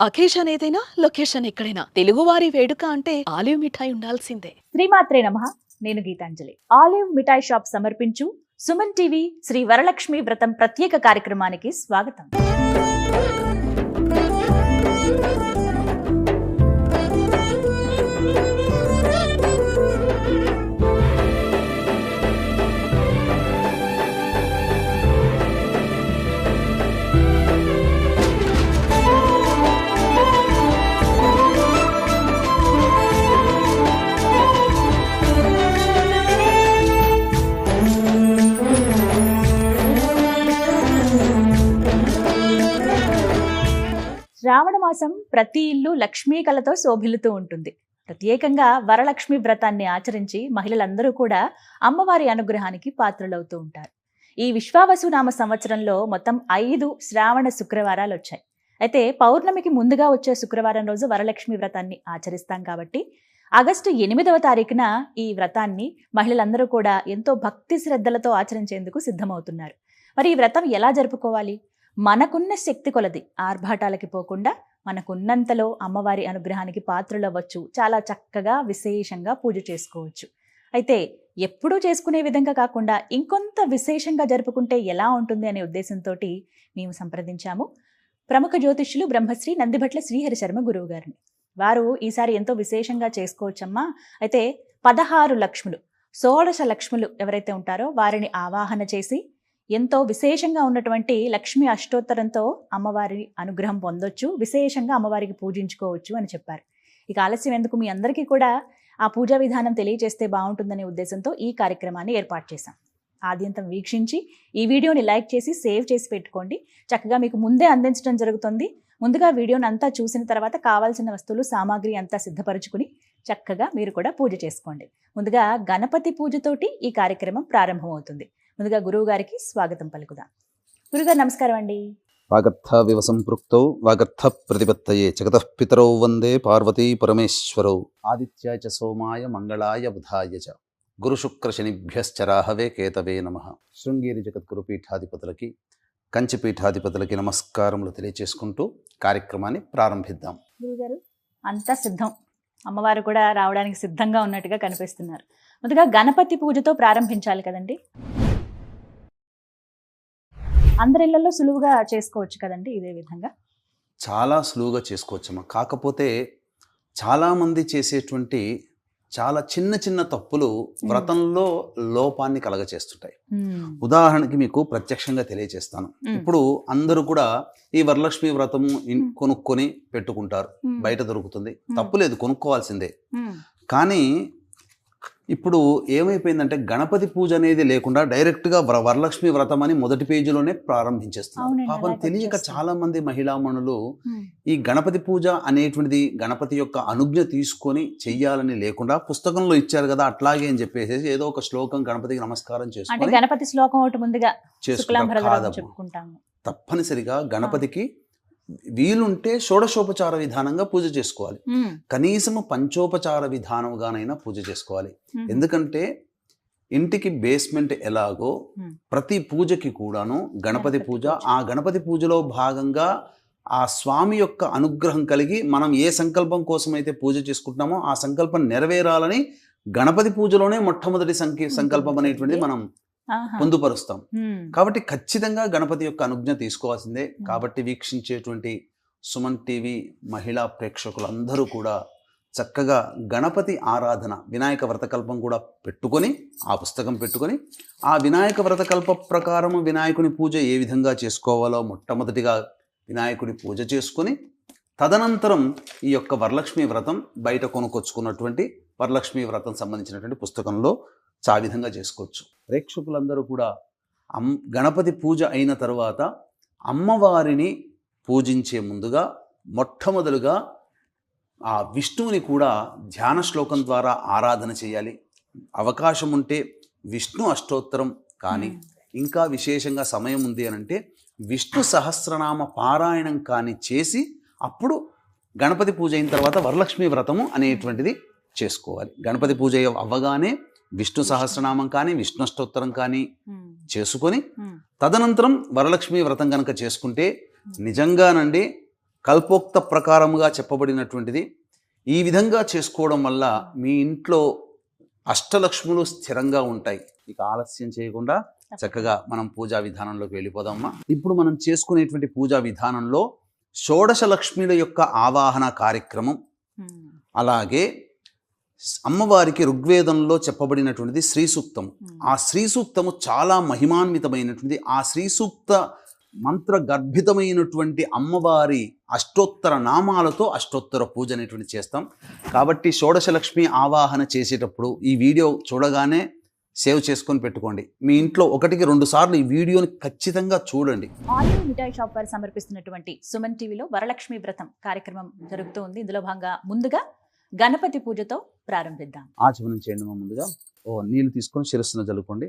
Occasion ఏదైనా location ఎక్కడైనా తెలుగువారి వేడుక అంటే ఆలివ్ మిఠాయి ఉండాల్సిందే. శ్రీమాత్రే నమః. నేను గీతాంజలి. ఆలివ్ మిఠాయి షాప్ సమర్పించు సుమన్ టీవీ శ్రీ వరలక్ష్మి వ్రతం ప్రత్యేక కార్యక్రమానికి స్వాగతం. శ్రావణ మాసం ప్రతి ఇల్లు లక్ష్మీ కళతో శోభిల్లుతూ ఉంటుంది. ప్రత్యేకంగా వరలక్ష్మి వ్రతాన్ని ఆచరించి మహిళలందరూ కూడా అమ్మవారి అనుగ్రహానికి పాత్రలవుతూ ఉంటారు. ఈ విశ్వావసు నామ సంవత్సరంలో మొత్తం 5 శ్రావణ శుక్రవారాలు వచ్చాయి. అయితే పౌర్ణమికి ముందుగా వచ్చే శుక్రవారం రోజు వరలక్ష్మి వ్రతాన్ని ఆచరిస్తాం కాబట్టి ఆగస్టు 8వ తారీఖున ఈ వ్రతాన్ని మహిళలందరూ కూడా ఎంతో భక్తి శ్రద్ధలతో ఆచరించేందుకు సిద్ధమవుతున్నారు. మరి ఈ వ్రతం ఎలా జరుపుకోవాలి? మనకున్న శక్తి కొలది ఆర్భాటాలకి పోకుండా మనకున్నంతలో అమ్మవారి అనుగ్రహానికి పాత్రలవ్వచ్చు. చాలా చక్కగా విశేషంగా పూజ చేసుకోవచ్చు. అయితే ఎప్పుడూ చేసుకునే విధంగా కాకుండా ఇంకొంత విశేషంగా జరుపుకుంటే ఎలా ఉంటుంది అనే ఉద్దేశంతో మేము సంప్రదించాము ప్రముఖ జ్యోతిష్యులు బ్రహ్మశ్రీ నందిభట్ల శ్రీహరి శర్మ గురువు గారిని. వారు ఈసారి ఎంతో విశేషంగా చేసుకోవచ్చమ్మా. అయితే 16 లక్ష్ములు 16 లక్ష్ములు ఎవరైతే ఉంటారో వారిని ఆవాహన చేసి ఎంతో విశేషంగా ఉన్నటువంటి లక్ష్మీ అష్టోత్తరంతో అమ్మవారి అనుగ్రహం పొందొచ్చు, విశేషంగా అమ్మవారికి పూజించుకోవచ్చు అని చెప్పారు. ఇక ఆలస్యం ఎందుకు, మీ అందరికీ కూడా ఆ పూజా విధానం తెలియజేస్తే బాగుంటుందనే ఉద్దేశంతో ఈ కార్యక్రమాన్ని ఏర్పాటు చేశాం. ఆద్యంతం వీక్షించి ఈ వీడియోని లైక్ చేసి సేవ్ చేసి పెట్టుకోండి. చక్కగా మీకు ముందే అందించడం జరుగుతుంది. ముందుగా వీడియోని అంతా చూసిన తర్వాత కావాల్సిన వస్తువులు సామాగ్రి అంతా సిద్ధపరచుకుని చక్కగా మీరు కూడా పూజ చేసుకోండి. ముందుగా గణపతి పూజతోటి ఈ కార్యక్రమం ప్రారంభమవుతుంది. ముందుగా గురువు గారికి స్వాగతం పలుకుదాం. గురుగారు నమస్కారం అండి. వాగర్థ వివసంపృక్తౌ వాగర్థ ప్రతిపత్తయే జగతః పితరౌ వందే పార్వతీ పరమేశ్వరౌ ఆదిత్యాయ చ సోమాయ మంగళాయ బుధాయ చ గురు శుక్ర శనిభ్యశ్చ రాహవే కేతవే నమః. శృంగేరి జగద్గురు పీఠాధిపతులకి కంచి పీఠాధిపతులకి నమస్కారములు తెలియచేసుకుంటూ కార్యక్రమాన్ని ప్రారంభిద్దాం. గురుగారు అంతా సిద్ధం, అమ్మవారు కూడా రావడానికి సిద్ధంగా ఉన్నట్టుగా కనిపిస్తున్నారు. ముందుగా గణపతి పూజతో ప్రారంభించాలి కదండి. అందరి ఇళ్లలో సులువుగా చేసుకోవచ్చు కదండి ఇదే విధంగా? చాలా సులువుగా చేసుకోవచ్చమ్మా. కాకపోతే చాలామంది చేసేటువంటి చాలా చిన్న చిన్న తప్పులు వ్రతంలో లోపాన్ని కలగచేస్తుంటాయి. ఉదాహరణకి మీకు ప్రత్యక్షంగా తెలియజేస్తాను. ఇప్పుడు అందరూ కూడా ఈ వరలక్ష్మి వ్రతము కొనుక్కొని పెట్టుకుంటారు, బయట దొరుకుతుంది, తప్పు లేదు, కొనుక్కోవాల్సిందే. కానీ ఇప్పుడు ఏమైపోయిందంటే గణపతి పూజ అనేది లేకుండా డైరెక్ట్గా వరలక్ష్మి వ్రతం అని మొదటి పేజీలోనే ప్రారంభించేస్తున్నారు. పాపం తెలియక చాలా మంది మహిళామణులు ఈ గణపతి పూజ అనేటువంటిది గణపతి యొక్క అనుజ్ఞ తీసుకొని చెయ్యాలని లేకుండా పుస్తకంలో ఇచ్చారు కదా అట్లాగే అని చెప్పేసి ఏదో ఒక శ్లోకం గణపతికి నమస్కారం చేసుకొని గణపతి శ్లోకం ఒకటి ముందుగా చెప్పుకుంటాము. తప్పనిసరిగా గణపతికి వీలుంటే షోడశోపచార విధానంగా పూజ చేసుకోవాలి. కనీసము పంచోపచార విధానంగానైనా పూజ చేసుకోవాలి. ఎందుకంటే ఇంటికి బేస్మెంట్ ఎలాగో ప్రతి పూజకి కూడాను గణపతి పూజ, ఆ గణపతి పూజలో భాగంగా ఆ స్వామి యొక్క అనుగ్రహం కలిగి మనం ఏ సంకల్పం కోసం అయితే పూజ చేసుకుంటున్నామో ఆ సంకల్పం నెరవేరాలని గణపతి పూజలోనే మొట్టమొదటి సంకల్పం అనేటువంటిది మనం పొందుపరుస్తాం. కాబట్టి ఖచ్చితంగా గణపతి యొక్క అనుజ్ఞ తీసుకోవాల్సిందే. కాబట్టి వీక్షించేటువంటి సుమన్ టీవీ మహిళా ప్రేక్షకులందరూ కూడా చక్కగా గణపతి ఆరాధన వినాయక వ్రతకల్పం కూడా పెట్టుకొని ఆ పుస్తకం పెట్టుకొని ఆ వినాయక వ్రతకల్ప ప్రకారం వినాయకుని పూజ ఏ విధంగా చేసుకోవాలో మొట్టమొదటిగా వినాయకుడి పూజ చేసుకొని తదనంతరం ఈ యొక్క వరలక్ష్మి వ్రతం బయట కొనుక్కొచ్చుకున్నటువంటి వరలక్ష్మి వ్రతం సంబంధించినటువంటి పుస్తకంలో ఆ విధంగా చేసుకోవచ్చు. ప్రేక్షకులందరూ కూడా గణపతి పూజ అయిన తర్వాత అమ్మవారిని పూజించే ముందుగా మొట్టమొదలుగా ఆ విష్ణువుని కూడా ధ్యాన శ్లోకం ద్వారా ఆరాధన చేయాలి. అవకాశం ఉంటే విష్ణు అష్టోత్తరం కానీ ఇంకా విశేషంగా సమయం ఉంది అని అంటే విష్ణు సహస్రనామ పారాయణం కానీ చేసి అప్పుడు గణపతి పూజ అయిన తర్వాత వరలక్ష్మి వ్రతము అనేటువంటిది చేసుకోవాలి. గణపతి పూజ అవ్వగానే విష్ణు సహస్రనామం కానీ విష్ణుష్టోత్తరం కానీ చేసుకొని తదనంతరం వరలక్ష్మి వ్రతం కనుక చేసుకుంటే నిజంగానండి కల్పోక్త ప్రకారముగా చెప్పబడినటువంటిది. ఈ విధంగా చేసుకోవడం వల్ల మీ ఇంట్లో అష్టలక్ష్ములు స్థిరంగా ఉంటాయి. ఇక ఆలస్యం చేయకుండా చక్కగా మనం పూజా విధానంలోకి వెళ్ళిపోదామా. ఇప్పుడు మనం చేసుకునేటువంటి పూజా విధానంలో షోడశ లక్ష్మిల యొక్క ఆవాహన కార్యక్రమం, అలాగే అమ్మవారికి ఋగ్వేదంలో చెప్పబడినటువంటిది శ్రీ సూక్తము. ఆ శ్రీ సూక్తము చాలా మహిమాన్వితమైనటువంటిది. ఆ శ్రీ సూక్త మంత్ర గర్భితమైనటువంటి అమ్మవారి అష్టోత్తర నామాలతో అష్టోత్తర పూజ అనేటువంటి చేస్తాం. కాబట్టి షోడశ లక్ష్మి ఆవాహన చేసేటప్పుడు ఈ వీడియో చూడగానే సేవ్ చేసుకొని పెట్టుకోండి. మీ ఇంట్లో 1-2 సార్లు ఈ వీడియోని ఖచ్చితంగా చూడండి. ఆలివ్ మిఠాయి షాప్ వారు సమర్పిస్తున్నటువంటి సుమన్ టీవీలో వరలక్ష్మి వ్రతం కార్యక్రమం జరుగుతూ ఉంది. ఇందులో భాగంగా ముందుగా గణపతి పూజతో ప్రారంభిద్దాం. ఆచమనం చేయండి. ముందుగా నీళ్లు తీసుకొని శిరస్సును జలుకోండి.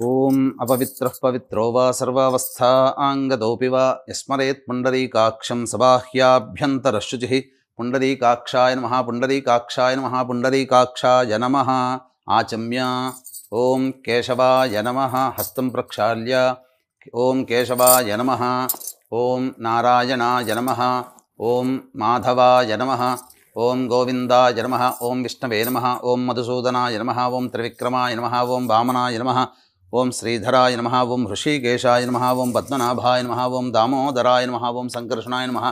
ఓం అపవిత్ర పవిత్రో వా సర్వావస్థా ఆంగదోపి వా యస్మరేత్ పుండరీకాక్షం సబాహ్యాభ్యంతరశుచి పుండరీకాక్షాయ నమః పుండరీకాక్షాయ నమః పుండరీకాక్షాయ నమః. ఆచమ్య ఓం కేశవాయ నమః హస్తం ప్రక్షాళ్య ఓం కేశవాయ నమః ఓం నారాయణాయ నమః ఓం మాధవాయ నమః ఓం గోవిందాయ నమః ఓం విష్ణవే నమః ఓం మధుసూదనాయ నమః ఓం త్రివిక్రమాయ నమః ఓం వామనాయ నమః ఓం శ్రీధరాయ నమః ఓం హృషీకేశాయ నమః ఓం పద్మనాభాయ నమః ఓం దామోదరాయ నమః ఓం సంకర్షణాయ నమః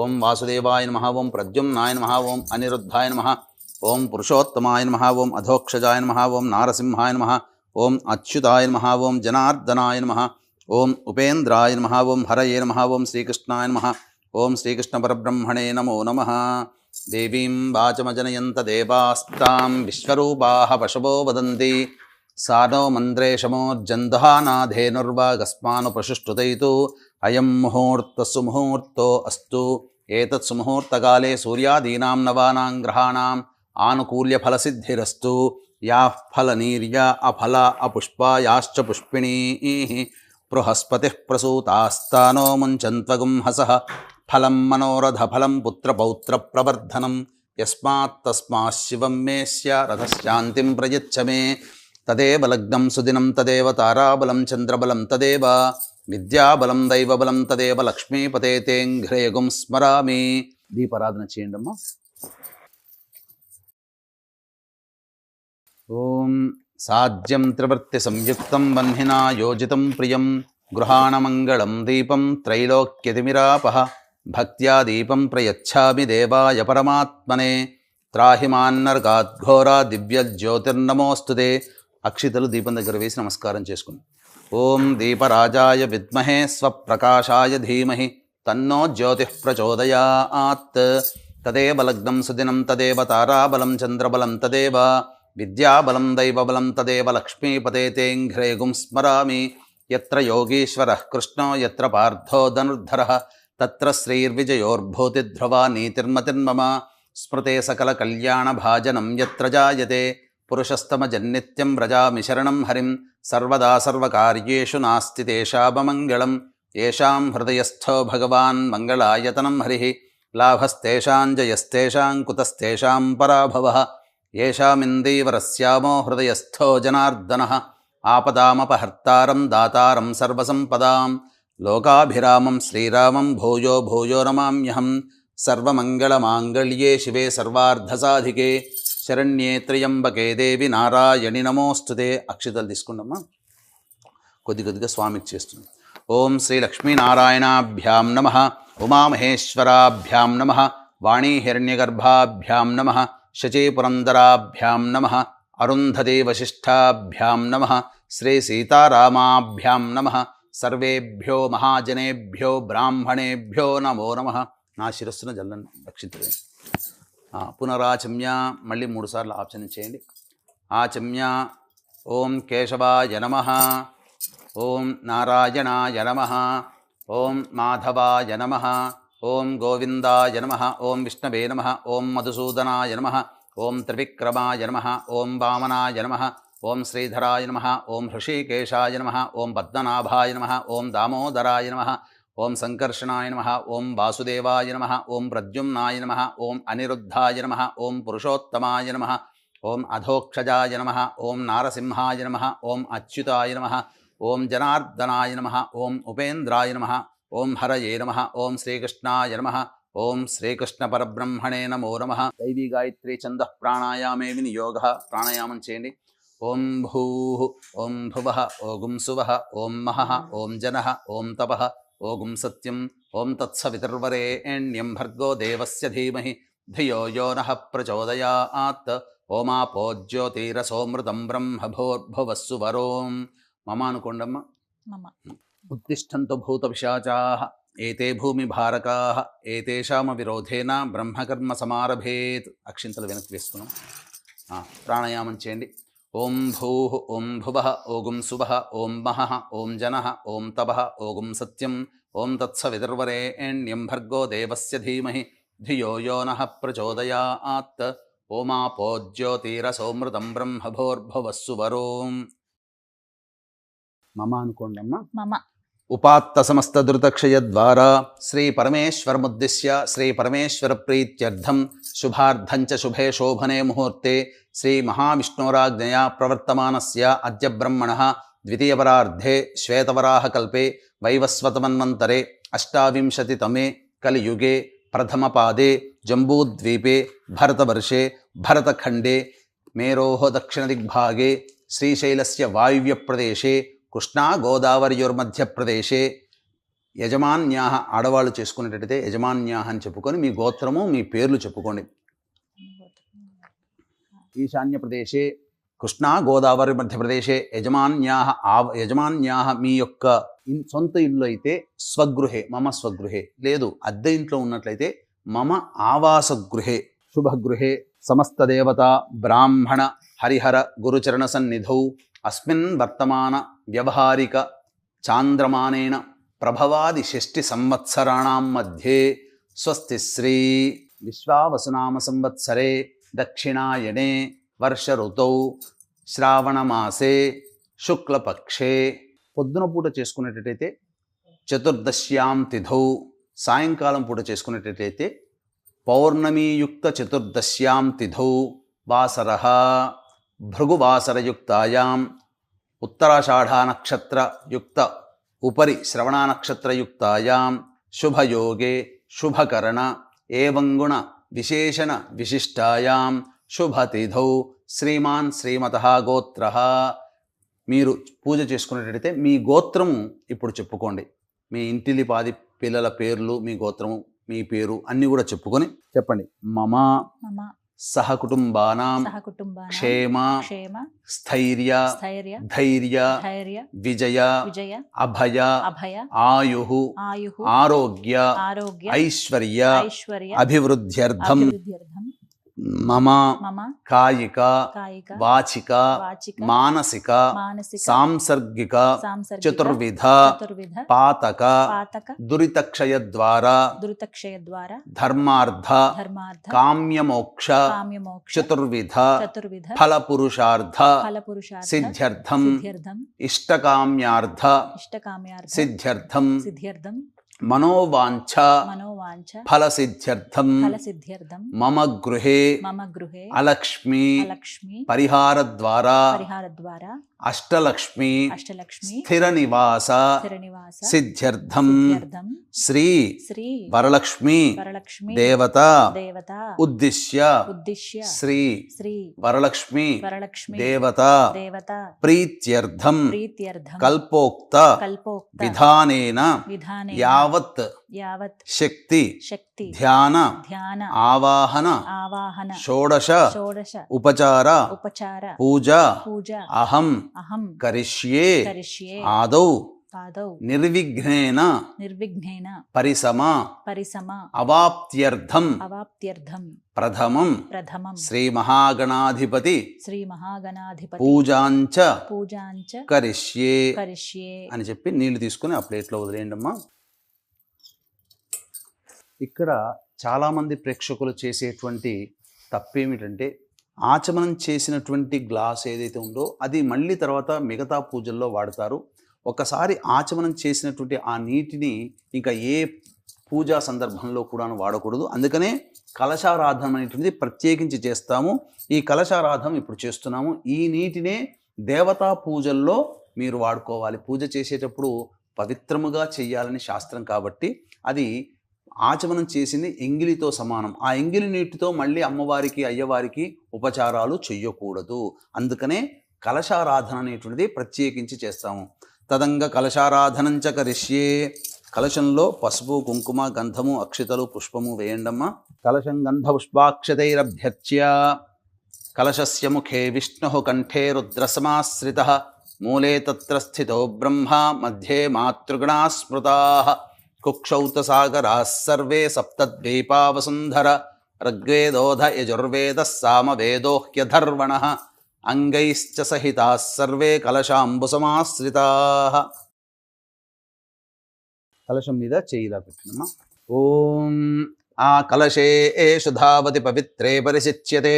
ఓం వాసుదేవాయ నమః ఓం ప్రద్యుమ్నాయ నమః ఓం అనిరుద్ధాయ నమః ఓం పురుషోత్తమాయ నమః ఓం అధోక్షజాయ నమః ఓం నారసింహాయ నమః ఓం అచ్యుతాయ నమః ఓం జనార్దనాయ నమః ఓం ఉపేంద్రాయ నమః ఓం హరయే నమః ఓం శ్రీకృష్ణాయ నమః ఓం శ్రీకృష్ణ పరబ్రహ్మణే నమో నమః. దేవీం వాచమజనయంత దేవాస్తాం విశ్వరూపాః పశవో వదంతి సానో మంత్రేషమోర్జందహానాధేనుర్వాగస్మానుపశుష్టుతైతు అయం ముహూర్త సుముహూర్తో అస్తు. ఏతత్ సుముహూర్తకాలే సూర్యాదీనాం నవానాం గ్రహాణాం ఆనుకూల్యఫలసిద్ధిరస్తు. యాః ఫలనీర్యా అఫల అపుష్పాయాశ్చ పుష్పిణీః బృహస్పతిః ప్రసూతాస్తానో ముంచన్త్వగుంహసః ఫలం మనోరథ ఫలం పుత్రపౌత్ర ప్రవర్ధనం యస్మాత్ తస్మాత్ శివం మే రథశాంతిం ప్రయచ్చ మే. తదేవ లగ్నం సుదినం తదేవ తారాబలం చంద్రబలం తదేవ విద్యాబలం దైవబలం తదేవ లక్ష్మీపతే తేంఘ్రేయగుం స్మరామి. దీపారాధన చేయండి అమ్మా. ఓం సాధ్యం త్రివర్తి సంయుక్తం వహ్నినా యోజితం ప్రియం గృహాణమంగళం దీపం త్రైలోక్యతిమిరాపః భక్త్యా దీపం ప్రయచ్ఛామి దేవాయ పరమాత్మనే. త్రాహిమాన్నర్గాద్ఘోరా దివ్య జ్యోతిర్నమోస్తుతే. అక్షితలు దీపం దగ్గర వేసి నమస్కారం చేసుకుని ఓం దీపరాజాయ విద్మహే స్వప్రకాశాయ ధీమహి తన్నో జ్యోతిః ప్రచోదయాత్. తదేవ లగ్నం సుదినం తదేవ తారాబలం చంద్రబలం తదేవ విద్యాబలం దైవబలం తదేవ లక్ష్మీపతే తేంఘ్రేగుం స్మరామి. యత్ర యోగీశ్వరః కృష్ణో యత్ర పార్థో ధనుర్ధరః తత్ర శ్రీర్విజయోర్భూతిధ్రువా నీతిర్మతిర్మమ. స్మృతే సకల కళ్యాణభాజనం యత్ర జాయతే పురుషస్తమజన్నిత్యం వ్రజామి శరణం హరిం. సర్వదా సర్వకార్యేషు నాస్తి తేషామమంగళం. ఏషాం హృదయస్థో భగవాన్ మంగళాయతనం హరిః. లాభస్తేషాం జయస్తేషాం కుతస్తేషాం పరాభవః. ఏషామిందీవరస్యామో హృదయస్థో జనార్దనః. ఆపదామపహర్తారం దాతారం సర్వసంపదాం లోకాభిరామం శ్రీరామం భూయో భూయో నమామ్యహం. సర్వమంగళమాంగళ్యే శివే సర్వార్ధసాధికే శరణ్యే త్ర్యంబకే దేవి నారాయణి నమోస్తుతే. అక్షితలు తీసుకుండమ్మా. కొద్దిగా స్వామికి చేస్తుంది. ఓం శ్రీ లక్ష్మీనారాయణాభ్యాం నమః ఉమామహేశ్వరాభ్యాం నమః వాణీహిరణ్యగర్భాభ్యాం నమః శచీపురందరాభ్యాం నమః అరుంధతీ వశిష్ఠాభ్యాం నమః శ్రీ సీతారామాభ్యాం నమః. సర్వేభ్యో మహాజనేభ్యో బ్రాహ్మణేభ్యో నమో నమః. నా శిరస్సును జల్లండి రక్షించండి. పునరాచమ్య మళ్ళీ 3 సార్లు ఆచరణ చేయండి. ఆచమ్య ఓం కేశవాయ నమః ఓం నారాయణాయ నమః ఓం మాధవాయ నమః ఓం గోవిందాయ నమః ఓం విష్ణవే నమః ఓం మధుసూదనాయ నమః ఓం త్రివిక్రమాయ నమః ఓం వామనాయ నమః ఓం శ్రీధరాయ నమః ఓం హృషీకేశాయ నమః ఓం పద్మనాభాయ నమః ఓం దామోదరాయ నమః ఓం సంకర్షణాయ నమః ఓం వాసుదేవాయ నమః ఓం ప్రద్యుమ్నాయ నమః ఓం అనిరుద్ధాయ నమః ఓం పురుషోత్తమాయ నమః ఓం అధోక్షజాయ నమః ఓం నారసింహాయ నమః ఓం అచ్యుతాయ నమః ఓం జనార్దనాయ నమః ఓం ఉపేంద్రాయ నమః ఓం హరయే నమః ఓం శ్రీకృష్ణాయ నమః ఓం శ్రీకృష్ణ పరబ్రహ్మణే నమో నమః. దైవీ గాయత్రి ఛంద ప్రాణాయామే వినియోగ. ప్రాణాయామం చేయండి. ఓం భూః ఓం భువః ఓం సువః ఓం మహః ఓం జనః ఓం తపః ఓం సత్యం ఓం తత్సవితుర్వరేణ్యం భర్గో దేవస్య ధీమహి ధియో యో నః ప్రచోదయాత్. ఓమాపో జ్యోతిరసోమృతం బ్రహ్మ భూర్భువస్సు వరోం. మమ అనుకోండమ్మ. మమ. ఉత్తిష్టంతు భూతపిశాచాః ఏతే భూమిభారకాః ఏతేషామ విరోధేన బ్రహ్మకర్మ సమారభేత్. అక్షింతలు వెనక్కి వేసుకున్నాం. ప్రాణాయామం చేయండి. ఓం భూః ఓం భువః ఓం సువః ఓం మహః ఓం జనః ఓం తపః ఓం సత్యం ఓం తత్సవితుర్వరేణ్యం భర్గో దేవస్య ధీమహి ధియో యో నః ప్రచోదయాత్. ఓమాపో జ్యోతిరసోమృతం బ్రహ్మ భూర్భువస్సు వరోం. మమ అనుకోండమ్మా. మమ. ఉపాత్త సమస్త ధృతక్షయ ద్వారా శ్రీ పరమేశ్వరముద్దిశ్య శ్రీ పరమేశ్వర ప్రీత్యర్థం శుభార్థం చ శుభే శోభనే ముహూర్తే శ్రీ మహావిష్ణోరాజ్ఞయా ప్రవర్తమానస్య అద్య బ్రహ్మణః ద్వితీయవరార్ధే శ్వేతవరాహకల్పే వైవస్వతమన్వంతరే అష్టావింశతితమే కలియుగే ప్రథమపాదే జంబూద్వీపే భరతవర్షే భరతఖండే మేరోః దక్షిణదిగ్భాగే శ్రీశైలస్య వాయువ్యప్రదేశే కృష్ణా గోదావరియోర్మధ్యప్రదేశే యజమాన్యాః ఆడవాళ్ళు చేసుకునేటట్టయితే యజమాన్యాః అని చెప్పుకొని మీ గోత్రము మీ పేర్లు చెప్పుకోండి. ఈశాన్య ప్రదేశే కృష్ణా గోదావరి మధ్యప్రదేశే యజమాన్యాః మీ యొక్క సొంత ఇల్లు అయితే స్వగృహే మమ స్వగృహే, లేదు అద్దె ఇంట్లో ఉన్నట్లయితే మమ ఆవాసగృహే శుభగృహే సమస్త దేవత బ్రాహ్మణ హరిహర గురుచరణ సన్నిధౌ అస్మిన్ వర్తమాన వ్యవహారిక చాంద్రమానేన ప్రభవాది 6 సంవత్సరాణాం మధ్యే స్వస్తి శ్రీ విశ్వావసునామ సంవత్సరే దక్షిణాయనే వర్ష ఋతౌ శ్రావణమాసే శుక్లపక్షే. పొద్దున పూట చేసుకునేటట్టయితే చతుర్దశ్యాం తిథౌ, సాయంకాలం పూట చేసుకునేటట్టయితే పౌర్ణమీయుక్త చతుర్దశ్యాం తిథౌ వాసరః. భృగువాసరయుక్తాయాం ఉత్తరాషాఢానక్షత్రయుక్త ఉపరి శ్రవణానక్షత్రయుక్తాయాం శుభయోగే శుభకరణ ఏవంగుణ విశేషణ విశిష్టాయాం శుభతిథౌ శ్రీమాన్ శ్రీమతః గోత్రః. మీరు పూజ చేసుకునేటట్టయితే మీ గోత్రము ఇప్పుడు చెప్పుకోండి. మీ ఇంటిలిపాది పిల్లల పేర్లు, మీ గోత్రము, మీ పేరు అన్నీ కూడా చెప్పుకొని చెప్పండి. మమ సహకుటుంబానాం క్షేమ స్థైర్య ధైర్య విజయ అభయ ఆయుః ఆరోగ్య ఐశ్వర్య అభివృద్ధ్యర్థం మమ కాయిక వాచిక మానసిక సాంసర్గిక చతుర్విధ పాతక దురితక్షయ ద్వారా ధర్మార్థ కామ్యమోక్ష చతుర్విధ ఫలపురుషార్థ సిద్ధ్యర్థం ఇష్టకామ్యార్థ సిద్ధ్యర్థం మనోవాంఛ ఫలసిద్ధ్యర్థం మమ గృహే అలక్ష్మి పరిహార ద్వారా అష్టలక్ష్మి స్థిర నివాస సిద్ధ్యర్థం శ్రీ వరలక్ష్మి దేవత ఉద్దిశ్య శ్రీ వరలక్ష్మి దేవత ప్రీత్యర్థం కల్పోక్త విధానేన యావత్ శక్తి ధ్యాన ఆవాహన షోడశ ఉపచార పూజ అహం కరిష్యే ఆదౌ నిర్విఘ్నేన పరిసమ అవాప్త్యర్థం ప్రథమం శ్రీ మహాగణాధిపతి పూజాంచ కరిష్యే అని చెప్పి నీళ్లు తీసుకుని ఆ ప్లేట్లో వదిలేయండి అమ్మా. ఇక్కడ చాలామంది ప్రేక్షకులు చేసేటువంటి తప్పేమిటంటే ఆచమనం చేసినటువంటి గ్లాస్ ఏదైతే ఉందో అది మళ్ళీ తర్వాత మిగతా పూజల్లో వాడతారు. ఒకసారి ఆచమనం చేసినటువంటి ఆ నీటిని ఇంకా ఏ పూజా సందర్భంలో కూడా వాడకూడదు. అందుకనే కలశారాధన అనేటువంటిది ప్రత్యేకించి చేస్తాము. ఈ కలశారాధన ఇప్పుడు చేస్తున్నాము. ఈ నీటినే దేవతా పూజల్లో మీరు వాడుకోవాలి. పూజ చేసేటప్పుడు పవిత్రముగా చేయాలని శాస్త్రం కాబట్టి అది ఆచమనం చేసింది ఎంగిలితో సమానం. ఆ ఎంగిలి నీటితో మళ్ళీ అమ్మవారికి అయ్యవారికి ఉపచారాలు చెయ్యకూడదు. అందుకనే కలశారాధన అనేటువంటిది ప్రత్యేకించి చేస్తాము. తదంగ కలశారాధనంచ కరిష్యే. కలశంలో పసుపు, కుంకుమ, గంధము, అక్షితలు, పుష్పము వేయండమ్మ. కలశం గంధ పుష్పాక్షతైరభ్యర్చ్య కలశస్య ముఖే విష్ణు కంఠే రుద్రసమాశ్రిత మూలే తత్ర స్థితో బ్రహ్మ మధ్యే మాతృగణా స్మృతా కుక్షౌత సాగరా సర్వే సప్తద్వీపా వసుంధర ఋగ్వేదోధ యజుర్వేద సామవేదో హ్యధర్వణ అంగైశ్చ సహితా సర్వే కలశాంబుసమాశ్రితా. కలశం మీద చేయిలా పెట్టినమ్మా. ఓం ఆ కలశే ధావతి పవిత్రే పరిశిచ్యతే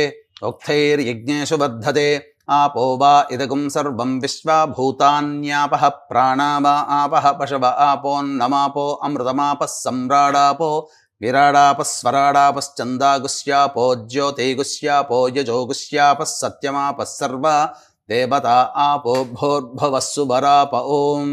ఉక్తైర్యజ్ఞేషు వర్ధతే ఆపో వా ఇదగుం సర్వం విశ్వా భూతాన్యాపః ప్రాణా వా ఆపః పశవ ఆపోన్నమాపో అమృతమాపః సమ్రాడాపో విరాడాపః స్వరాడాపశ్చందాగుస్యాపో జ్యోతిగుస్యాపో యజోగుస్యాపః సత్యమాపః సర్వ దేవతా ఆపో భోర్భవస్సు వరాప. ఓం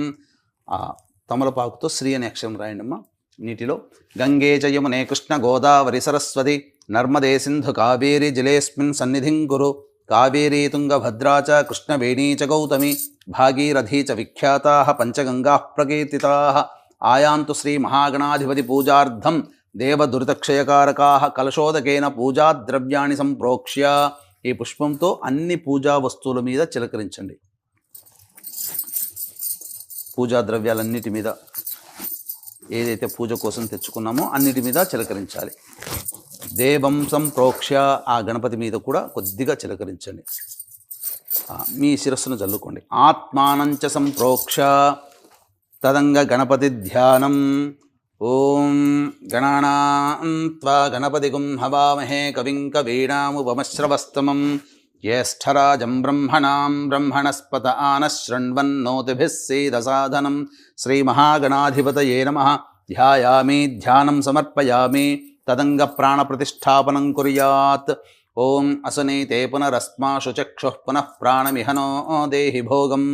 తమలపాకుతో శ్రీ అనే అక్షరం రాయండమ్మా నీటిలో. గంగే చ యమునే కృష్ణ గోదావరి సరస్వతి నర్మదే సింధు కావేరి జలేస్మిన్ సన్నిధిం కురు. కావేరీ తుంగభద్రా చ కృష్ణవేణీ చ గౌతమి భాగీరథీ చ విఖ్యాతాః పంచగంగాః ప్రకీర్తితాః. ఆయాంతు శ్రీ మహాగణాధిపతి పూజార్థం దేవదురితక్షయకారకాః కలశోదకేన పూజాద్రవ్యాణి సంప్రోక్ష్య. ఈ పుష్పంతో అన్ని పూజా వస్తువుల మీద చిలకరించండి. పూజా ద్రవ్యాలన్నిటి మీద ఏదైతే పూజ కోసం తెచ్చుకున్నామో అన్నిటి మీద చిలకరించాలి. దేవం సంప్రోక్ష్య ఆ గణపతి మీద కూడా కొద్దిగా చిలకరించండి. మీ శిరస్సును జల్లుకోండి. ఆత్మానంచ సంప్రోక్ష తదంగ గణపతి ధ్యానం. ఓం గణానాం త్వా గణపతిగుం హవామహే కవిం కవీనాముపమశ్రవస్తమం జ్యేష్ఠరాజం బ్రహ్మణాం బ్రహ్మణస్పత ఆనశృణ్వన్నోతిభిः సీదసాధనం. శ్రీమహాగణాధిపతయే నమః. ధ్యాయామి ధ్యానం సమర్పయామి. తదంగ ప్రాణప్రతిష్ఠాపనం కుర్యాత్. ఓం అసనీతే పునరస్మాషు చక్షుః పునః ప్రాణమిహనో దేహి భోగం.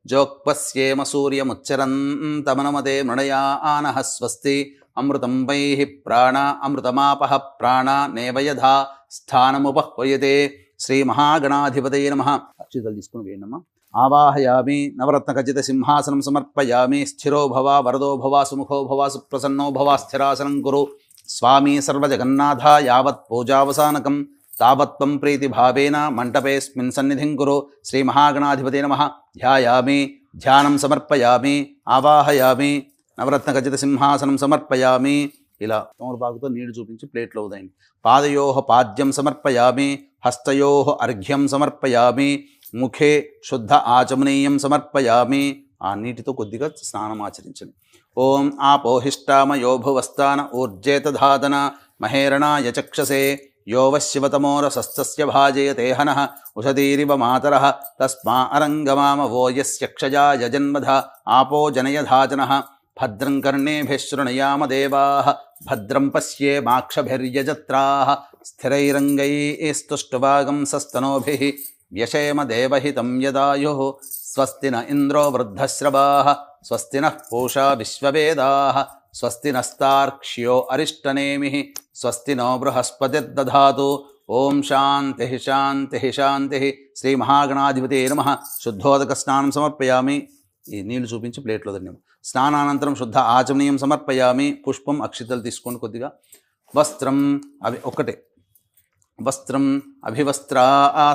జోక్పస్యేమ సూర్యముచ్చరంతమనుమతే మృణయానః స్వస్తి. అమృతం వైః ప్రాణ అమృతమాపః ప్రాణ నేవ యథా స్థానముపహ్వయతే. శ్రీమహాగణాధిపతయే నమః. అక్షితలు తీసుకుని వేయండమ్మా. ఆవాహయామి. నవరత్నఖచిత సింహాసనం సమర్పయామి. స్థిరో భవ వరదో భవ సుముఖో భవ సుప్రసన్నో భవ స్థిరాసనం కురు. స్వామి సర్వజగన్నాథ యావత్ పూజావసానకం తావత్వం ప్రీతిభావేన మంటపేస్మిన్ సన్నిధిం కురు. శ్రీమహాగణాధిపతయే నమః. ధ్యాయామి ధ్యానం సమర్పయామి. ఆవాహయామి. నవరత్నఖచిత సింహాసనం సమర్పయామి. ఇలా తమలపాకుతో నీళ్లు చూపించి ప్లేట్లో ఉదయండి. పాదయోః పాద్యం సమర్పయామి. హస్తయోః అర్ఘ్యం సమర్పయామి. ముఖే శుద్ధ ఆచమనీయం సమర్పయామి. ఆ నీటితో కొద్దిగా స్నానం ఆచరించండి. ఓం ఆపోహిష్టామయో భువస్థాన ఊర్జేతధాతన మహేరణాయ చక్షసే యో వశివతమోరసస్తస్య భాజయతే హనః ఉషధీరివ మాతరః తస్మా అరంగమామవో యస్య క్షయాయ జన్మధ ఆపో జనయధాచనః. భద్రం కర్ణేభిः శృణుయామ దేవాः భద్రం పశ్యేమాక్షభిర్యజత్రాः స్థిరైరంగైస్తుష్టువాగం సస్తనోభిः వ్యశేమ దేవహితం యదాయుః. స్వస్తి న ఇంద్రో వృద్ధశ్రవాः స్వస్తి నః పూషా విశ్వవేదాः స్వస్తి నస్తార్క్ష్యో అరిష్టనేమిః స్వస్తి నో బృహస్పతిర్దధాతు. ఓం శాంతి శాంతి శాంతి. శ్రీ మహాగణాధిపతయే నమః. శుద్ధోదక స్నానం సమర్పయామి. ఈ నీళ్లు చూపించి ప్లేట్లో ధన్యం. స్నానానంతరం శుద్ధ ఆచమనీయం సమర్పయామి. పుష్పం అక్షితలు తీసుకోండి కొద్దిగా. వస్త్రం ఒక్కటే. వస్త్రం అభివస్త్రా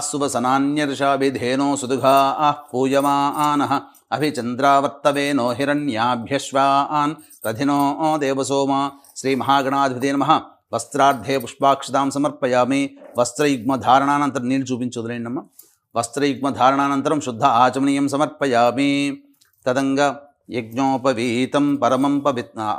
సువసనాన్యర్షాభిధేనో సుదుఘా పూయమానః అభిచంద్రావర్తవేనో హిరణ్యాభ్యశ్వాన్ రథినో దేవసోమా. శ్రీ మహాగణాధిపతయే నమః. వస్త్రార్థే పుష్పాక్షతాం సమర్పయామి. వస్త్రయుగ్మధారణానంతరం నీళ్ళు చూపించి వదిలేండమ్మా. వస్త్రయుగ్మధారణానంతరం శుద్ధ ఆచమనీయం సమర్పయామి. తదంగ యజ్ఞోపవీతం పరమం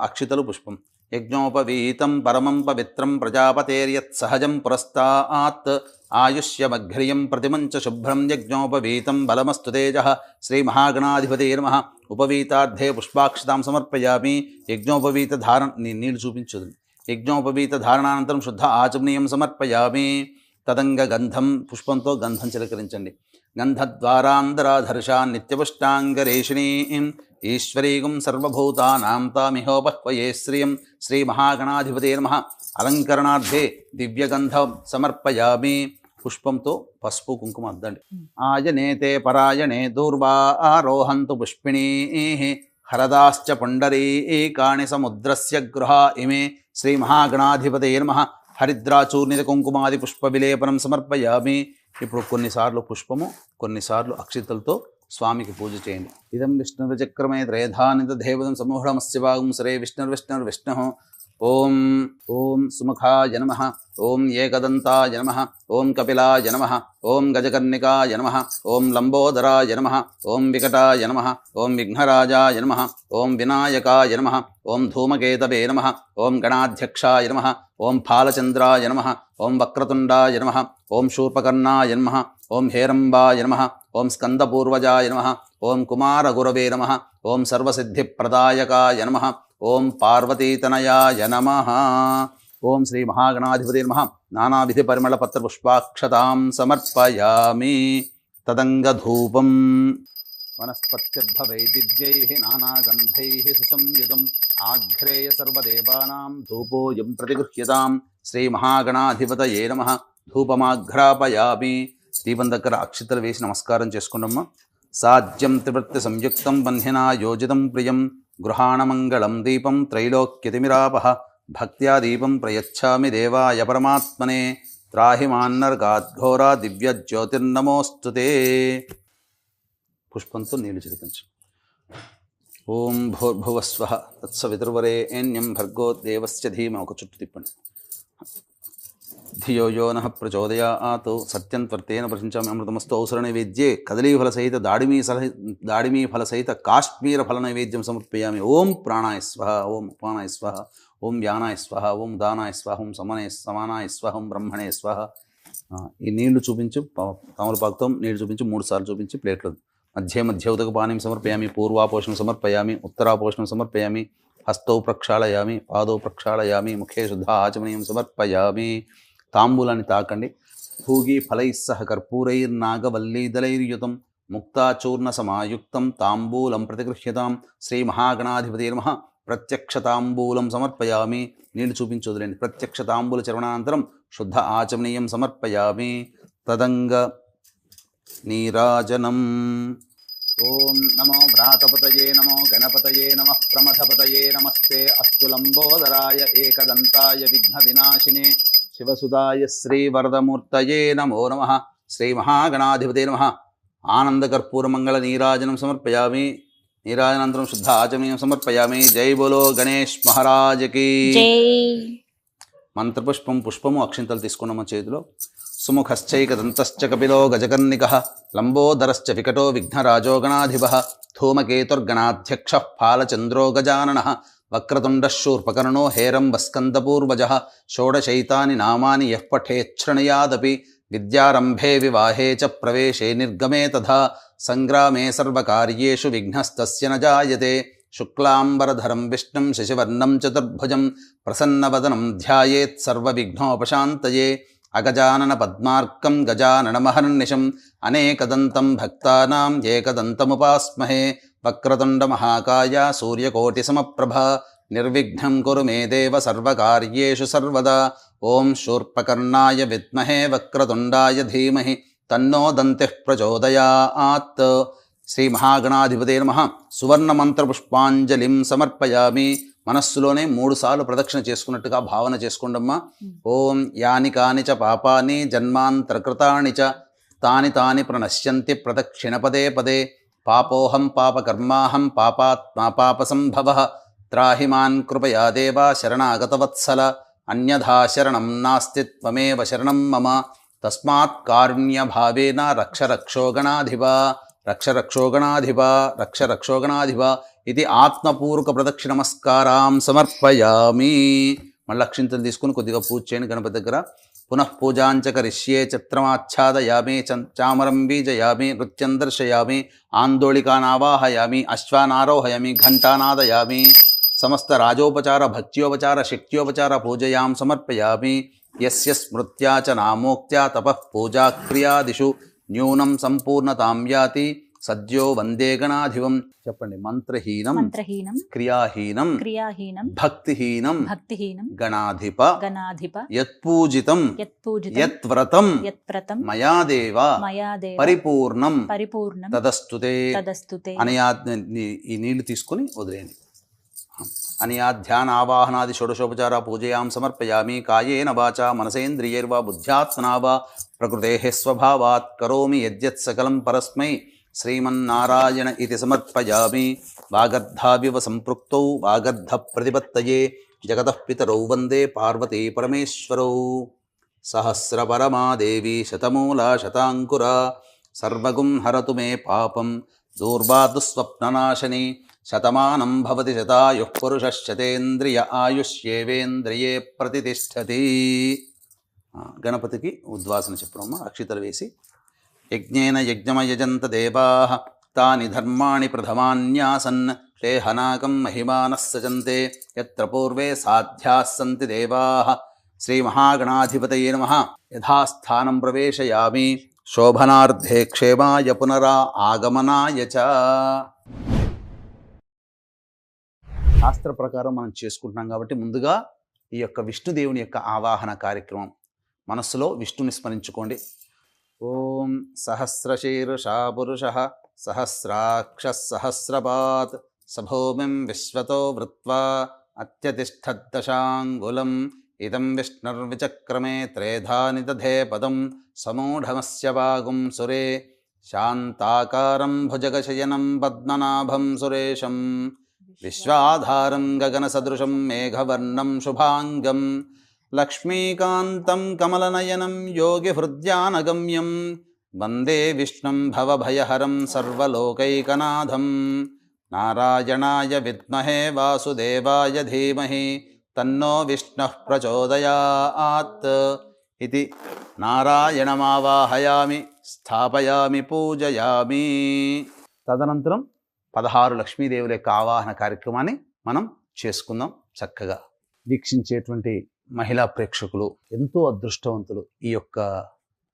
అక్షితలు పుష్పం. యజ్ఞోపవీతం పరమం పవిత్రం ప్రజాపతేర్యత్ సహజం పురస్తాత్ ఆయుష్యమఘ్రియం ప్రతిమంచ శుభ్రం యజ్ఞోపవీతం బలమస్తు తేజః. శ్రీ మహాగణాధిపతయే నమః. ఉపవీతార్థే పుష్పాక్షతాం సమర్పయామి. యజ్ఞోపవీత ధారణ నీళ్ళు చూపించదు. యజ్ఞోపవీత ధారణానంతరం శుద్ధ ఆచమనీయం సమర్పయామి. తదంగ గంధం, పుష్పంతో గంధం చిలకరించండి. గంధద్వారాంధరాధర్షాన్ నిత్యపుష్టాంగరేషిణీం ఈశ్వరీగం సర్వభూతానాం తామిహోపహ్వయే శ్రియం శ్రీ మహాగణాధిపతే నమః. అలంకరణార్థే దివ్యగంధం సమర్పయామి. పుష్పంతో పసుపు కుంకుమ అద్దండి. ఆయనేతే పరాయణే దూర్వా ఆరోహంతు పుష్పిణీ హరదాశ్చ పుండరీకాణి సముద్రస్య గృహా ఇమే శ్రీ మహాగణాధిపతే నమః. హరిద్రాచూర్ణిత కుంకుమాది పుష్ప విలేపనం సమర్పయామి. ఇప్పుడు కొన్నిసార్లు పుష్పము, కొన్నిసార్లు అక్షితలతో స్వామికి పూజ చేయండి. ఇదం విష్ణుర్చక్రమే త్రేధానిత దేవతం సమూఢమస్య భాగం సరే విష్ణుర్విష్ణుర్విష్ణు. ఓం ఓం సుముఖాయ నమః. ఓం ఏకదంతాయ నమః. ఓం కపిలాయ నమః. ఓం గజకర్ణికాయ నమః. ఓం లంబోదరాయ నమః. ఓం వికటాయ నమః. ఓం విఘ్నరాజాయ నమః. ఓం వినాయకాయ నమః. ఓం ధూమకేతవే నమః. ఓం గణాధ్యక్షాయ నమః. ఓం ఫాలచంద్రాయ నమః. ఓం వక్రతుండాయ నమః. ఓం శూర్పకర్ణాయ నమః. ఓం హేరంబాయ నమః. ఓం స్కందపూర్వజాయ నమః. ఓం కుమారగురవే నమః. ఓం సర్వసిద్ధిప్రదాయకాయ నమః. ఓం పార్వతీతనయాయ నమః. ఓం శ్రీ మహాగణాధిపతే నమః. నానావిధి పరిమళ పత్ర పుష్పాక్షతాం సమర్పయామి. తదంగధూపం వనస్పత్యర్భవై దివ్యైః నానాగంధైః సుసంయుతం ఆఘ్రేయ సర్వదేవానాం ధూపోయం ప్రతిగృహ్యతాం. శ్రీ మహాగణాధిపతయే నమః. ధూపమాఘ్రాపయామి. దీపం దగ్గర అక్షితలు వేసి నమస్కారం చేసుకున్నమ్మా. సాధ్యం త్రివృత్తి సంయుక్తం బంధినా యోజితం ప్రియం గృహాణమంగళం దీపం త్రైలోక్యతిమిరాపః. భక్త్యా దీపం ప్రయచ్ఛామి దేవాయ పరమాత్మనే. త్రాహి మాన్నర్గాద్ఘోరా దివ్య జ్యోతిర్నమోస్తుతే. పుష్పంతో నీళ్లు చిలికించు. ఓం భూర్భువస్వః తత్సవితుర్వరేణ్యం భర్గో దేవస్య ధీమహి. ఒక చుట్టు తిప్పండి. ధియో యో నః ప్రచోదయాత్. సత్యం త్వర్తేన ప్రశంచామి అమృతమస్తు. ఔసర నైవేద్యే కదలీఫల సహిత దాడిమీ ఫల సహిత కాశ్మీర ఫల నైవేద్యం సమర్పయామి. ఓం ప్రాణాయ స్వః. ఓం ఉపానాయ స్వః. ఓం వ్యానాయ స్వః. ఓం దానాయ స్వః. ఓం సమానాయ స్వః. ఓం బ్రహ్మణే స్వః. ఈ నీళ్లు చూపించి, తమలపాకుతో నీళ్లు చూపించి 3 సార్లు చూపించి ప్లేట్లు మధ్య ఉదకపానీయం సమర్పయామి. పూర్వాపోషణం సమర్పయామి. ఉత్తరాపోషణం సమర్పయామి. హస్తౌ ప్రక్షాళయామి. పాదౌ ప్రక్షాళయామి. ముఖే శుద్ధ ఆచమనీయం సమర్పయామి. తాంబూలాన్ని తాకండి. భూగి ఫలైస్సహ కర్పూరైర్నాగవల్లీదలైర్యుతం ముక్తాచూర్ణ సమాయుక్తం తాంబూలం ప్రతిగృహ్యతాం. శ్రీ మహాగణాధిపతే నమః. ప్రత్యక్ష తాంబూలం సమర్పయామి. నీళ్లు చూపించి వదిలేండి. ప్రత్యక్ష తాంబూల చరణానంతరం శుద్ధ ఆచమనీయం సమర్పయామి. తదంగ నీరాజనం. ఓం నమో వ్రాతపతయే నమో గణపతయే నమః ప్రమథపతయే నమస్తే అస్తు లంబోదరాయ ఏకదంతాయ విఘ్న వినాశినే శివసుదాయ శ్రీవరదమూర్తయే నమో నమః. శ్రీ మహాగణాధిపతే నమః. ఆనందకర్పూరమంగళ నీరాజనం సమర్పయామి. నీరాజనానంతరం శుద్ధ ఆచమనీయం సమర్పయామి. జై బోలో గణేష్ మహారాజకి. మంత్రపుష్పం, పుష్పము, అక్షింతలు తీసుకున్నాము చేతిలో. సుముఖశ్చైకదంతశ్చ కపిలో గజకర్ణికః లంబోదరశ్చ వికటో విఘ్నరాజో గణాధిపః ధూమకేతుర్గణాధ్యక్షః ఫాలచంద్రో గజాననః వక్రతుండః శూర్పకర్ణో హేరంబస్కందపూర్వజः షోడశైతాని నామాని యః పఠేచ్ఛృణయాదపి విద్యారంభే వివాహే చ ప్రవేశే నిర్గమే తథా సంగ్రామే సర్వకార్యేషు విఘ్నస్తస్య న జాయతే. శుక్లాంబరధరం విష్ణుం శశివర్ణం చతుర్భుజం ప్రసన్నవదనం ధ్యాయేత్ సర్వవిఘ్నోపశాంతయే. అగజానన పద్మార్కం గజాననమహర్నిశం అనేకదంతం భక్తానాం ఏకదంతముపాస్మహే. వక్రతుండ మహాకాయ సూర్యకోటి సమప్రభ నిర్విఘ్నం కురు మే దేవ సర్వకార్యేషు సర్వదా. ఓం శూర్పకర్ణాయ విద్మహే వక్రతుండాయ ధీమహి తన్నో దంతిః ప్రచోదయాత్. శ్రీ మహాగణాధిపతే నమః. సువర్ణ మంత్ర పుష్పాంజలిం సమర్పయామి. మనస్సులోనే 3 సార్లు ప్రదక్షిణ చేసుకున్నట్టుగా భావన చేసుకోండమ్మా. ఓం యాని కాని చ పాపాని జన్మాంతరకృతాని చ తాని తాని ప్రణశ్యంతి ప్రదక్షిణ పదే పదే. పాపోహం పాపకర్మాహం పాపాత్మా పాపసంభవః త్రాహి మాన్ కృపయా దేవా శరణాగతవత్సల. అన్యథా శరణం నాస్తి త్వమేవ శరణం మమ. తస్మాత్ కారుణ్యభావేన రక్ష రక్షో గణాధిప రక్ష రక్షో గణాధిప రక్ష రక్షో గణాధిప ఇది ఆత్మపూర్వక ప్రదక్షిణ నమస్కారం సమర్పయామి. మళ్ళీ అక్షింతలు తీసుకుని కొద్దిగా పూజ చేయండి గణపతి దగ్గర. పునః పూజాంచ కరిష్యే చిత్రమాచ్ఛాదయామి చామరం బీజయామి నృత్యం దర్శయామి ఆందోళికానావాహయామి అశ్వానారోహయామి ఘంటానాదయామి. సమస్త రాజోపచార భక్త్యోపచార శక్త్యోపచార పూజయాం సమర్పయామి. యస్య స్మృత్యా చ నామోక్త్యా తపః పూజాక్రియాదిషు న్యూనం సంపూర్ణతాం యాతి సద్యో వందే గణాధిపం. చెప్పండి. మంత్రహీనం మంత్రహీనం క్రియాహీనం క్రియాహీనం భక్తిహీనం భక్తిహీనం గణాధిప గణాధిప యత్పూజితం యత్పూజితం యత్వ్రతం యత్ప్రతం మయా దేవ మయా దేవ పరిపూర్ణం పరిపూర్ణం తదస్తుతే. తదస్తుతే. అనయా ఈ నీళ్లు తీసుకొని వదిలేయండి. అనయా ధ్యానావాహనాది షోడశోపచార పూజయాం సమర్పయామి. కాయేన వాచా మనసేంద్రియైర్వా బుద్ధ్యాత్మనా వా ప్రకృతేః స్వభావాత్ కరోమి యద్యత్ సకలం పరస్మై శ్రీమన్నారాయణ ఇతి సమర్పయామి. వాగర్ధావివ సంపృక్తౌ వాగర్ధ ప్రతిపత్తయే జగతః పితరౌ వందే పార్వతీ పరమేశ్వరౌ. సహస్రపరమా దేవి శతమూలా శతాంకురా సర్వగుం హరతు మే పాపం దూర్వాదు స్వప్ననాశని. శతమానం భవతి శతాయుః పురుషః శతేంద్రియ ఆయుష్యేవేంద్రియే ప్రతిష్టతి. గణపతికి ఉద్వాసన చెప్పడమ్మా. అక్షితలు వేసి యజ్ఞేన యజ్ఞమయజంత దేవాః తాని ధర్మాణి ప్రథమాన్యాసన్ శ్లేహనాకం మహిమానః సజంతే యత్ర పూర్వే సాధ్యాः సంతి దేవాః. శ్రీమహాగణాధిపతయే నమః. యథాస్థానం ప్రవేశయామి. శోభనార్థే క్షేమాయ పునరా ఆగమనాయ చ. శాస్త్ర ప్రకారం మనం చేసుకుంటున్నాం కాబట్టి ముందుగా ఈ యొక్క విష్ణుదేవుని యొక్క ఆవాహన కార్యక్రమం. మనస్సులో విష్ణుని స్మరించుకోండి. ఓం సహస్రశీర్షా పురుషః సహస్రాక్షః సహస్రపాత్ సభూమిం విశ్వతో వృత్వా అత్యతిష్ఠద్దశాంగులం ఇదం విష్ణుర్విచక్రమే త్రేధాని దధే పదం సమూఢమస్య వాగుం సురే శాంతాకారం భుజగశయనం పద్మనాభం సురేశం విశ్వాధారం గగనసదృశం మేఘవర్ణం శుభాంగం లక్ష్మీకాంతం కమలనయనం యోగిహృద్యానగమ్యం వందే విష్ణుం భవభయహరం సర్వలోకైకనాథం. నారాయణాయ విద్మహే వాసుదేవాయ ధీమహి తన్నో విష్ణుః ప్రచోదయాత్. ఇది నారాయణమావాహయామి స్థాపయామి పూజయామి. తదనంతరం 16 లక్ష్మీదేవుల యొక్క ఆవాహన కార్యక్రమాన్ని మనం చేసుకుందాం. చక్కగా వీక్షించేటువంటి మహిళా ప్రేక్షకులు ఎంతో అదృష్టవంతులు. ఈ యొక్క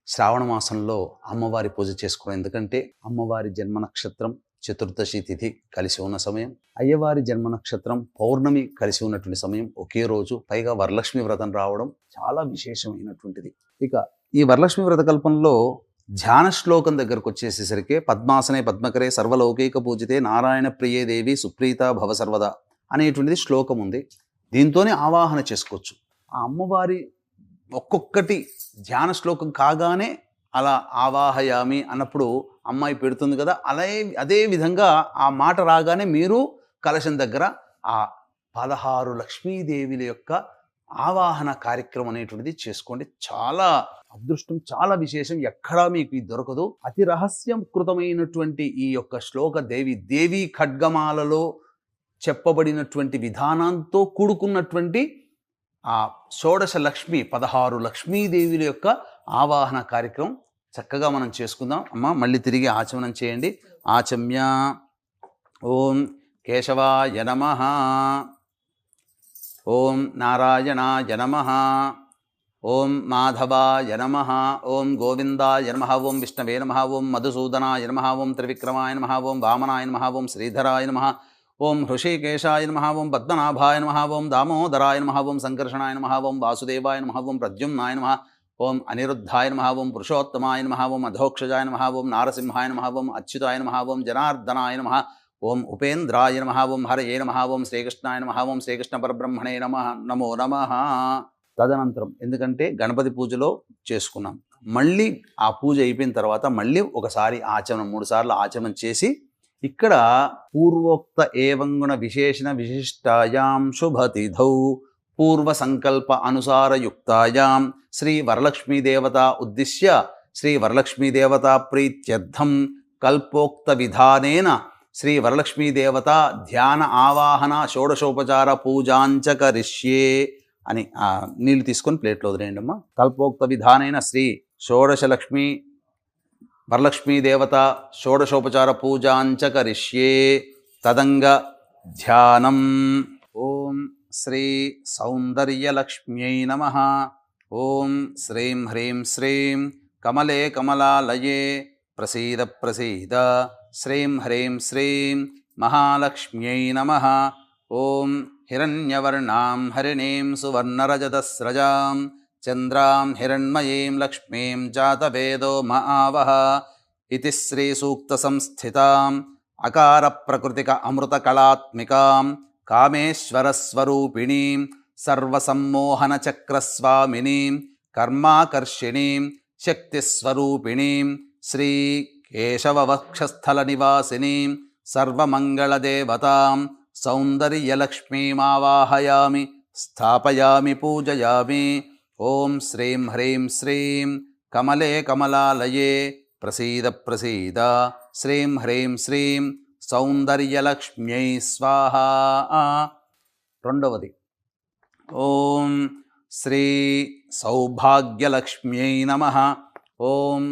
శ్రావణ మాసంలో అమ్మవారి పూజ చేసుకోవడం. ఎందుకంటే అమ్మవారి జన్మ నక్షత్రం చతుర్దశి తిథి కలిసి ఉన్న సమయం, అయ్యవారి జన్మ నక్షత్రం పౌర్ణమి కలిసి ఉన్నటువంటి సమయం ఒకే రోజు, పైగా వరలక్ష్మి వ్రతం రావడం చాలా విశేషమైనటువంటిది. ఇక ఈ వరలక్ష్మి వ్రత కల్పంలో ధ్యాన శ్లోకం దగ్గరకు వచ్చేసేసరికి పద్మాసనే పద్మకరే సర్వలౌకిక పూజితే నారాయణ ప్రియే దేవి సుప్రీత భవ సర్వదా అనేటువంటిది శ్లోకం ఉంది. దీంతోనే ఆవాహన చేసుకోవచ్చు. ఆ అమ్మవారి ఒక్కొక్కటి ధ్యాన శ్లోకం కాగానే అలా ఆవాహయామి అన్నప్పుడు అమ్మాయి పెడుతుంది కదా, అదే విధంగా ఆ మాట రాగానే మీరు కలశం దగ్గర ఆ 16 లక్ష్మీదేవిల యొక్క ఆవాహన కార్యక్రమం అనేటువంటిది చేసుకోండి. చాలా అదృష్టం, చాలా విశేషం. ఎక్కడా మీకు ఇది దొరకదు. అతి రహస్యం కృతమైనటువంటి ఈ యొక్క శ్లోక దేవి ఖడ్గమాలలో చెప్పబడినటువంటి విధానంతో కూడుకున్నటువంటి ఆ షోడశ లక్ష్మి 16 లక్ష్మీదేవుల యొక్క ఆవాహన కార్యక్రమం చక్కగా మనం చేసుకుందాం. అమ్మ మళ్ళీ తిరిగి ఆచమనం చేయండి. ఆచమ్య. ఓం కేశవాయ నమః, ఓం నారాయణాయ నమః, ఓం మాధవాయ నమః, ఓం గోవిందాయ నమః, ఓం విష్ణవే నమః, ఓం మధుసూదనాయ నమః, ఓం త్రివిక్రమాయ నమః, ఓం వామనాయ నమః, ఓం శ్రీధరాయ నమః, ఓం హృషికేశాయ నమః, ఓం పద్మనాభాయ నమః, ఓం దామోదరాయ నమః, ఓం సంకర్షణాయ నమః, ఓం వాసుదేవాయ నమః, ఓం ప్రద్యుమ్నాయ నమః, ఓం అనిరుద్ధాయ నమః, ఓం పురుషోత్తమాయ నమః, ఓం అధోక్షజాయ నమః, ఓం నారసింహాయ నమః, ఓం అచ్యుతాయ నమః, ఓం జనార్దనాయ నమః, ఓం ఉపేంద్రాయ నమః, ఓం హరయే నమః, ఓం శ్రీకృష్ణాయ నమః, ఓం శ్రీకృష్ణ పరబ్రహ్మణే నమః, నమో నమః. తదనంతరం ఎందుకంటే గణపతి పూజలో చేసుకున్నాం, మళ్ళీ ఆ పూజ అయిపోయిన తర్వాత మళ్ళీ ఒకసారి ఆచమనం 3 సార్లు ఆచమనం చేసి ఇక్కడ పూర్వోక్త ఏవంగుణ విశేషణ విశిష్టాయాం శుభతిథౌ పూర్వ సంకల్ప అనుసారయుక్తాయాం శ్రీ వరలక్ష్మీ దేవత ఉద్దిశ్య శ్రీ వరలక్ష్మీ దేవత ప్రీత్యర్థం కల్పోక్త విధానేన శ్రీ వరలక్ష్మీ దేవత ధ్యాన ఆవాహన షోడశోపచార పూజాంచ కరిష్యే అని నీళ్ళు తీసుకొని ప్లేట్లో వదిలేయండి అమ్మా. కల్పోక్త విధానైన శ్రీ షోడశలక్ష్మి వరలక్ష్మీ దేవత షోడశోపచార పూజాంచ కరిష్యే. తదంగ ధ్యానం. ఓం శ్రీ సౌందర్యలక్ష్మ్యై నమః, ఓం శ్రీం హ్రీం శ్రీం కమలే కమలాలయే ప్రసీద ప్రసీద శ్రీం హ్రీం శ్రీం మహాలక్ష్మ్యై నమః. ఓం హిరణ్యవర్ణాం హరిణీం సువర్ణరజతస్రజాం చంద్రాం హిరణ్మయీం లక్ష్మీం జాతవేదో మహావహ ఇతి శ్రీసూక్తసంస్థితాం అకార ప్రకృతిక అమృతకళాత్మికాం కామేశ్వరస్వరూపిణీం సర్వసమ్మోహనచక్రస్వామినీం కర్మాకర్షిణీం శక్తిస్వరూపిణీం శ్రీ కేశవవక్షస్థలనివాసినీం సర్వమంగళదేవతాం సౌందర్యలక్ష్మీమావాహయామి స్థాపయామి పూజయామి. ఓం శ్రీం హ్రీం శ్రీం కమలే కమలాలయే ప్రసీద ప్రసీద శ్రీం హ్రీం శ్రీం సౌందర్యలక్ష్మ్యై స్వాహా. రెండవది ఓం శ్రీ సౌభాగ్యలక్ష్మ్యై నమః. ఓం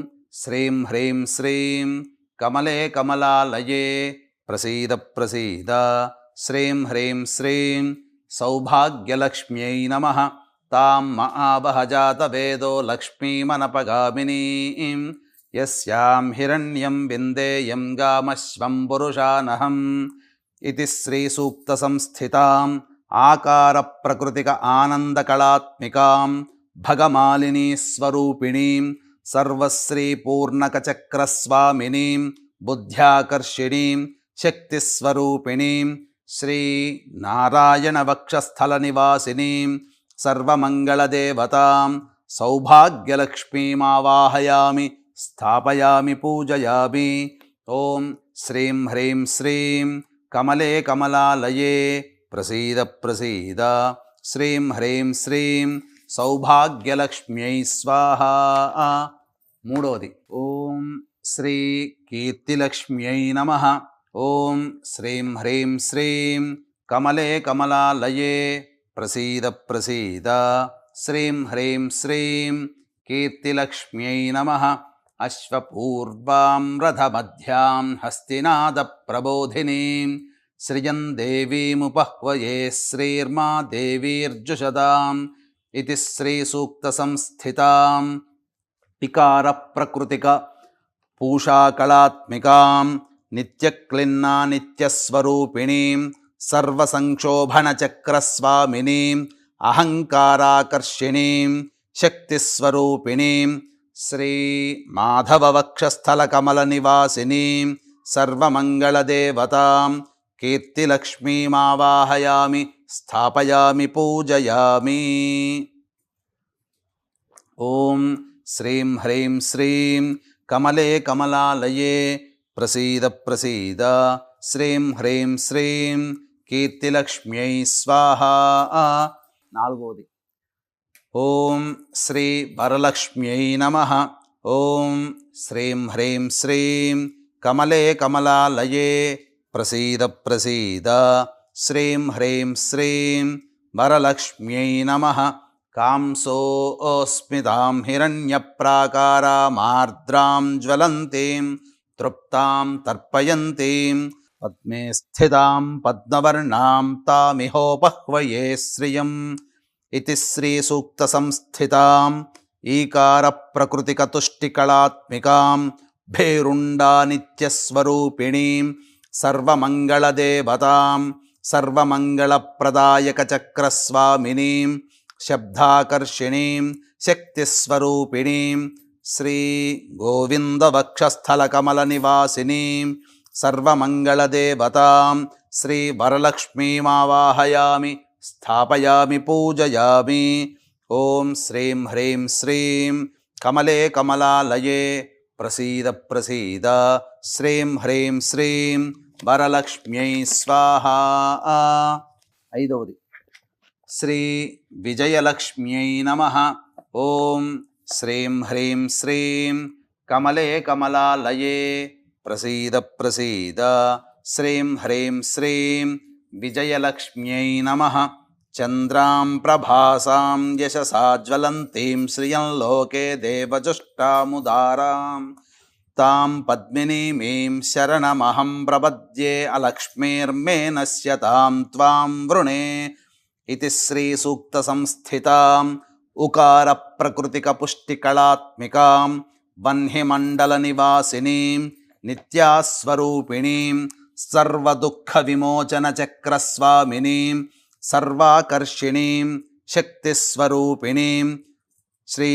శ్రీం హ్రీం శ్రీం కమలే కమలాలయే ప్రసీద ప్రసీద శ్రీం హ్రీం శ్రీం సౌభాగ్యలక్ష్మ్యై నమః. తాం మహావహ జాతవేదో లక్ష్మీమనపగామినీం యస్యాం హిరణ్యం విందేయం గామశ్వం పురుషానహం ఇతి శ్రీసూక్తసంస్థితాం ఆకార ప్రకృతిక ఆనందకళాత్మికాం భగమాలినీ స్వరూపిణీం సర్వశ్రీపూర్ణకచక్రస్వామినీం బుద్ధ్యాకర్షిణీం శక్తిస్వరూపిణీం శ్రీ నారాయణవక్షస్థలనివాసినీం సర్వమంగళదేవతాం సౌభాగ్యలక్ష్మీమావాహయామి స్థాపయామి పూజయామి. ఓం శ్రీం హ్రీం శ్రీం కమలే కమలాలయే ప్రసీద ప్రసీద శ్రీం హ్రీం శ్రీం సౌభాగ్యలక్ష్మ్యై స్వాహా. మూడవది ఓం శ్రీ కీర్తిలక్ష్మ్యై నమః. ఓం శ్రీం హ్రీం శ్రీం కమలే కమలాలయే ప్రసీద ప్రసీద శ్రీం హ్రీం శ్రీం కీర్తిలక్ష్మ్యై నమః. అశ్వపూర్వాం రథమధ్యాం హస్తినాదప్రబోధినీం శ్రియం దేవీముపహ్వయే శ్రీర్మా దేవీర్జుషదాం ఇతి శ్రీసూక్తసంస్థితాం వికార ప్రకృతిక పూషాకళాత్మికాం నిత్యక్లిన్నా నిత్యస్వరూపిణీం సర్వసంక్షోభణచక్రస్వామినీం అహంకారాకర్షిణీం శక్తిస్వరూపిణీం శ్రీ మాధవవక్షస్థలకమలనివాసినీం సర్వమంగళదేవతాం కీర్తిలక్ష్మీమావాహయామి స్థాపయామి పూజయామి. ఓం శ్రీం హ్రీం శ్రీం కమలే కమలాలయే ప్రసీద ప్రసీద శ్రీం హ్రీం శ్రీం కీర్తిలక్ష్మ్యై స్వాహా. నాలుగవది ఓం శ్రీ వరలక్ష్మ్యై నమః. ఓం శ్రీం హ్రీం శ్రీం కమలే కమలాలయే ప్రసీద ప్రసీద శ్రీం హ్రీం శ్రీం వరలక్ష్మ్యై నమః. కాంసోస్మితాం హిరణ్యప్రాకారామార్ద్రాం జ్వలంతీం తృప్తాం తర్పయంతీం పద్మే స్థితాం పద్మవర్ణాం తామిహోపహ్వయే శ్రియం ఇతి శ్రీసూక్తసంస్థితాం ఈకార ప్రకృతిక తుష్టికళాత్మికాం భేరుండా నిత్యస్వరూపిణీం సర్వమంగళదేవతాం సర్వమంగళప్రదాయకచక్రస్వామినీం శబ్దాకర్షిణీం శక్తిస్వరూపిణీం శ్రీ గోవిందవక్షస్థలకమలనివాసినీం సర్వమంగళదేవతాం శ్రీ వరలక్ష్మీమావాహయామి స్థాపయామి పూజయామి. ఓం శ్రీం హ్రీం శ్రీం కమలే కమలాలయే ప్రసీద ప్రసీద శ్రీం హ్రీం శ్రీం వరలక్ష్మ్యై స్వాహా. ఐదవది శ్రీ విజయలక్ష్మ్యై నమః. ఓం శ్రీం హ్రీం శ్రీం కమలే కమలాలయే ప్రసీద ప్రసీద శ్రీం హ్రీం శ్రీం విజయలక్ష్మ్యై నమః. చంద్రాం ప్రభాసాం యశసా జ్వలంతీం శ్రియం లోకే దేవజుష్టాముదారాం తాం పద్మినీమీం శరణమహం ప్రపద్యే అలక్ష్మీర్మే నశ్యతాం త్వాం వృణే ఇతి శ్రీసూక్తసంస్థితాం ఉకార ప్రకృతిక పుష్టికళాత్మికాం వహ్నిమండల నివాసినీం నిత్యాస్వరూపిణీం సర్వదుఃఖ విమోచన చక్రస్వామినీం సర్వాకర్షిణీం శక్తిస్వరూపిణీం శ్రీ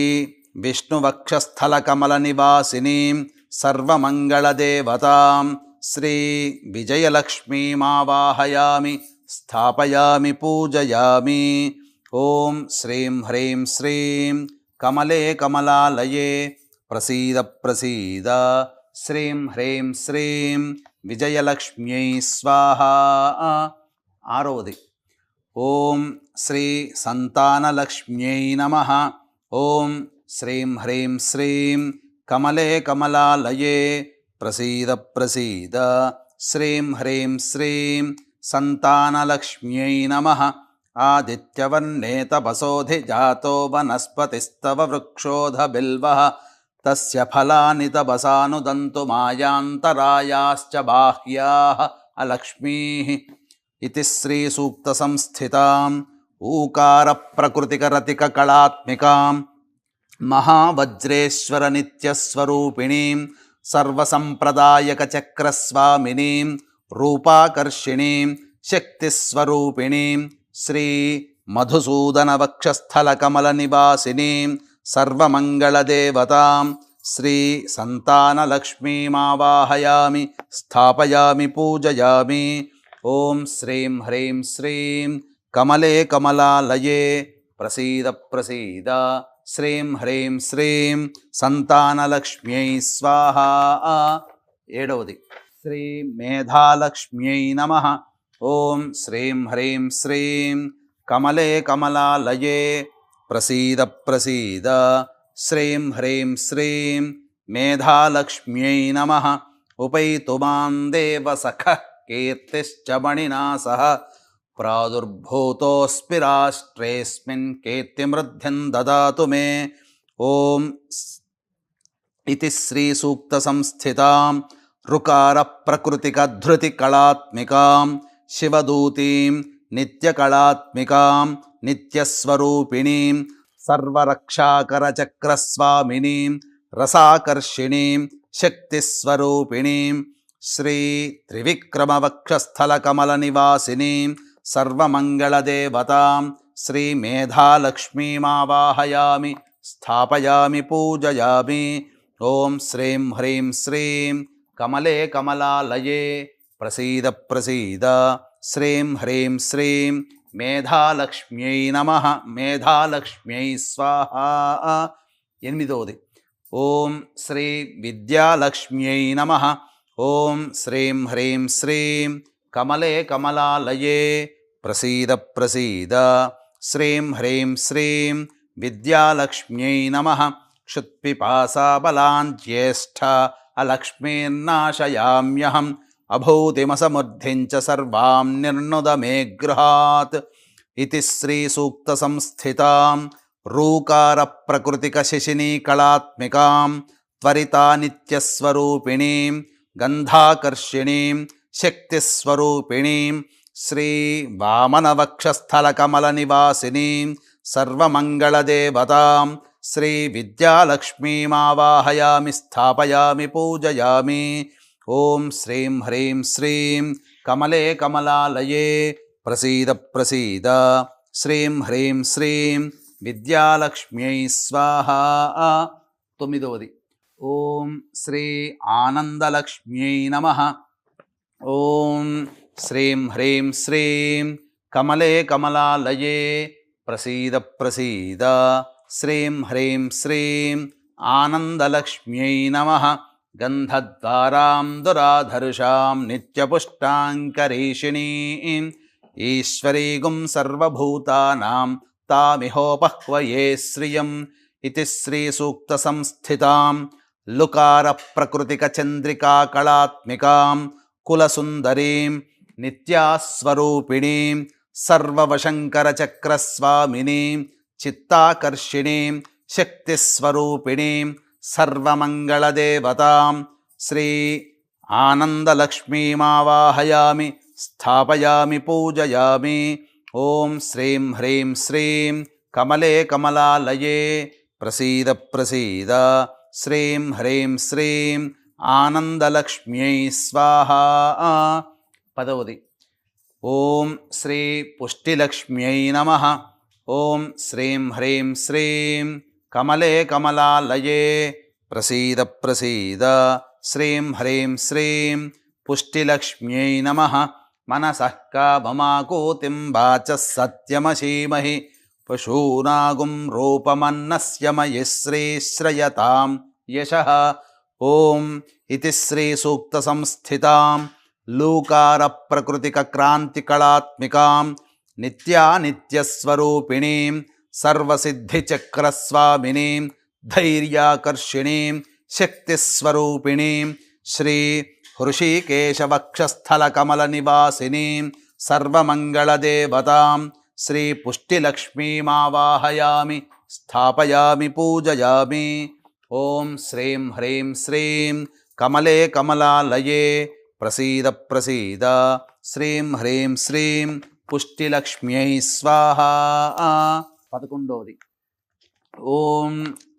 విష్ణువక్షస్థలకమల నివాసినీం సర్వమంగళదేవతాం శ్రీ విజయలక్ష్మీమావాహయామి స్థాపయామి పూజయామి. ఓం శ్రీం హ్రీం శ్రీం కమలే కమలాలయే ప్రసీద ప్రసీద శ్రీం హ్రీం శ్రీం విజయలక్ష్మ్యై స్వాహా. ఆరవది ఓం శ్రీ సంతానలక్ష్మ్యై నమః. ఓం శ్రీం హ్రీం శ్రీం కమలే కమలాలయే ప్రసీద ప్రసీద శ్రీం హ్రీం శ్రీం సంతానలక్ష్మ్యై నమః. ఆదిత్యవర్ణే తపసోధి జాతో వనస్పతిస్తవ వృక్షోధ బిల్వః తస్య ఫలాని తపసానుదంతు మాయాంతరాయాశ్చ బాహ్యాః అలక్ష్మీః. ఇతి శ్రీ సూక్త సంస్థితాం ఊకార ప్రకృతిక రతిక కళాత్మికాం మహావజ్రేశ్వర నిత్యస్వరూపిణీం సర్వసంప్రదాయక చక్రస్వామినీం రూపాకర్షిణీం శక్తిస్వరూపిణీం శ్రీ మధుసూదన వక్షస్థల కమల నివాసినీం సర్వమంగళదేవతాం శ్రీ సంతానలక్ష్మీమావాహయామి స్థాపయామి పూజయామి. ఓం శ్రీం హ్రీం శ్రీం కమలే కమలాలయే ప్రసీద ప్రసీద శ్రీం హ్రీం శ్రీం సంతానలక్ష్మ్యై స్వాహా. ఏడవది శ్రీ మేధాలక్ష్మ్యై నమః. ఓం శ్రీం హ్రీం శ్రీం కమలే కమలాలయే ప్రసీద ప్రసీద శ్రీం హ్రీం శ్రీం మేధాలక్ష్మ్యై నమః. ఉపైతు మాం దేవ సఖః కీర్తిశ్చ మణినా సహ ప్రాదుర్భూతోऽస్మి రాష్ట్రేऽస్మిన్ కీర్తిమృద్ధిం దదాతు మే. ఓం ఇతి శ్రీ సూక్త సంస్థితాం రుకార ప్రకృతిక ధృతి కళాత్మికాం శివదూతీం నిత్యకళాత్మికాం నిత్యస్వరూపిణీం సర్వరక్షాకర చక్రస్వామినీం రసాకర్షిణీం శక్తిస్వరూపిణీం శ్రీ త్రివిక్రమ వక్షస్థల కమల నివాసినీం సర్వమంగళదేవతాం శ్రీ మేధాలక్ష్మీమావాహయామి స్థాపయామి పూజయామి. ఓం శ్రీం హ్రీం శ్రీం కమలే కమలాలయే ప్రసీద ప్రసీద శ్రీం హ్రీం శ్రీం మేధాలక్ష్మ్యై నమః. మేధాలక్ష్మ్యై స్వాహా. ఎనిమిదవది ఓం శ్రీ విద్యాలక్ష్మ్యై నమః. ఓం శ్రీం హ్రీం శ్రీం కమలే కమలాలయే ప్రసీద ప్రసీద శ్రీం హ్రీం శ్రీం విద్యాలక్ష్మ్యై నమః. క్షుత్పిపాసాబలాన్ జ్యేష్ఠ అలక్ష్మీర్నాశయామ్యహం అభూతిమసమృద్ధిం చ సర్వాం నిర్నుద మే గృహాత్. ఇతి శ్రీ సూక్త సంస్థితాం రూకార ప్రకృతిక శిశినీ కళాత్మికాం త్వరితా నిత్యస్వరూపిణీం గంధాకర్షిణీం శక్తిస్వరూపిణీం శ్రీ వామనవక్షస్థల కమల నివాసినీం సర్వమంగళదేవతాం శ్రీ విద్యాలక్ష్మీమావాహయామి స్థాపయామి పూజయామి. ఓం శ్రీం హ్రీం శ్రీం కమలే కమలాలయే ప్రసీద ప్రసీద శ్రీం హ్రీం శ్రీం విద్యాలక్ష్మ్యై స్వాహా. తొమ్మిదవది ఓం శ్రీ ఆనందలక్ష్మ్యై నమః. ఓం శ్రీం హ్రీం శ్రీం కమలే కమలాలయే ప్రసీద ప్రసీద శ్రీం హ్రీం శ్రీం ఆనందలక్ష్మ్యై నమః. గంధద్వారాం దురాధర్షాం నిత్యపుష్టాంకరీషిణీం ఈశ్వరీగుం సర్వభూతానాం తామిహోపహ్వయే శ్రియం. ఇతి శ్రీ సూక్త సంస్థితాం లుకార ప్రకృతిక చంద్రికా కళాత్మికాం కులసుందరీం నిత్యాస్వరూపిణీం సర్వవశంకర చక్రస్వామినీం చిత్తాకర్షిణీం శక్తిస్వరూపిణీం సర్వమంగళదేవతాం శ్రీ ఆనందలక్ష్మీమావాహయామి స్థాపయామి పూజయామి. ఓం శ్రీం హ్రీం శ్రీం కమలే కమలాలయే ప్రసీద ప్రసీద శ్రీం హ్రీం శ్రీం ఆనందలక్ష్మ్యై స్వాహ. పదవది ఓం శ్రీ పుష్టిలక్ష్మ్యై నమః. ఓం శ్రీం హ్రీం శ్రీం కమలే కమలాలయే ప్రసీద ప్రసీద శ్రీం హ్రీం శ్రీం పుష్టిలక్ష్మ్యై నమః. మనసః కామమాకూతిం వాచః సత్యమసీమహి పశూనాగుం రూపమన్నస్య మయి శ్రీశ్రయతాం యశః. ఓం ఇతి శ్రీ సూక్త సంస్థితాం లూకార ప్రకృతిక క్రాంతి కళాత్మికాం నిత్యానిత్యస్వరూపిణీం సర్వసిద్ధిచక్రస్వామినీం ధైర్యాకర్షిణీం శక్తిస్వరూపిణీం శ్రీ హృషీకేశవక్షస్థలకమలనివాసినీం సర్వమంగళదేవతాం శ్రీ పుష్టిలక్ష్మీమావాహయామి స్థాపయామి పూజయామి. ఓం శ్రీం హ్రీం శ్రీం కమలే కమలాలయే ప్రసీద ప్రసీద శ్రీం హ్రీం శ్రీం పుష్టిలక్ష్మ్యై స్వాహ. 11వది ఓం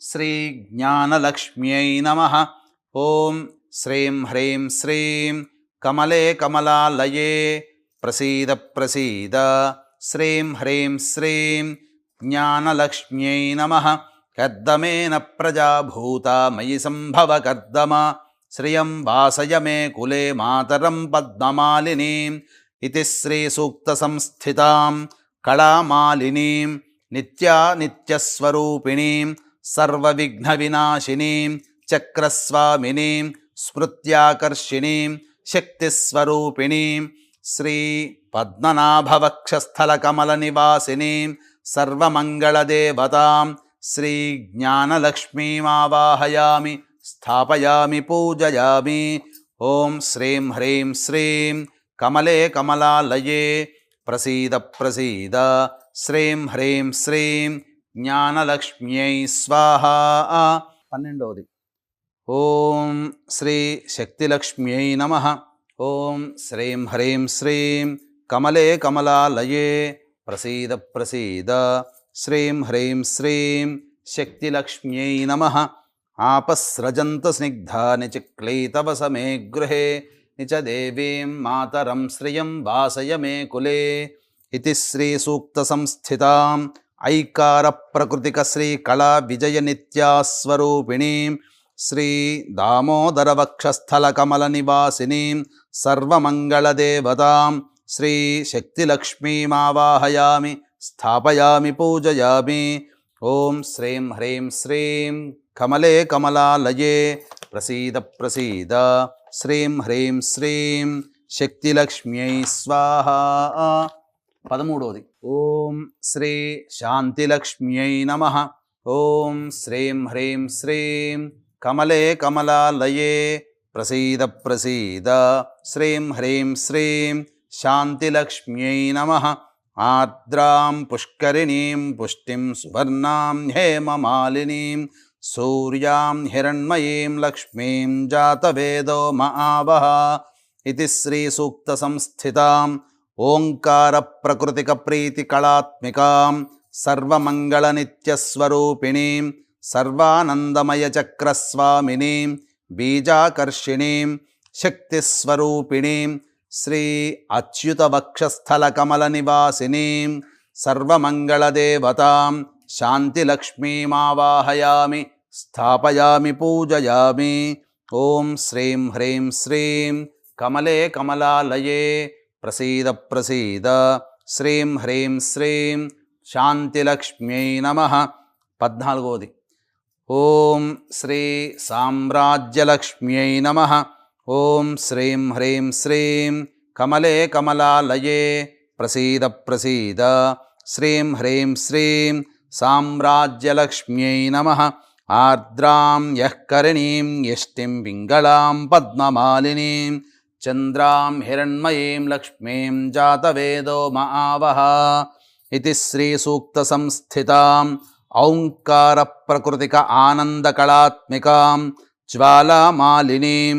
శ్రీ జ్ఞానలక్ష్మ్యై నమః. ఓం శ్రీం హ్రీం శ్రీం కమలే కమలాలయే ప్రసీద ప్రసీద శ్రీం హ్రీం శ్రీం జ్ఞానలక్ష్మ్యై నమః. కర్దమేన ప్రజాభూత మయి సంభవ కర్దమ శ్రియం వాసయ మే కులే మాతరం పద్మమాలినీం ఇతి శ్రీ సూక్త సంస్థితాం కళామాలినీం నిత్యానిత్యస్వరూపిణీం సర్వవిఘ్నవినాశినీం చక్రస్వామినీం స్మృత్యాకర్షిణీం శక్తిస్వరూపిణీం శ్రీ పద్మనాభవక్షస్థలకమలనివాసినీం సర్వమంగళదేవతాం శ్రీ జ్ఞానలక్ష్మీమావాహయామి స్థాపయామి పూజయామి. ఓం శ్రీం హ్రీం శ్రీం కమలే కమలాలయే ప్రసీద ప్రసీద శ్రీం హ్రీం శ్రీం జ్ఞానలక్ష్మ్యై స్వాహ. 12వది ఓం శ్రీ శక్తిలక్ష్మ్యై నమః. ఓం శ్రీం హ్రీం శ్రీం కమలే కమలాలయే ప్రసీద ప్రసీద శ్రీం హ్రీం శ్రీం శక్తిలక్ష్మ్యై నమః. ఆపస్రజంత స్నిగ్ధాని చిక్లైతవస మే గృహే నిచ దేవీం మాతరం శ్రియం వాసయ మే కులే ఇతి శ్రీ సూక్త సంస్థితాం ఐకార ప్రకృతిక శ్రీ కళా విజయ నిత్యాస్వరూపిణీం శ్రీ దామోదర వక్షస్థలకమల నివాసినీం సర్వమంగళదేవతాం శ్రీ శక్తిలక్ష్మీమావాహయామి స్థాపయామి పూజయామి. ఓం శ్రీం హ్రీం శ్రీం కమలే కమలాలయే ప్రసీద ప్రసీద శ్రీం హ్రీం శ్రీం శక్తిలక్ష్మ్యై స్వాహ. 13వది ఓం శ్రీ శాంతిలక్ష్మ్యై నమః. ఓం శ్రీం హ్రీం శ్రీం కమలే కమలాలయే ప్రసీద ప్రసీద శ్రీం హ్రీం శ్రీం శాంతిలక్ష్మ్యై నమః. ఆర్ద్రాం పుష్కరిణీం పుష్టిం సువర్ణాం హేమమాలినీం సూర్యాం హిరణ్మయీం లక్ష్మీం జాతవేదో మహావహ ఇతి శ్రీ సూక్త సంస్థితాం ఓంకార ప్రకృతిక ప్రీతి కళాత్మికాం సర్వమంగళనిత్యస్వరూపిణీం సర్వానందమయ చక్రస్వామినీం బీజాకర్షిణీం శక్తిస్వరూపిణీం శ్రీ అచ్యుత వక్షస్థలకమల నివాసినీం సర్వమంగళదేవతాం శాంతిలక్ష్మీమావాహయామి స్థాపయామి పూజయామి. ఓం శ్రీం హ్రీం శ్రీం కమలే కమలాలయే ప్రసీద ప్రసీద శ్రీం హ్రీం శ్రీం శాంతిలక్ష్మ్యై నమః. 14వది ఓం శ్రీ సామ్రాజ్యలక్ష్మ్యై నమః. ఓం శ్రీం హ్రీం శ్రీం కమలే కమలాలయే ప్రసీద ప్రసీద శ్రీం హ్రీం శ్రీం సామ్రాజ్యలక్ష్మ్యై నమః. ఆర్ద్రాం యః కరిణీం యష్టిం పింగళాం పద్మమాలినీం చంద్రాం హిరణ్మయీం లక్ష్మీం జాతవేదో మహావహ ఇతి శ్రీ సూక్త సంస్థితాం ఔంకార ప్రకృతిక ఆనందకళాత్మికాం జ్వాలామాలినీం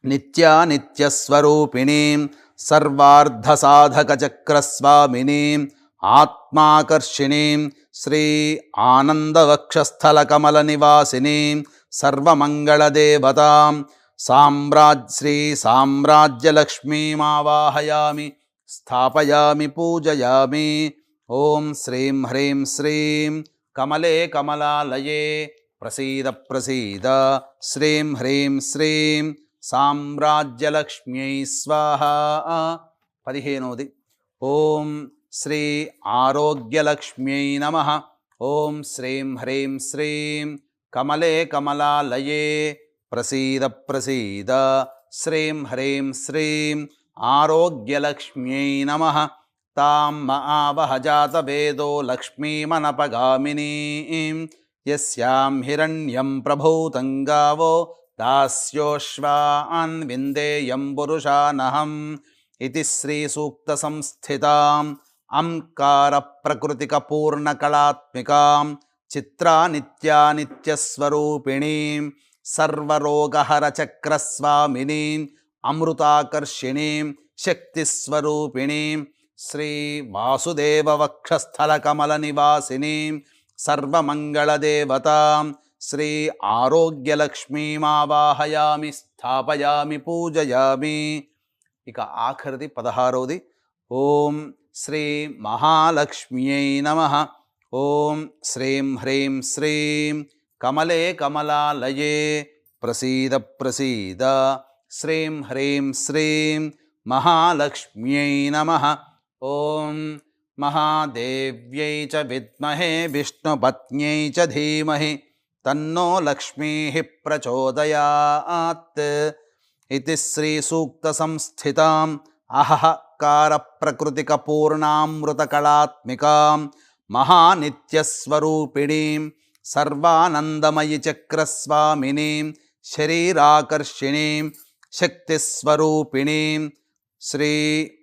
నిత్యానిత్యస్వరూపిణీం సర్వార్ధసాధకచక్రస్వామినీం ఆత్మాకర్షిణీం శ్రీ ఆనందవక్షస్థలకమలనివాసినీం సర్వమంగళదేవతాం శ్రీ సామ్రాజ్యలక్ష్మీమావాహయామి స్థాపయామి పూజయామి. ఓం శ్రీం హ్రీం శ్రీం కమలే కమలాలయే ప్రసీద ప్రసీద. శ్రీం హ్రీం శ్రీం సామ్రాజ్యలక్ష్మ్యై స్వాహ. 15వది ఓం శ్రీ ఆరోగ్యలక్ష్మ్యై నమః. ఓం శ్రీం హ్రీం శ్రీం కమలే కమలాలయే ప్రసీద ప్రసీద. శ్రీం హ్రీం శ్రీం ఆరోగ్యలక్ష్మ్యై నమః. తాం ఆవహ జాతవేదో లక్ష్మీమనపగామినీం యస్యాం హిరణ్యం ప్రభూతం గావో దాస్యోశ్వాన్ విందేయం పురుషానహం ఇతి శ్రీ సూక్త సంస్థితాం అంకార ప్రకృతిక పూర్ణకళాత్మికాం చిత్రా నిత్యానిత్యస్వరూపిణీం సర్వరోగహర చక్రస్వామినీం అమృతాకర్షిణీం శక్తిస్వరూపిణీం శ్రీ వాసుదేవ వక్షస్థలకమల నివాసినీం సర్వమంగళదేవతాం శ్రీ ఆరోగ్యలక్ష్మీమావాహయామి స్థాపయామి పూజయామి. ఇక ఆఖరిది 16వది ఓం శ్రీ మహాలక్ష్మ్యై నమః. ఓం శ్రీం హ్రీం శ్రీం కమలే కమలాలయే ప్రసీద ప్రసీద. శ్రీం హ్రీం శ్రీం మహాలక్ష్మ్యై నమః. ఓం మహాదేవ్యై చ విద్మహే విష్ణుపత్న్యై చ ధీమహి తన్నో లక్ష్మీః ప్రచోదయాత్ ఇతి శ్రీ సూక్త సంస్థితాం అహఃకార ప్రకృతిక పూర్ణామృతకళాత్మికాం మహానిత్యస్వరూపిణీం సర్వానందమయి చక్రస్వామినీం శరీరాకర్షిణీం శక్తిస్వరూపిణీం శ్రీ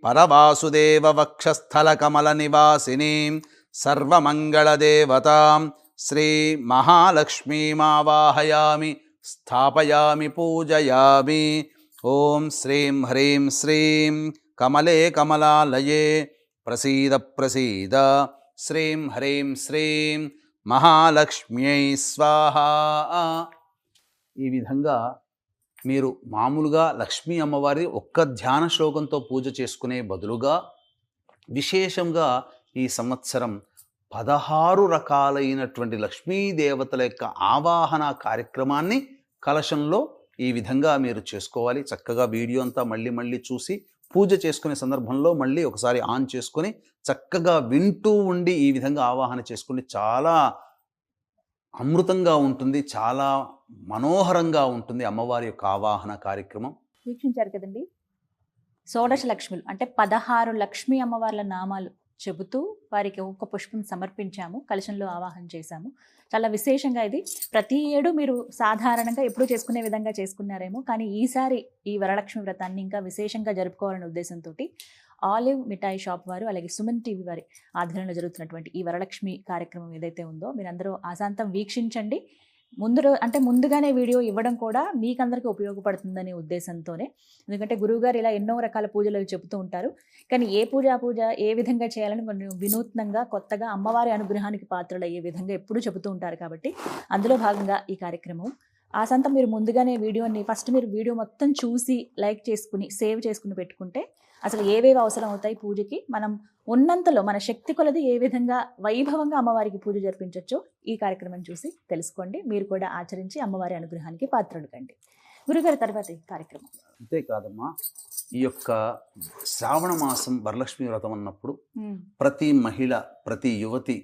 పరవాసుదేవ వక్షస్థలకమల నివాసినీం సర్వమంగళదేవతాం శ్రీ మహాలక్ష్మీమావాహయామి స్థాపయామి పూజయామి. ఓం శ్రీం హ్రీం శ్రీం కమలే కమలాలయే ప్రసీద ప్రసీద. శ్రీం హ్రీం శ్రీం మహాలక్ష్మ్యై స్వాహ. ఈ విధంగా మీరు మామూలుగా లక్ష్మీ అమ్మవారి ఒక్క ధ్యాన శ్లోకంతో పూజ చేసుకునే బదులుగా విశేషంగా ఈ సంవత్సరం 16 రకాలైనటువంటి లక్ష్మీదేవతల యొక్క ఆవాహన కార్యక్రమాన్ని కలశంలో ఈ విధంగా మీరు చేసుకోవాలి. చక్కగా వీడియో అంతా మళ్ళీ చూసి పూజ చేసుకునే సందర్భంలో మళ్ళీ ఒకసారి ఆన్ చేసుకొని చక్కగా వింటూ ఉండి ఈ విధంగా ఆవాహన చేసుకుని చాలా అమృతంగా ఉంటుంది, చాలా మనోహరంగా ఉంటుంది అమ్మవారి యొక్క ఆవాహన కార్యక్రమం. వీక్షించారు కదండి. షోడశ లక్ష్ములు అంటే 16 లక్ష్మీ అమ్మవార్ల నామాలు చెబుతూ వారికి ఒక్క పుష్పం సమర్పించాము, కలశంలో ఆవాహన చేశాము. చాలా విశేషంగా ఇది ప్రతి ఏడు మీరు సాధారణంగా ఎప్పుడూ చేసుకునే విధంగా చేసుకున్నారేమో, కానీ ఈసారి ఈ వరలక్ష్మి వ్రతాన్ని ఇంకా విశేషంగా జరుపుకోవాలనే ఉద్దేశంతో ఆలివ్ మిఠాయి షాప్ వారు అలాగే సుమన్ టీవీ వారి ఆధ్వర్యంలో జరుగుతున్నటువంటి ఈ వరలక్ష్మి కార్యక్రమం ఏదైతే ఉందో మీరందరూ ఆశాంతం వీక్షించండి. ముందుగానే వీడియో ఇవ్వడం కూడా మీకందరికీ ఉపయోగపడుతుందనే ఉద్దేశంతోనే. ఎందుకంటే గురువుగారు ఇలా ఎన్నో రకాల పూజలు చెబుతూ ఉంటారు, కానీ ఏ పూజ ఏ విధంగా చేయాలని కొంచెం వినూత్నంగా కొత్తగా అమ్మవారి అనుగ్రహానికి పాత్రలయ్యే విధంగా ఎప్పుడూ చెబుతూ ఉంటారు. కాబట్టి అందులో భాగంగా ఈ కార్యక్రమం ఆశాంతం మీరు ముందుగానే ఫస్ట్ మీరు వీడియో మొత్తం చూసి లైక్ చేసుకుని సేవ్ చేసుకుని పెట్టుకుంటే అసలు ఏవేవి అవసరం అవుతాయి పూజకి, మనం ఉన్నంతలో మన శక్తి కొలది ఏ విధంగా వైభవంగా అమ్మవారికి పూజ జరిపించవచ్చో ఈ కార్యక్రమం చూసి తెలుసుకోండి. మీరు కూడా ఆచరించి అమ్మవారి అనుగ్రహానికి పాత్రలు కండి. గురుగారి తర్వాత ఈ కార్యక్రమం అంతేకాదమ్మా, ఈ యొక్క శ్రావణ మాసం వరలక్ష్మి వ్రతం అన్నప్పుడు ప్రతి మహిళ ప్రతి యువతి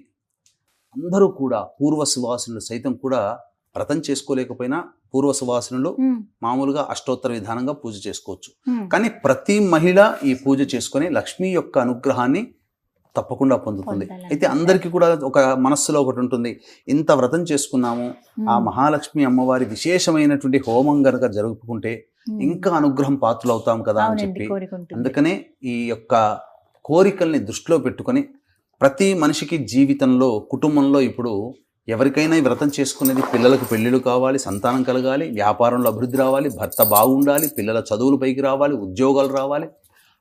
అందరూ కూడా పూర్వ సువాసినులు సైతం కూడా వ్రతం చేసుకోలేకపోయినా పూర్వ సువాసినులు మామూలుగా అష్టోత్తర విధానంగా పూజ చేసుకోవచ్చు. కానీ ప్రతి మహిళ ఈ పూజ చేసుకొని లక్ష్మి యొక్క అనుగ్రహాన్ని తప్పకుండా పొందుతుంది. అయితే అందరికీ కూడా ఒక మనస్సులో ఒకటి ఉంటుంది, ఇంత వ్రతం చేసుకున్నాము, ఆ మహాలక్ష్మి అమ్మవారి విశేషమైనటువంటి హోమం గనక జరుపుకుంటే ఇంకా అనుగ్రహం పాత్రలు అవుతాం కదా అని చెప్పి, అందుకనే ఈ యొక్క కోరికల్ని దృష్టిలో పెట్టుకొని ప్రతి మనిషికి జీవితంలో కుటుంబంలో ఇప్పుడు ఎవరికైనా ఈ వ్రతం చేసుకునేది పిల్లలకు పెళ్ళిళ్ళు కావాలి, సంతానం కలగాలి, వ్యాపారంలో అభివృద్ధి రావాలి, భర్త బాగుండాలి, పిల్లల చదువులు పైకి రావాలి, ఉద్యోగాలు రావాలి,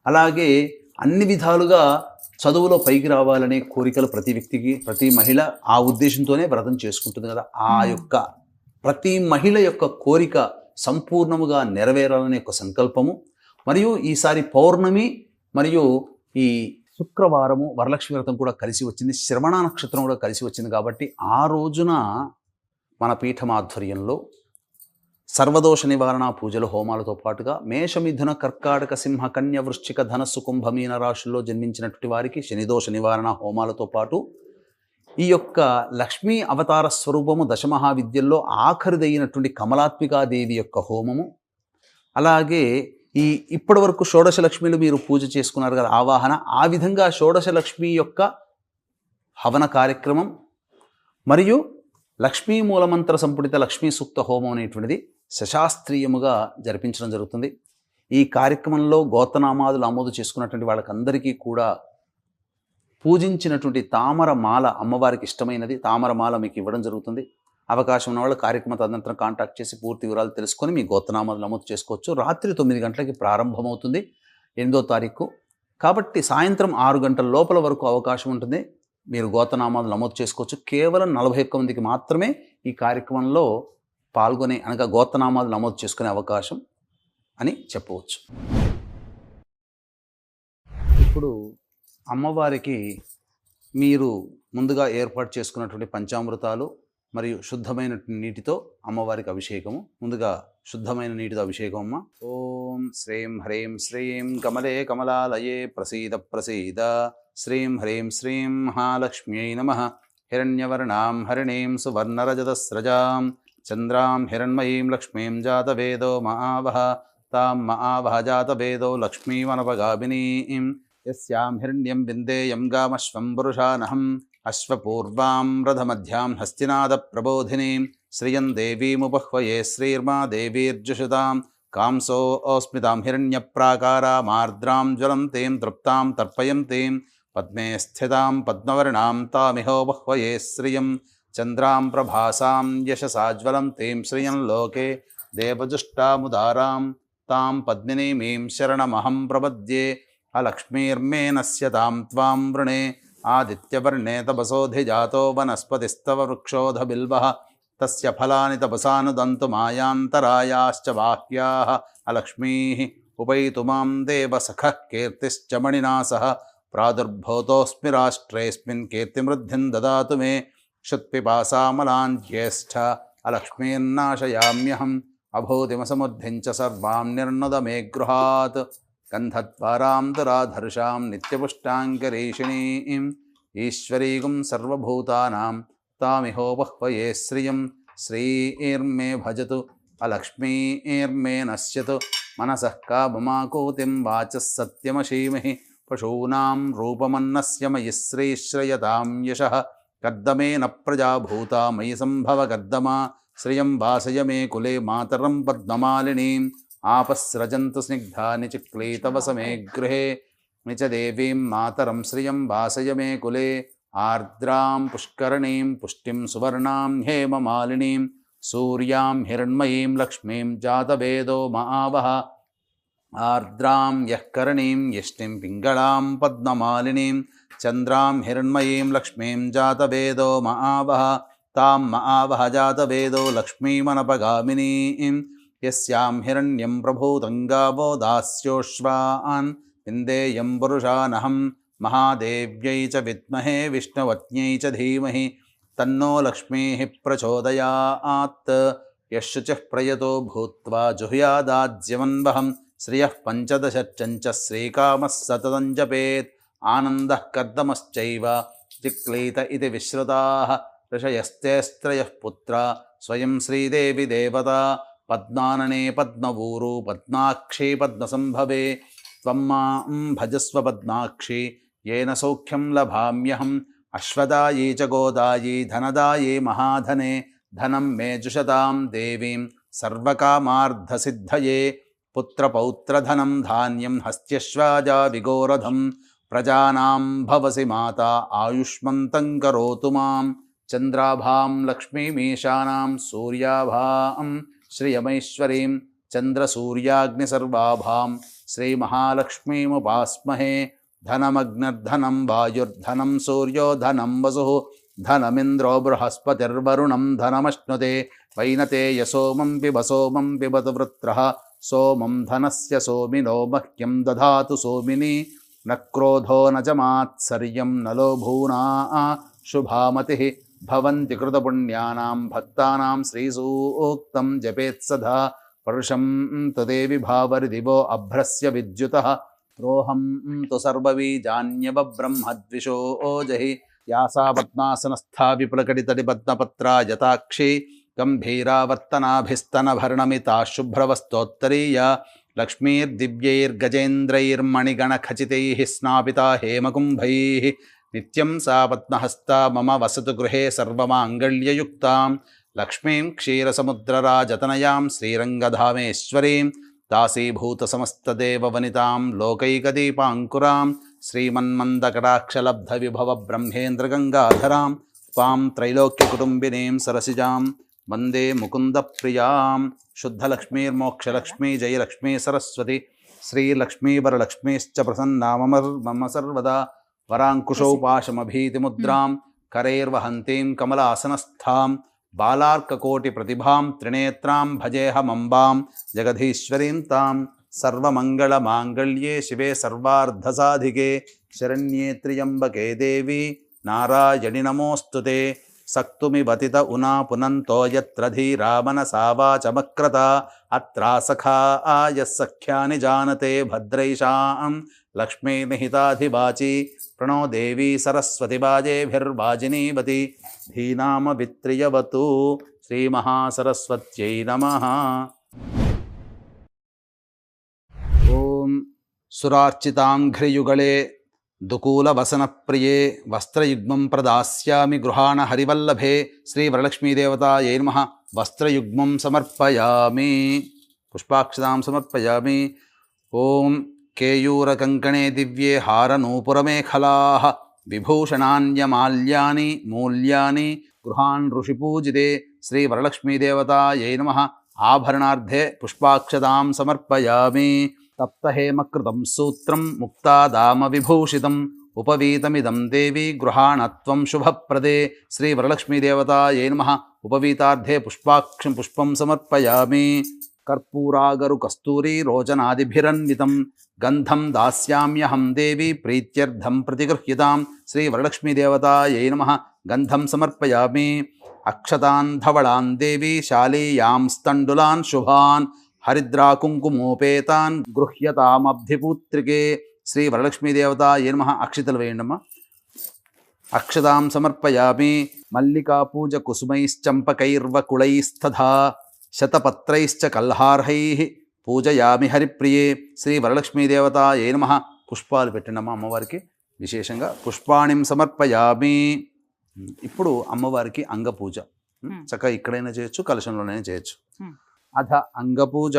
అలాగే అన్ని విధాలుగా చదువులో పైకి రావాలనే కోరికలు ప్రతి వ్యక్తికి, ప్రతి మహిళ ఆ ఉద్దేశంతోనే వ్రతం చేసుకుంటుంది కదా. ఆ యొక్క ప్రతి మహిళ యొక్క కోరిక సంపూర్ణముగా నెరవేరాలనే ఒక సంకల్పము, మరియు ఈసారి పౌర్ణమి మరియు ఈ శుక్రవారము వరలక్ష్మి వ్రతం కూడా కలిసి వచ్చింది, శ్రవణ నక్షత్రం కూడా కలిసి వచ్చింది. కాబట్టి ఆ రోజున మన పీఠం ఆధ్వర్యంలో సర్వదోష నివారణ పూజలు హోమాలతో పాటుగా మేషమిథున కర్కాటక సింహ కన్య వృశ్చిక ధనస్సు కుంభమీన రాశుల్లో జన్మించినటువంటి వారికి శనిదోష నివారణ హోమాలతో పాటు ఈ యొక్క లక్ష్మీ అవతార స్వరూపము దశమహావిద్యల్లో ఆఖరిదైనటువంటి కమలాత్మికాదేవి యొక్క హోమము, అలాగే ఈ ఇప్పటి వరకు షోడశ లక్ష్మీలు మీరు పూజ చేసుకున్నారు కదా ఆవాహన, ఆ విధంగా షోడశ లక్ష్మి యొక్క హవన కార్యక్రమం మరియు లక్ష్మీ మూలమంత్ర సంపుటిత లక్ష్మీ సూక్త హోమం అనేటువంటిది సశాస్త్రీయముగా జరిపించడం జరుగుతుంది. ఈ కార్యక్రమంలో గోత్రనామాదులు ఆమోదు చేసుకున్నటువంటి వాళ్ళకందరికీ కూడా పూజించినటువంటి తామరమాల, అమ్మవారికి ఇష్టమైనది తామరమాల మీకు ఇవ్వడం జరుగుతుంది. అవకాశం ఉన్న వాళ్ళు కార్యక్రమ తదనంతరం కాంటాక్ట్ చేసి పూర్తి వివరాలు తెలుసుకొని మీ గోత్రనామాలు నమోదు చేసుకోవచ్చు. రాత్రి 9 గంటలకి ప్రారంభమవుతుంది 8వ తారీఖు. కాబట్టి సాయంత్రం 6 గంటల లోపల వరకు అవకాశం ఉంటుంది. మీరు గోత్రనామాలు నమోదు చేసుకోవచ్చు. కేవలం 41 మందికి మాత్రమే ఈ కార్యక్రమంలో పాల్గొనే, అనగా గోత్రనామాలు నమోదు చేసుకునే అవకాశం అని చెప్పవచ్చు. ఇప్పుడు అమ్మవారికి మీరు ముందుగా ఏర్పాటు చేసుకున్నటువంటి పంచామృతాలు మరియు శుద్ధమైన నీటితో అమ్మవారికి అభిషేకము. ముందుగా శుద్ధమైన నీటితో అభిషేకం అమ్మ. ఓం శ్రీం హ్రీం శ్రీం కమలే కమలాలయే ప్రసీద ప్రసీద. శ్రీం హ్రీం శ్రీం మహాలక్ష్మ్యై నమః. హిరణ్యవర్ణాం హరిణీం సువర్ణరజతస్రజాం చంద్రాం హిరణ్మయీం లక్ష్మీం జాతవేదో మహావహ. తాం మహావహ జాతవేదో లక్ష్మీమనవగామినీం. యస్యాం హిరణ్యం విందేయం గామశ్వం పురుషానహం. అశ్వపూర్వాం రథమధ్యాం హస్తినాద ప్రబోధినీం. శ్రియం దేవీముపహ్వయే శ్రీర్మా దేవీర్జుషుతాం. కాంసో ఓస్మితాం హిరణ్యప్రాకారామార్ద్రాం జ్వలంతీం తృప్తాం తర్పయంతీం. పద్మే స్థితాం పద్మవర్ణాం తామిహోపహ్వయే శ్రియం. చంద్రాం ప్రభాసాం యశసా జ్వలంతీం. శ్రియం లోకే దేవజుష్టాముదారాం. తాం పద్మినీమీం శరణమహం ప్రపద్యే. అలక్ష్మీర్మే నశ్యతాం త్వాం వృణే. ఆదిత్యవర్ణే తపసోధిజాతో వనస్పతిస్తవ వృక్షోధ బిల్వః. తస్య ఫలాని తపసానుదంతు మాయాంతరాయాశ్చ బాహ్యాః. అలక్ష్మీః ఉపైతు మాం దేవ సఖః కీర్తిశ్చ మణినా సహ. ప్రాదుర్భూతోऽస్మి రాష్ట్రేऽస్మిన్ కీర్తిమృద్ధిం దదాతు మే. క్షుత్పిపాసామలాన్ జ్యేష్ఠ అలక్ష్మీర్నాశయామ్యహం. అభూతిమసముద్ధిం చ సర్వాం నిర్నుద మే గృహాత్. గంధద్వారాం దురాధర్షాం నిత్యపుష్టాంకరీషిణీం. ఈశ్వరీగుం సర్వభూతానాం తామిహోపహ్వయే శ్రియం. శ్రీర్మే భజతు అలక్ష్మీర్మే నశ్యతు. మనసః కామమాకూతిం వాచः సత్యమశీమహి. పశూనాం రూపమన్నస్య మయి శ్రీశ్రయతాం యశః. కర్దమేన ప్రజాభూతా మయి సంభవ కర్దమా. శ్రియం వాసయ మే కులే మాతరం పద్మమాలినీం. ఆపస్రజంతు స్నిగ్ధాని చిక్లీతవసమే గృహే. నిచ దేవీం మాతరం శ్రియం వాసయ మే కులే. ఆర్ద్రాం పుష్కరణీం పుష్టిం సువర్ణాం హేమమాలినీం. సూర్యాం హిరణ్మయీం లక్ష్మీం జాతవేదో మహావహ. ఆర్ద్రాం యఃకరణీం యష్టిం పింగళాం పద్మమాలినీం. చంద్రాం హిరణ్మయీం లక్ష్మీం జాతవేదో మహావహ. తాం మహావహ జాతవేదో లక్ష్మీమనపగామినీం. యస్యాం హిరణ్యం ప్రభూతం గావో దాస్యోశ్వాన్. విందేయం పురుషానహం. మహాదేవ్యై చ విద్మహే విష్ణువత్యై చ ధీమహి. తన్నో లక్ష్మీః ప్రచోదయాత్. యశుచిః ప్రయతో భూత్వా జుహ్యాదాజ్యమన్వహం. శ్రియః పంచదశర్చంచ శ్రీకామः సతతం జపేత్. ఆనందః కర్దమశ్చైవ చిక్లీత ఇతి విశ్రుతాః. ఋషయస్తేస్త్రయః పుత్రా స్వయం శ్రీదేవి దేవతా. పద్మాననే పద్మవూరు పద్మాక్షీ పద్మసంభవే. త్వం మాం భజస్వ పద్మాక్షి येन सौख्यं लभाम्यहम्. अश्वदायी च गोदायी धनदायी महाधने. धनं मे जुषतां देवीं सर्वकामार्धसिद्धये. पुत्रपौत्रधनं धान्यं हस्त्यश्वाजा विगोरधं. प्रजानां भवसि माता आयुष्मन्तं करोतु मां. चन्द्राभां लक्ष्मीमीशानां सूर्याभां श्रियमैश्वरीं. चन्द्रसूर्याग्निसर्वाभां श्रीमहालक्ष्मीमुपास्महे. ధనమగ్నిర్ధనం వాయుర్ధనం సూర్యో ధనం వసుః ధనమింద్రో బృహస్పతిర్వరుణం ధనమశ్నుతే వైనతే యసోమం పిబతు వృత్రః సోమం ధనస్య సోమినో మహ్యం దధాతు సోమిని న క్రోధో న చ మాత్సర్యం న లోభూనా శుభామతిః భవంతి కృతపుణ్యానాం భక్తానాం శ్రీసూక్తం జపేత్ సదా పరుషం తు దేవి భావరిదివో అభ్రస్య విద్యుతః రోహం తు సర్వబీజాన్యవ బ్రహ్మద్విషో జహి యాసా పద్మాసనస్థా విపులకటితడిపద్మపత్రా యతాక్షి గంభీరావర్తనాభిస్తనభర్ణమితా శుభ్రవస్తోత్తరీయ లక్ష్మీర్దివ్యైర్గజేంద్రైర్మణిగణఖచితైః స్నాపితా హేమకుంభైః నిత్యం సా పద్మహస్తా మమ వసతు గృహే సర్వమాంగళ్యయుక్తాం లక్ష్మీం క్షీరసముద్రరాజతనయాం శ్రీరంగధామేశ్వరీం దాసీభూతసమస్తదేవవనితాం లోకైకదీపాంకురాం శ్రీమన్మందకటాక్షలబ్ధవిభవ బ్రహ్మేంద్రగంగాధరాం త్వాం త్రైలోక్యకుటుంబినీం సరసిజాం వందే ముకుందప్రియాం శుద్ధలక్ష్మీర్మోక్షలక్ష్మీ జయలక్ష్మీ సరస్వతి శ్రీలక్ష్మీవరలక్ష్మీశ్చ ప్రసన్నా మమ సర్వదా వరాంకుశౌపాశమభీతిముద్రాం కరైర్వహంతీం కమలాసనస్థాం బాలార్కకోటిప్రతిభాం త్రినేత్రాం భజేహమంబాం జగదీశ్వరీం తాం సర్వమంగళమాంగళ్యే శివే సర్వార్ధసాధికే శరణ్యే త్ర్యంబకే దేవి నారాయణి నమోస్తుతే సక్తుమివతిత ఉనా పునంతో యత్ర ధీరా మనసా వాచమక్రత అత్రాసఖా ఆయస్సఖ్యాని జానతే భద్రైషాం లక్ష్మీర్నిహితాధివాచి ప్రణో దేవీ సరస్వతి వాజేభిర్వాజినీవతి ధీనామ విత్రియవతు శ్రీమహాసరస్వత్యై నమః. ఓం సురార్చితాంఘ్రియుగళే దుకూలవసనప్రియే వస్త్రయుగ్మం ప్రదాస్యామి గృహాణ హరివల్లభే శ్రీవరలక్ష్మీదేవతాయై నమః. వస్త్రయుగ్మం సమర్పయామి, పుష్పాక్షతాం సమర్పయామి. ఓం కేయూరకంకణే దివ్యే హారనూపురమేఖలాః విభూషణాన్యమాల్యాని మూల్యాని గృహాన్ ఋషిపూజితే శ్రీవరలక్ష్మీదేవతాయై నమః. ఆభరణార్థే పుష్పాక్షతాం సమర్పయామి. తప్తహేమకృతం సూత్రం ముక్తాదామ విభూషితం ఉపవీతమిదం దేవి గృహాణత్వం శుభప్రదే శ్రీవరలక్ష్మీదేవతాయై నమః. ఉపవీతార్థే పుష్పం సమర్పయామి. కర్పూరాగరు కస్తూరి రోచనాదిభిరన్వితం గంధం దాస్యామ్యహం దేవి ప్రీత్యర్థం ప్రతిగృహ్యతాం శ్రీవరలక్ష్మీదేవతాయై నమః. గంధం సమర్పయామి. అక్షతాన్ ధవళాన్ దేవి శాలీయాం స్తండులాన్ శుభాన్ హరిద్రాకుంకుమోపేతాన్ గృహ్యతామబ్ధిపూత్రికే శ్రీవరలక్ష్మీదేవతాయై నమః. అక్షితలు వేయండమ్మా. అక్షతాం సమర్పయామి. మల్లికా పూజ కుసుమైశ్చంపకైర్వకుళైస్తథా శతపత్రైశ్చ కల్హార్హైః పూజయామి హరిప్రియే శ్రీవరలక్ష్మీదేవతాయై నమః. పుష్పాలు పెట్టండమ్మా అమ్మవారికి. విశేషంగా పుష్పాణిం సమర్పయామి. ఇప్పుడు అమ్మవారికి అంగపూజ చక్కగా ఇక్కడైనా చేయొచ్చు, కలశంలోనైనా చేయొచ్చు. అథ అంగపూజ.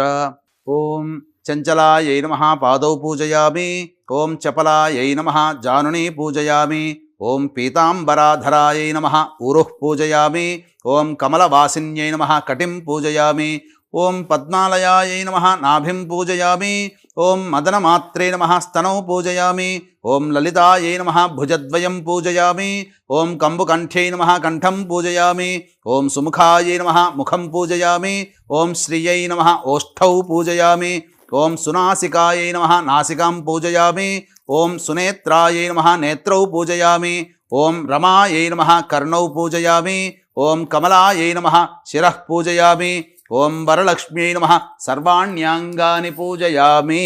ఓం చంచలాయై నమః పాదౌ పూజయామి. ఓం చపలాయై నమః జానునీ పూజయామి. ఓం పీతాంబరాధరాయై నమః ఊరుః పూజయామి. ఓం కమలవాసిన్యై నమః కటిం పూజయామి. ఓం పద్మాలయాయై నమః నాభిం పూజయామి. ఓం మదనమాత్రే నమః స్తనౌ పూజయామి. ఓం లలితాయై నమః భుజద్వయం పూజయామి. ఓం కంబుకంఠ్యై నమః కంఠం పూజయామి. ఓం సుముఖాయై నమః ముఖం పూజయామి. ఓం శ్రియై నమః ఓష్ఠౌ పూజయామి. ఓం సునాసికాయై నమః నాసికాం పూజయామి. ఓం సునేత్రాయై నమః నేత్రౌ పూజయామి. ఓం రమాయై నమః కర్ణౌ పూజయామి. ఓం కమలాయై నమః శిరః పూజయామి. ఓం వరలక్ష్మ్యై నమః సర్వాణ్యాంగాని పూజయామి.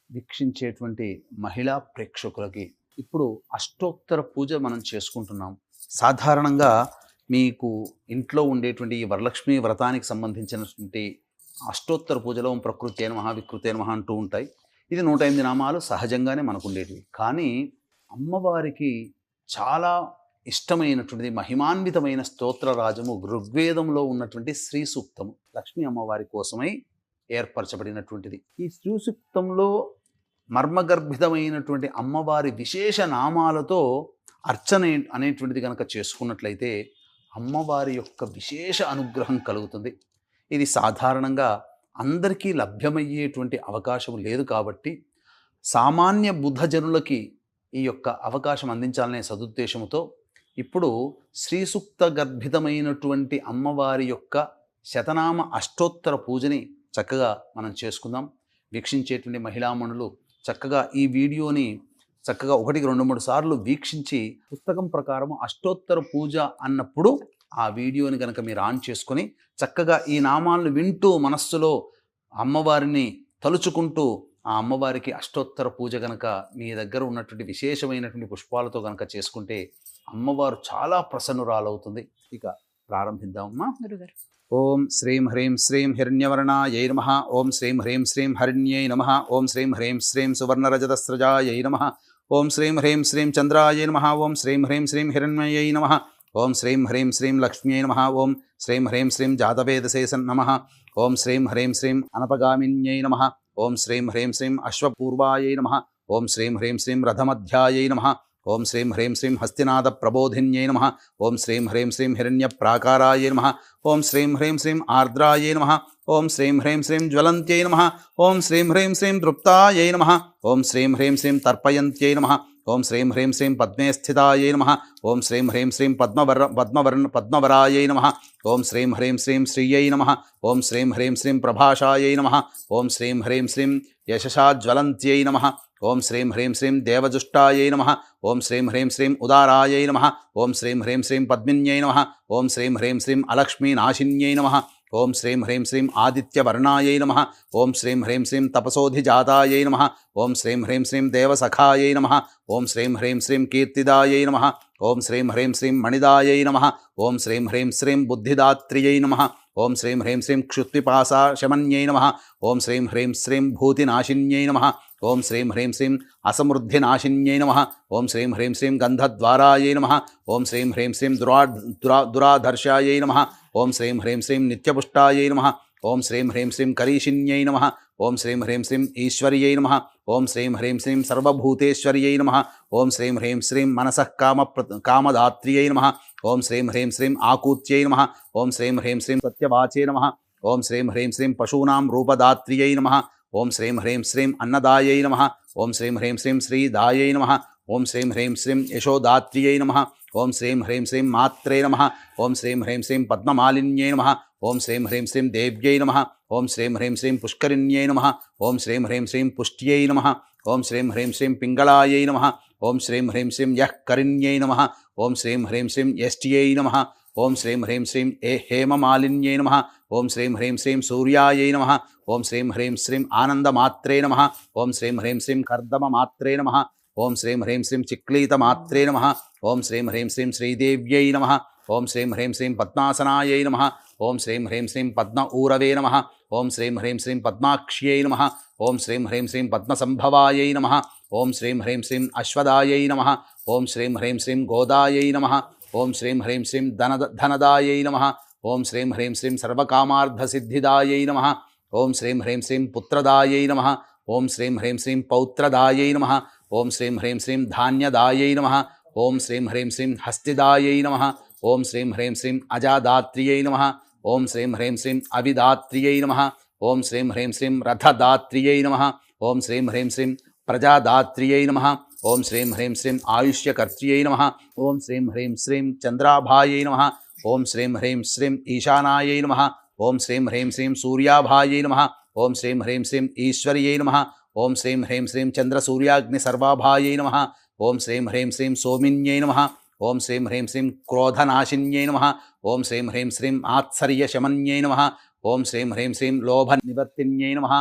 వీక్షించేటువంటి మహిళా ప్రేక్షకులకి ఇప్పుడు అష్టోత్తర పూజ మనం చేసుకుంటున్నాం. సాధారణంగా మీకు ఇంట్లో ఉండేటువంటి ఈ వరలక్ష్మి వ్రతానికి సంబంధించినటువంటి అష్టోత్తర పూజలో ప్రకృతే నమః వికృతే నమః అంటూ ఉంటాయి. ఇది 108 నామాలు సహజంగానే మనకు ఉండేటివి. కానీ అమ్మవారికి చాలా ఇష్టమైనటువంటిది మహిమాన్వితమైన స్తోత్రరాజము ఋగ్వేదంలో ఉన్నటువంటి శ్రీ సూక్తము లక్ష్మీ అమ్మవారి కోసమై ఏర్పరచబడినటువంటిది. ఈ శ్రీ సూక్తంలో మర్మగర్భితమైనటువంటి అమ్మవారి విశేష నామాలతో అర్చన అనేటువంటిది కనుక చేసుకున్నట్లయితే అమ్మవారి యొక్క విశేష అనుగ్రహం కలుగుతుంది. ఇది సాధారణంగా అందరికీ లభ్యమయ్యేటువంటి అవకాశం లేదు. కాబట్టి సామాన్య బుద్ధజనులకి ఈ యొక్క అవకాశం అందించాలనే సదుద్దేశంతో ఇప్పుడు శ్రీ సూక్త గర్భితమైనటువంటి అమ్మవారి యొక్క శతనామ అష్టోత్తర పూజని చక్కగా మనం చేసుకుందాం. వీక్షించేటువంటి మహిళామణులు చక్కగా ఈ వీడియోని చక్కగా 1-2-3 సార్లు వీక్షించి పుస్తకం ప్రకారం అష్టోత్తర పూజ అన్నప్పుడు ఆ వీడియోని కనుక మీరు ఆన్ చేసుకొని చక్కగా ఈ నామాలను వింటూ మనస్సులో అమ్మవారిని తలుచుకుంటూ ఆ అమ్మవారికి అష్టోత్తర పూజ కనుక మీ దగ్గర ఉన్నటువంటి విశేషమైనటువంటి పుష్పాలతో కనుక చేసుకుంటే అమ్మవారు చాలా ప్రసన్నురాలవుతుంది. ఇక ప్రారంభిద్దామమ్మా. గురుగారు. ఓం శ్రీం హ్రీం శ్రీం హిరణ్యవర్ణాయై నమః. ఓం శ్రీం హ్రీం శ్రీం హరిణ్యై నమః. ఓం శ్రీం హ్రీం శ్రీం సువర్ణరజతస్రజాయై నమః. ఓం శ్రీం హ్రీం శ్రీం చంద్రాయై నమః. ఓం శ్రీం హ్రీం శ్రీం హిరణ్మయై నమః. ఓం శ్రీం హ్రీం శ్రీం లక్ష్మ్యై నమః. ఓం శ్రీం హ్రీం శ్రీం జాతవేదశేషన్ నమః. ఓం శ్రీం హ్రీం శ్రీం అనపగామిన్యై నమః. ఓం శ్రీం హ్రీం శ్రీం అశ్వపూర్వాయై నమః. ఓం శ్రీం హ్రీం శ్రీం రథమధ్యాయై నమః. ఓం శ్రీం హ్రీం శ్రీం హస్తినాద ప్రబోధిన్యై నమః. ఓం శ్రీం హ్రీం శ్రీం హిరణ్యప్రాకారాయై నమః. ఓం శ్రీం హ్రీం శ్రీం ఆర్ద్రాయై నమః. ఓం శ్రీం హ్రీం శ్రీం జ్వలంత్యై నమః. ఓం శ్రీం హ్రీం శ్రీం తృప్తాయై నమః. ఓం శ్రీం హ్రీం శ్రీం తర్పయంత్యై నమః. ఓం శ్రీం హ్రీం శ్రీం పద్మే స్థితాయై నమః. ఓం శ్రీం హ్రీం శ్రీం పద్మవరాయై నమః. ఓం శ్రీం హ్రీం శ్రీం శ్రీయై నమః. ఓం శ్రీం హ్రీం శ్రీం ప్రభాషాయై నమః. ఓం శ్రీం హ్రీం శ్రీం యశసాజ్వలంత్యై నమః. ఓం శ్రీం హ్రీం శ్రీం దేవజుష్టాయై నమః. ఓం శ్రీం హ్రీం శ్రీం ఉదారాయై నమః. ఓం శ్రీం హ్రీం శ్రీం పద్మిన్యై నమః. ఓం శ్రీం హ్రీం శ్రీం అలక్ష్మీనాశిన్యై నమః. ఓం శ్రీం హ్రీం శ్రీం ఆదిత్యవర్ణాయై నమః. ఓం శ్రీం హ్రీం శ్రీం తపసోధిజాతాయై నమః. ఓం శ్రీం హ్రీం శ్రీం దేవసఖాయై నమః. ఓం శ్రీం హ్రీం శ్రీం కీర్తిదాయై నమః. ఓం శ్రీం హ్రీం శ్రీం మణిదాయై నమః. ఓం శ్రీం హ్రీం శ్రీం బుద్ధిదాత్రియై నమః. ఓం శ్రీం హ్రీం శ్రీం క్షుత్పిపాసాశమన్యై నమః. ఓం శ్రీం హ్రీం శ్రీం భూతినాశిన్యై నమః. ఓం శ్రీం హ్రీం శ్రీం అసమృద్ధినాశిన్యై నమః. ఓం శ్రీం హ్రీం శ్రీం గంధద్వారాయై నమః. ఓం శ్రీం హ్రీం శ్రీం దురాధర్షాయై నమః. ఓం శ్రీం హ్రీం శ్రీం నిత్యపుష్టాయై నమః. ఓం శ్రీం హ్రీం శ్రీం కరీషిన్యై నమః. ఓం శ్రీం హ్రీం శ్రీం ఈశ్వర్యై నమః. ఓం శ్రీం హ్రీం శ్రీం సర్వభూతేశ్వర్యై నమః. ఓం శ్రీం హ్రీం శ్రీం మనసః కామదాత్ర్యై నమః. ఓం శ్రీం హ్రీం శ్రీం ఆకూత్యై నమః. ఓం శ్రీం హ్రీం శ్రీం సత్యవాచే నమః. ఓం శ్రీం హ్రీం శ్రీం పశూనాం రూపదాత్ర్యై నమః. ఓం శ్రీం హ్రీం శ్రీం అన్నదాయై నమః. ఓం శ్రీం హ్రీం శ్రీం శ్రీదాయై నమః. ఓం శ్రీం హ్రీం శ్రీం యశోదాత్ర్యై నమః. ఓం శ్రీం హ్రీం శ్రీం మాత్రే నమః. ఓం శ్రీం హ్రీం శ్రీం పద్మమాలిన్యై నమః. ఓం శ్రీం హ్రీం శ్రీం దేవ్యై నమః. ఓం శ్రీం హ్రీం శ్రీం పుష్కరిణ్యై నమః. ఓం శ్రీం హ్రీం శ్రీం పుష్ట్యై నమః. ఓం శ్రీం హ్రీం శ్రీం పింగళాయై నమః. ఓం శ్రీం హ్రీం శ్రీం యఃకరిణ్యై నమః. ఓం శ్రీం హ్రీం శ్రీం యష్ట్యై నమః. ఓం శ్రీం హ్రీం శ్రీం హేమమాలిన్యై నమః. ఓం శ్రీం హ్రీం శ్రీం సూర్యాయై నమః. ఓం శ్రీం హ్రీం శ్రీం ఆనందమాత్రే నమః. ఓం శ్రీం హ్రీం శ్రీం కర్దమమాత్రే నమః. ఓం శ్రీం హ్రీం శ్రీం చిక్లీతమాత్రే నమః. ఓం శ్రీం హ్రీం శ్రీం శ్రీదేవ్యై నమః. ఓం శ్రీం హ్రీం శ్రీం పద్మాసనాయై నమః. ఓం శ్రీం హ్రీం శ్రీం పద్మ ఊరవే నమః. ఓం శ్రీం హ్రీం శ్రీం పద్మాక్ష్యై నమః. ఓం శ్రీం హ్రీం శ్రీం పద్మసంభవాయై నమః. ఓం శ్రీం హ్రీం శ్రీం అశ్వదాయై నమః. ఓం శ్రీం హ్రీం శ్రీం గోదాయై నమః. ఓం శ్రీం హ్రీం శ్రీం ధనదాయై నమః. ఓం శ్రీం హ్రీం శ్రీం సర్వకామార్థసిద్ధిదాయై నమః. ఓం శ్రీం హ్రీం శ్రీం పుత్రదాయై నమః. ఓం శ్రీం హ్రీం శ్రీం పౌత్రదాయై నమః. ఓం శ్రీం హ్రీం శ్రీం ధాన్యదాయై నమః. ఓం శ్రీం హ్రీం శ్రీం హస్తిదాయై నమః. ఓం శ్రీం హ్రీం శ్రీం అజాదాత్ర్యై నమః. ఓం శ్రీం హ్రీం శ్రీం అవిదాత్ర్యై నమః. ఓం శ్రీం హ్రీం శ్రీం రథదాత్ర్యై నమః. ఓం శ్రీం హ్రీం శ్రీం ప్రజాదాత్ర్యై నమః. ఓం శ్రీం హ్రీం శ్రీం ఆయుష్యకర్త్ర్యై నమః. ఓం శ్రీం హ్రీం శ్రీం చంద్రాభాయై నమః. ఓం శ్రీం హ్రీం శ్రీం ఈశానాయై నమః. ఓం శ్రీం హ్రీం శ్రీం సూర్యాభాయై నమః. ఓం శ్రీం హ్రీం శ్రీం ఈశ్వర్యై నమః. ఓం శ్రీం హ్రీం శ్రీం చంద్రసూర్యాగ్ని సర్వాభాయై నమః. ఓం శ్రీం హ్రీం శ్రీం సోమిన్యై నమః. ఓం శ్రీం హ్రీం శ్రీం క్రోధనాశిన్యై నమః. ఓం శ్రీం హ్రీం శ్రీం ఆత్సర్యశమన్యై నమః. ఓం శ్రీం హ్రీం శ్రీం లోభనివర్తిన్యై నమః.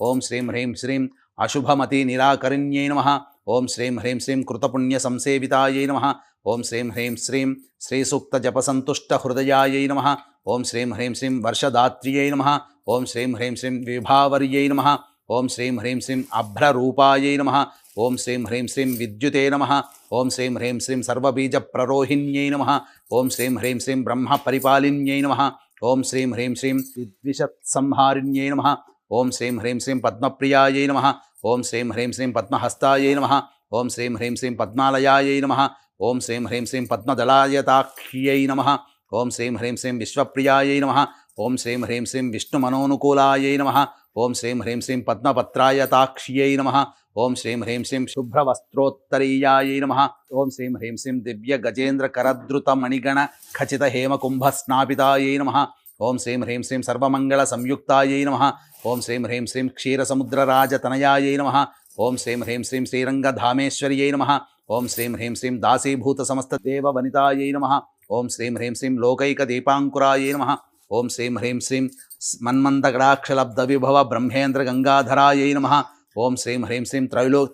ఓం శ్రీం హ్రీం శ్రీం అశుభమతి నిరాకరిణ్యై నమః. ఓం శ్రీం హ్రీం శ్రీం కృతపుణ్య సంసేవితాయై నమః. ఓం శ్రీం హ్రీం శ్రీం శ్రీసూక్త జపసంతుష్ట హృదయాయై నమః. ఓం శ్రీం హ్రీం శ్రీం వర్షదాత్ర్యై నమః. ఓం శ్రీం హ్రీం శ్రీం విభావర్యై నమః. ఓం శ్రీం హ్రీం శ్రీం అభ్రరూపాయై నమః. ఓం శ్రీం హ్రీం శ్రీం విద్యుతే నమః. ఓం శ్రీం హ్రీం శ్రీం సర్వబీజ ప్రరోహిణ్యై నమః. ఓం శ్రీం హ్రీం శ్రీం బ్రహ్మ పరిపాలిన్యై నమః. ఓం శ్రీం హ్రీం శ్రీం విద్విషత్ సంహారిణ్యై నమః. ఓం శ్రీం హ్రీం శ్రీం పద్మప్రియాయై నమః. ఓం శ్రీం హ్రీం శ్రీం పద్మహస్తాయై నమః. ఓం శ్రీం హ్రీం శ్రీం పద్మాలయాయై నమః. ఓం శ్రీం హ్రీం శ్రీం పద్మదళాయతాఖ్యై నమః. ఓం శ్రీం హ్రీం శ్రీం విశ్వప్రియాయై నమః. ఓం శ్రీం హ్రీం శ్రీం విష్ణుమనోనుకూలాయై నమః. ఓం శ్రీం హ్రీం శ్రీం పద్మపత్రాయతాక్ష్యై నమః. ఓం శ్రీం హ్రీం శ్రీం శుభ్రవస్త్రోత్తరీయాయై నమః. ఓం శ్రీం హ్రీం శ్రీం దివ్య గజేంద్ర కరద్రుత మణిగణ ఖచిత హేమ కుంభ స్నాపితాయై నమః. ఓం శ్రీం హ్రీం శ్రీం సర్వమంగళ సంయుక్తాయై నమః. ఓం శ్రీం హ్రీం శ్రీం క్షీరసముద్రరాజతనయాయై నమః. ఓం శ్రీం హ్రీం శ్రీం శ్రీరంగధామేశ్వర్యై నమః. ఓం శ్రీం హ్రీం శ్రీం దాసీభూత సమస్త దేవ వనితాయై నమః. ఓం శ్రీం హ్రీం శ్రీం లోకైక దీపాంకురాయై నమః. ఓం శ్రీం హ్రీం శ్రీం మన్మందగడాక్షలబ్ధ విభవ బ్రహ్మేంద్ర గంగాధరాయై నమః. ఓం శ్రీం హ్రీం శ్రీం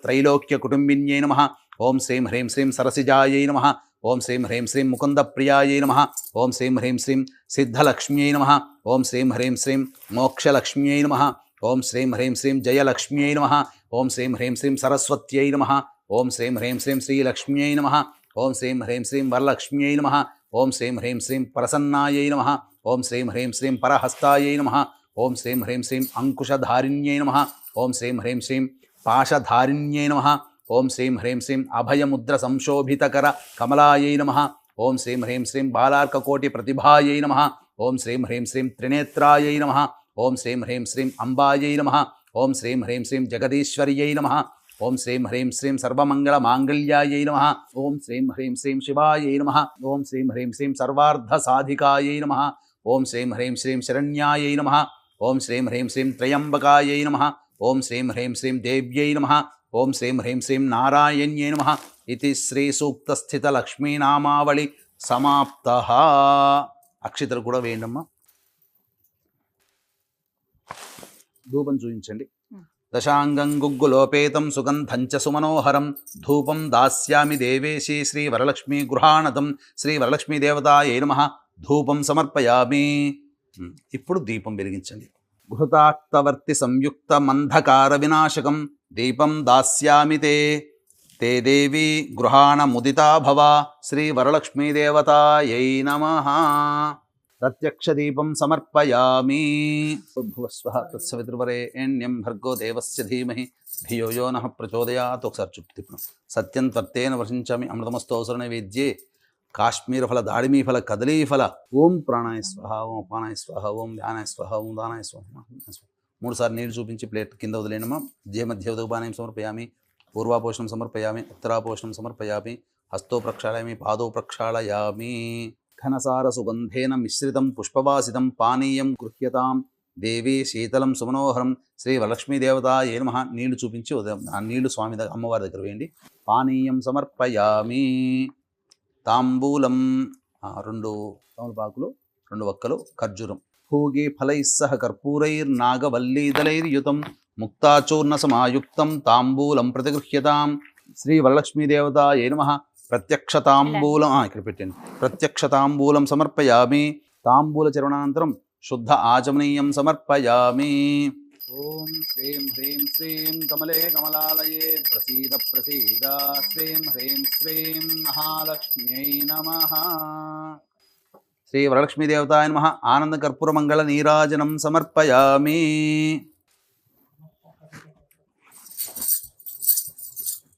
త్రైలోక్య కుటుంబిన్యై నమః. ఓం శ్రీం హ్రీం శ్రీం సరసిజాయై నమః. ఓం శ్రీం హ్రీం శ్రీం ముకుంద ప్రియాయై నమః. ఓం శ్రీం హ్రీం శ్రీం సిద్ధలక్ష్మ్యై నమః. ఓం శ్రీం హ్రీం శ్రీం మోక్షలక్ష్మ్యై నమః. ఓం శ్రీం హ్రీం శ్రీం జయలక్ష్మ్యై నమః. ఓం శ్రీం హ్రీం శ్రీం సరస్వత్యై నమః. ఓం శ్రీం హ్రీం శ్రీం శ్రీలక్ష్మ్యై నమః. ఓం శ్రీం హ్రీం శ్రీం వరలక్ష్మ్యై నమః. ఓం శ్రీం హ్రీం శ్రీం ప్రసన్నాయై నమః. ఓం శ్రీం హ్రీం శ్రీం పరహస్తాయై నమః. ఓం శ్రీం హ్రీం శ్రీం అంకుశధారిణ్యై నమః. ఓం శ్రీం హ్రీం శ్రీం పాశధారిణ్యై నమః. ఓం శ్రీం హ్రీం శ్రీం అభయముద్ర సంశోభితకర కమలాయై నమః. ఓం శ్రీం హ్రీం శ్రీం బాలార్కకోటి ప్రతిభాయై నమః. ఓం శ్రీం హ్రీం శ్రీం త్రినేత్రాయై నమః. ఓం శ్రీం హ్రీం శ్రీం అంబాయై నమః. ఓం శ్రీం హ్రీం శ్రీం జగదీశ్వర్యై నమః. ఓం శ్రీం హ్రీం శ్రీం సర్వమంగళ మాంగళ్యాయై నమః. ఓం శ్రీం హ్రీం శ్రీం శివాయై నమః. ఓం శ్రీం హ్రీం శ్రీం సర్వార్థ సాధికాయై నమః. ఓం శ్రీం హ్రీం శ్రీం శరణ్యాయై నమః. ఓం శ్రీం హ్రీం శ్రీం త్రయంబకాయై నమః. ఓం శ్రీం హ్రీం శ్రీం దేవ్యై నమః. ఓం శ్రీం హ్రీం శ్రీం నారాయణ్యై నమః. ఇది శ్రీ సూక్త స్థిత లక్ష్మీనామావళి సమాప్త. అక్షితలు కూడా వేయండమ్మా. ధూపం చూపించండి. దశాంగం గుగ్గులోపేతం సుగంధం చ సుమనోహరం ధూపం దాస్యామి దేవేశి శ్రీ వరలక్ష్మీ గృహాణదం శ్రీ వరలక్ష్మీ దేవతాయై నమః. ధూపం సమర్పయామి. ఇప్పుడు దీపం వెలిగించండి. ఘృతాక్తవర్తి సంయుక్త మంధకార వినాశకం దీపం దాస్యామి తే తే దేవి గృహాణ ముదితా భవ శ్రీ వరలక్ష్మీ దేవతాయై నమః. ప్రత్యక్ష దీపం సమర్పయామి. భువస్వః తత్సవితుర్వరేణ్యం భర్గో దేవస్య ధీమహి ధియో యో నః ప్రచోదయాత్. ఒకసారి చుట్టుతిప్పు. సత్యం త్వర్తేన వర్షించామి అమృతమస్తు అవసరణ వేద్యే కాశ్మీర ఫల దాడిమీ ఫల కదలీ ఫల. ఓం ప్రాణాయ స్వహ, ఓం అపానాయ స్వహ, ఓం ధ్యానాయ స్వహ, ఓం దానాయ స్వహ. 3 సార్లు నీళ్ళు చూపించి ప్లేట్ కింద వదిలేనమా. మధ్య ఉదకపానయం సమర్పయామి. పూర్వాపోషణం సమర్పయామి. ఉత్తరాపోషణం సమర్పయామి. హస్తో ప్రక్షాళయామి. పాదో ప్రక్షాళయామి. ఘనసార సుగంధేన మిశ్రితం పుష్పవాసితం పానీయం గృహ్యతాం దేవి శీతలం సుమనోహరం శ్రీ వరలక్ష్మీ దేవతాయై నమః. నీళ్లు చూపించి ఆ నీళ్లు స్వామి దగ్గర అమ్మవారి దగ్గర వేయండి. పానీయం సమర్పయామి. తాంబూలం 2 తమలపాకులు, 2 వక్కలు, ఖర్జూరం. భూగి ఫలైస్సహ కర్పూరైర్నాగవల్లీదలైర్యుతం ముక్తాచూర్ణ సమాయుక్తం తాంబూలం ప్రతిగృహ్యతాం శ్రీ వరలక్ష్మీ దేవతాయై నమః. ప్రత్యక్ష తాంబూలం ఇక్కడ పెట్టండి. ప్రత్యక్ష తాంబూలం సమర్పయామి. తాంబూల చరణానంతరం శుద్ధ ఆచమనీయం సమర్పయామి. ఓం శ్రీం హ్రీం శ్రీం కమలే కమలాలయే ప్రసీద ప్రసీద శ్రీం హ్రీం శ్రీం మహాలక్ష్మ్యై నమః. శ్రీ వరలక్ష్మీ దేవతాయ నమః. ఆనంద కర్పూర మంగళ నీరాజనం సమర్పయామి.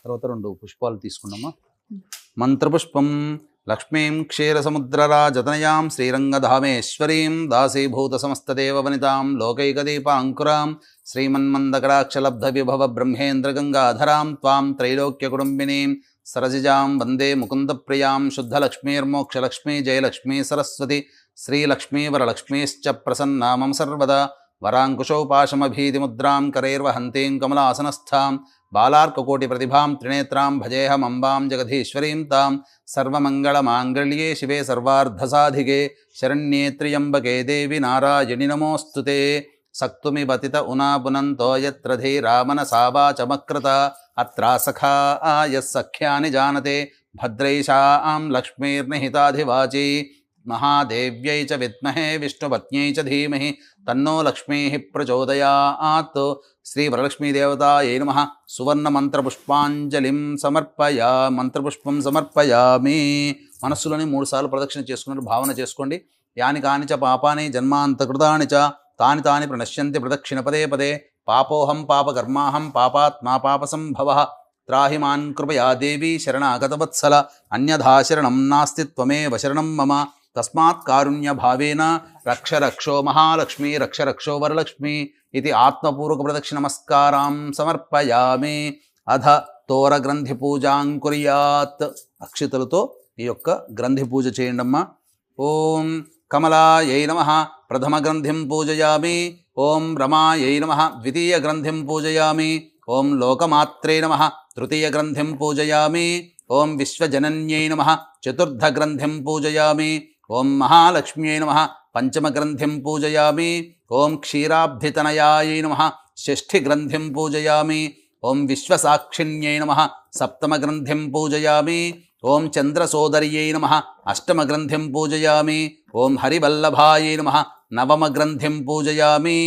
తర్వాత 2 పుష్పాలు తీసుకున్నామా. మంత్రపుష్పం లక్ష్మీం క్షీరసముద్రరాజతనయాం శ్రీరంగధామేశ్వరీం దాసీభూత సమస్తదేవ వనితాం లోకైకదీపాంకురాం శ్రీమన్మందకటాక్షలబ్ధ విభవ బ్రహ్మేంద్ర గంగాధరాం త్వాం త్రైలోక్య కుటుంబినీం సరసిజాం వందే ముకుంద ప్రియాం శుద్ధలక్ష్మీర్మోక్షలక్ష్మీ జయలక్ష్మీ సరస్వతి శ్రీలక్ష్మీ వరలక్ష్మీశ్చ ప్రసన్నా మమ సర్వదా. వరాంకుశోపాశమభీతిముద్రాం కరైర్వహంతీం కమలాసనస్థాం బాలార్కకోటి ప్రతిభాం త్రినేత్రాం భజేహమంబాం జగదీశ్వరీం తాం. సర్వమంగళమాంగళ్యే శివే సర్వార్ధసాధికే శరణ్యే త్ర్యంబకే దేవి నారాయణి నమోస్తుతే. సక్తుమివతిత ఉనాపునంతో యత్ర ధీరామనసావాచమక్రత అత్రాసఖాయ సఖ్యాని జానతే భద్రైషాం లక్ష్మీర్నిహితాధివాచీ మహాదేవ్యై చ విద్మహే విష్ణుపత్న్యై చ ధీమహి తన్నో లక్ష్మీ ప్రచోదయాత్. శ్రీ వరలక్ష్మీ దేవతాయై నమః. సువర్ణ మంత్రపుష్పాంజలిం మంత్రపుష్పం సమర్పయామి. మనస్సులోని 3 సార్లు ప్రదక్షిణ చేసుకున్నట్టు భావన చేసుకోండి. యాని కాని చ పాపాని జన్మాంతకృతాని చ తాని తాని ప్రణశ్యంతి ప్రదక్షిణ పదే పదే. పాపోహం పాపకర్మాహం పాపాత్మా పాపసంభవః. త్రాహి మాన్ కృపయా దేవి శరణాగతవత్సల అన్యథా శరణం నాస్తి త్వమేవ శరణం మమ. తస్మాత్ కారుణ్య భావేన రక్ష రక్షో మహాలక్ష్మి రక్ష రక్షో వరలక్ష్మి ఇది ఆత్మపూర్వక ప్రదక్షిణ నమస్కారం సమర్పయామి. అధ తోర గ్రంథి పూజాం కుర్యాత్. అక్షితలతో ఈ యొక్క గ్రంథి పూజ చేయండమ్మా. ఓం కమలాయై నమః ప్రథమ గ్రంథిం పూజయామి. ఓం రమాయై నమః ద్వితీయ గ్రంథిం పూజయామి. ఓం లోకమాత్రే నమః తృతీయ గ్రంథిం పూజయామి. ఓం విశ్వజనన్యై నమః చతుర్థ గ్రంథిం పూజయామి. ఓం మహాలక్ష్మ్యై నమః పంచమ గ్రంథిం పూజయామి. ఓం క్షీరాబ్ధితనయాయై నమః షష్ఠి గ్రంథిం పూజయామి. ఓం విశ్వసాక్షిణ్యై నమః సప్తమ గ్రంథిం పూజయామి. ఓం చంద్రసోదర్యై నమః అష్టమ గ్రంథిం పూజయామి. ఓం హరివల్లభాయై నమః నవమ గ్రంథిం పూజయామి.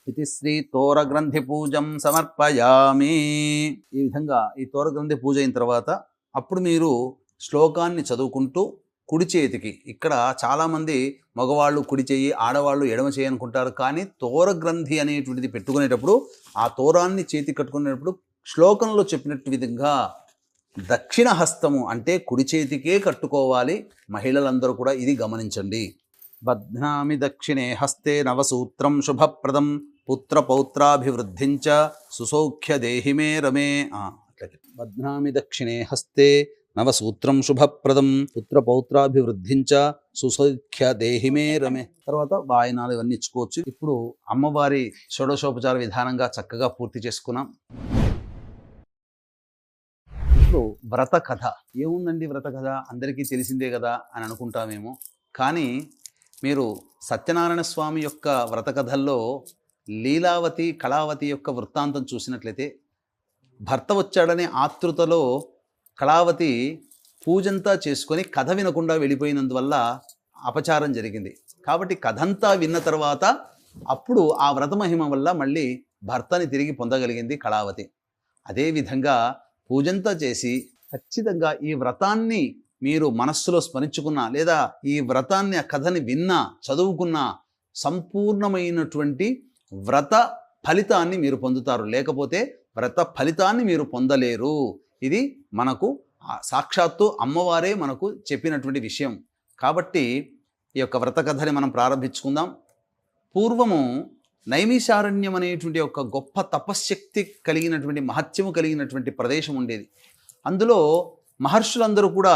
ఇది శ్రీ తోర గ్రంథి పూజం సమర్పయామి. ఈ విధంగా ఈ తోర గ్రంథి పూజ అయిన తర్వాత అప్పుడు మీరు శ్లోకాన్ని చదువుకుంటూ కుడి చేతికి, ఇక్కడ చాలామంది మగవాళ్ళు కుడి చెయ్యి, ఆడవాళ్ళు ఎడమ చేయి అనుకుంటారు. కానీ తోర గ్రంథి అనేటువంటిది పెట్టుకునేటప్పుడు ఆ తోరాన్ని చేతి కట్టుకునేటప్పుడు శ్లోకంలో చెప్పినట్టు విధంగా దక్షిణ హస్తము అంటే కుడి చేతికే కట్టుకోవాలి. మహిళలందరూ కూడా ఇది గమనించండి. బధ్నామి దక్షిణే హస్తే నవసూత్రం శుభప్రదం పుత్రపౌత్రాభివృద్ధించ సుసౌఖ్య దేహి మే రమే. బధ్నామి దక్షిణే హస్తే నవసూత్రం శుభప్రదం పుత్రపౌత్రాభివృద్ధించ సుసౌఖ్య దేహి మే రమే. తర్వాత వాయనాలు ఇవన్నీ ఇచ్చుకోవచ్చు. ఇప్పుడు అమ్మవారి షోడశోపచార విధానంగా చక్కగా పూర్తి చేసుకున్నాం. ఇప్పుడు వ్రత కథ ఏముందండి? వ్రత కథ అందరికీ తెలిసిందే కదా అని అనుకుంటామేమో. కానీ మీరు సత్యనారాయణ స్వామి యొక్క వ్రత కథల్లో లీలావతి కళావతి యొక్క వృత్తాంతం చూసినట్లయితే, భర్త వచ్చాడనే ఆతృతలో కళావతి పూజంతా చేసుకొని కథ వినకుండా వెళ్ళిపోయినందువల్ల అపచారం జరిగింది. కాబట్టి కథంతా విన్న తర్వాత అప్పుడు ఆ వ్రత మహిమ వల్ల మళ్ళీ భర్తని తిరిగి పొందగలిగింది కళావతి. అదేవిధంగా పూజంతా చేసి ఖచ్చితంగా ఈ వ్రతాన్ని మీరు మనస్సులో స్మరించుకున్నా, లేదా ఈ వ్రతాన్ని ఆ కథని విన్నా, చదువుకున్నా సంపూర్ణమైనటువంటి వ్రత ఫలితాన్ని మీరు పొందుతారు. లేకపోతే వ్రత ఫలితాన్ని మీరు పొందలేరు. ఇది మనకు సాక్షాత్తు అమ్మవారే మనకు చెప్పినటువంటి విషయం. కాబట్టి ఈ యొక్క వ్రత కథని మనం ప్రారంభించుకుందాం. పూర్వము నైమిషారణ్యం అనేటువంటి ఒక గొప్ప తపశ్శక్తి కలిగినటువంటి మహత్యము కలిగినటువంటి ప్రదేశం ఉండేది. అందులో మహర్షులందరూ కూడా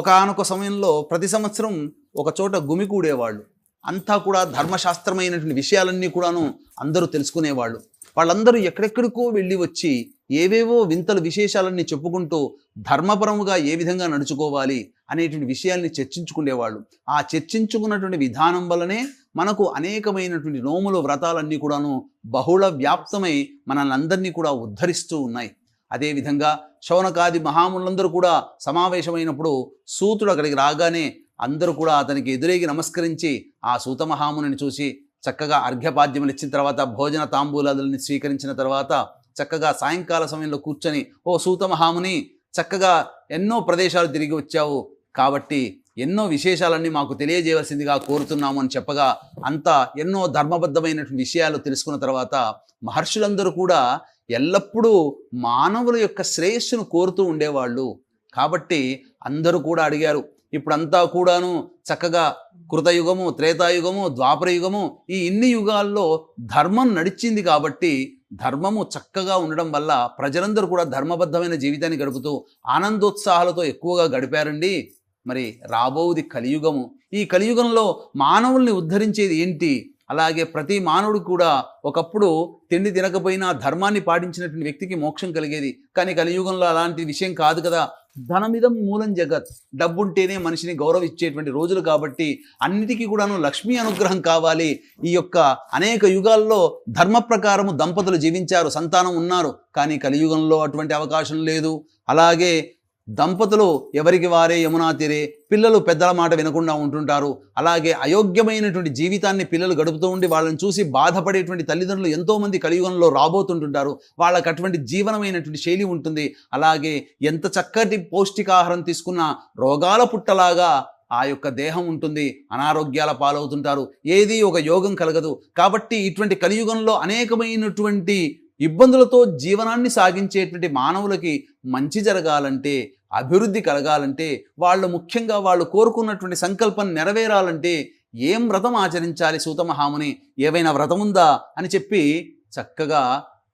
ఒకానొక సమయంలో ప్రతి సంవత్సరం ఒక చోట గుమికూడేవాళ్ళు. అంతా కూడా ధర్మశాస్త్రమైనటువంటి విషయాలన్నీ కూడాను అందరూ తెలుసుకునేవాళ్ళు. వాళ్ళందరూ ఎక్కడెక్కడికో వెళ్ళి వచ్చి ఏవేవో వింతలు విశేషాలన్నీ చెప్పుకుంటూ ధర్మపరముగా ఏ విధంగా నడుచుకోవాలి అనేటువంటి విషయాల్ని చర్చించుకునేవాళ్ళు. ఆ చర్చించుకున్నటువంటి విధానం వల్లనే మనకు అనేకమైనటువంటి నోములు వ్రతాలన్నీ కూడాను బహుళ వ్యాప్తమై మనల్ని అందరినీ కూడా ఉద్ధరిస్తూ ఉన్నాయి. అదేవిధంగా శౌనకాది మహాములందరూ కూడా సమావేశమైనప్పుడు సూతుడు అక్కడికి రాగానే అందరూ కూడా అతనికి ఎదురేగి నమస్కరించి ఆ సూత మహాముని చూసి చక్కగా అర్ఘ్యపాద్యములు ఇచ్చిన తర్వాత భోజన తాంబూలాదుల్ని స్వీకరించిన తర్వాత చక్కగా సాయంకాల సమయంలో కూర్చొని, ఓ సూత మహాముని, చక్కగా ఎన్నో ప్రదేశాలు తిరిగి వచ్చావు కాబట్టి ఎన్నో విశేషాలన్నీ మాకు తెలియజేయవలసిందిగా కోరుతున్నాము అని చెప్పగా, అంతా ఎన్నో ధర్మబద్ధమైనటువంటి విషయాలు తెలుసుకున్న తర్వాత మహర్షులందరూ కూడా ఎల్లప్పుడూ మానవుల యొక్క శ్రేయస్సును కోరుతూ ఉండేవాళ్ళు. కాబట్టి అందరూ కూడా అడిగారు. ఇప్పుడంతా కూడాను చక్కగా కృతయుగము, త్రేతాయుగము, ద్వాపరయుగము, ఈ ఇన్ని యుగాల్లో ధర్మం నడిచింది కాబట్టి ధర్మము చక్కగా ఉండడం వల్ల ప్రజలందరూ కూడా ధర్మబద్ధమైన జీవితాన్ని గడుపుతూ ఆనందోత్సాహాలతో ఎక్కువగా గడిపారండి. మరి రాబోవుది కలియుగము. ఈ కలియుగంలో మానవుల్ని ఉద్ధరించేది ఏంటి? అలాగే ప్రతి మానవుడు కూడా ఒకప్పుడు తిండి తినకపోయినా ధర్మాన్ని పాటించినటువంటి వ్యక్తికి మోక్షం కలిగేది. కానీ కలియుగంలో అలాంటి విషయం కాదు కదా. ధనమిదం మూలం జగత్, డబ్బుంటేనే మనిషిని గౌరవించేటువంటి రోజులు కాబట్టి అన్నిటికీ కూడాను లక్ష్మీ అనుగ్రహం కావాలి. ఈ యొక్క అనేక యుగాల్లో ధర్మ ప్రకారము దంపతులు జీవించారు, సంతానం ఉన్నారు. కానీ కలియుగంలో అటువంటి అవకాశం లేదు. అలాగే దంపతులు ఎవరికి వారే యమునా తీరే, పిల్లలు పెద్దల మాట వినకుండా ఉంటుంటారు. అలాగే అయోగ్యమైనటువంటి జీవితాన్ని పిల్లలు గడుపుతూ ఉండి వాళ్ళని చూసి బాధపడేటువంటి తల్లిదండ్రులు ఎంతోమంది కలియుగంలో రాబోతుంటుంటారు. వాళ్ళకి అటువంటి జీవనమైనటువంటి శైలి ఉంటుంది. అలాగే ఎంత చక్కటి పౌష్టికాహారం తీసుకున్నా రోగాల పుట్టలాగా ఆ యొక్క దేహం ఉంటుంది, అనారోగ్యాల పాలవుతుంటారు. ఏది ఒక యోగం కలగదు. కాబట్టి ఇటువంటి కలియుగంలో అనేకమైనటువంటి ఇబ్బందులతో జీవనాన్ని సాగించేటువంటి మానవులకి మంచి జరగాలంటే, అభివృద్ధి కలగాలంటే, వాళ్ళు ముఖ్యంగా వాళ్ళు కోరుకున్నటువంటి సంకల్పం నెరవేరాలంటే ఏం వ్రతం ఆచరించాలి సూతమహాముని, ఏవైనా వ్రతం ఉందా అని చెప్పి చక్కగా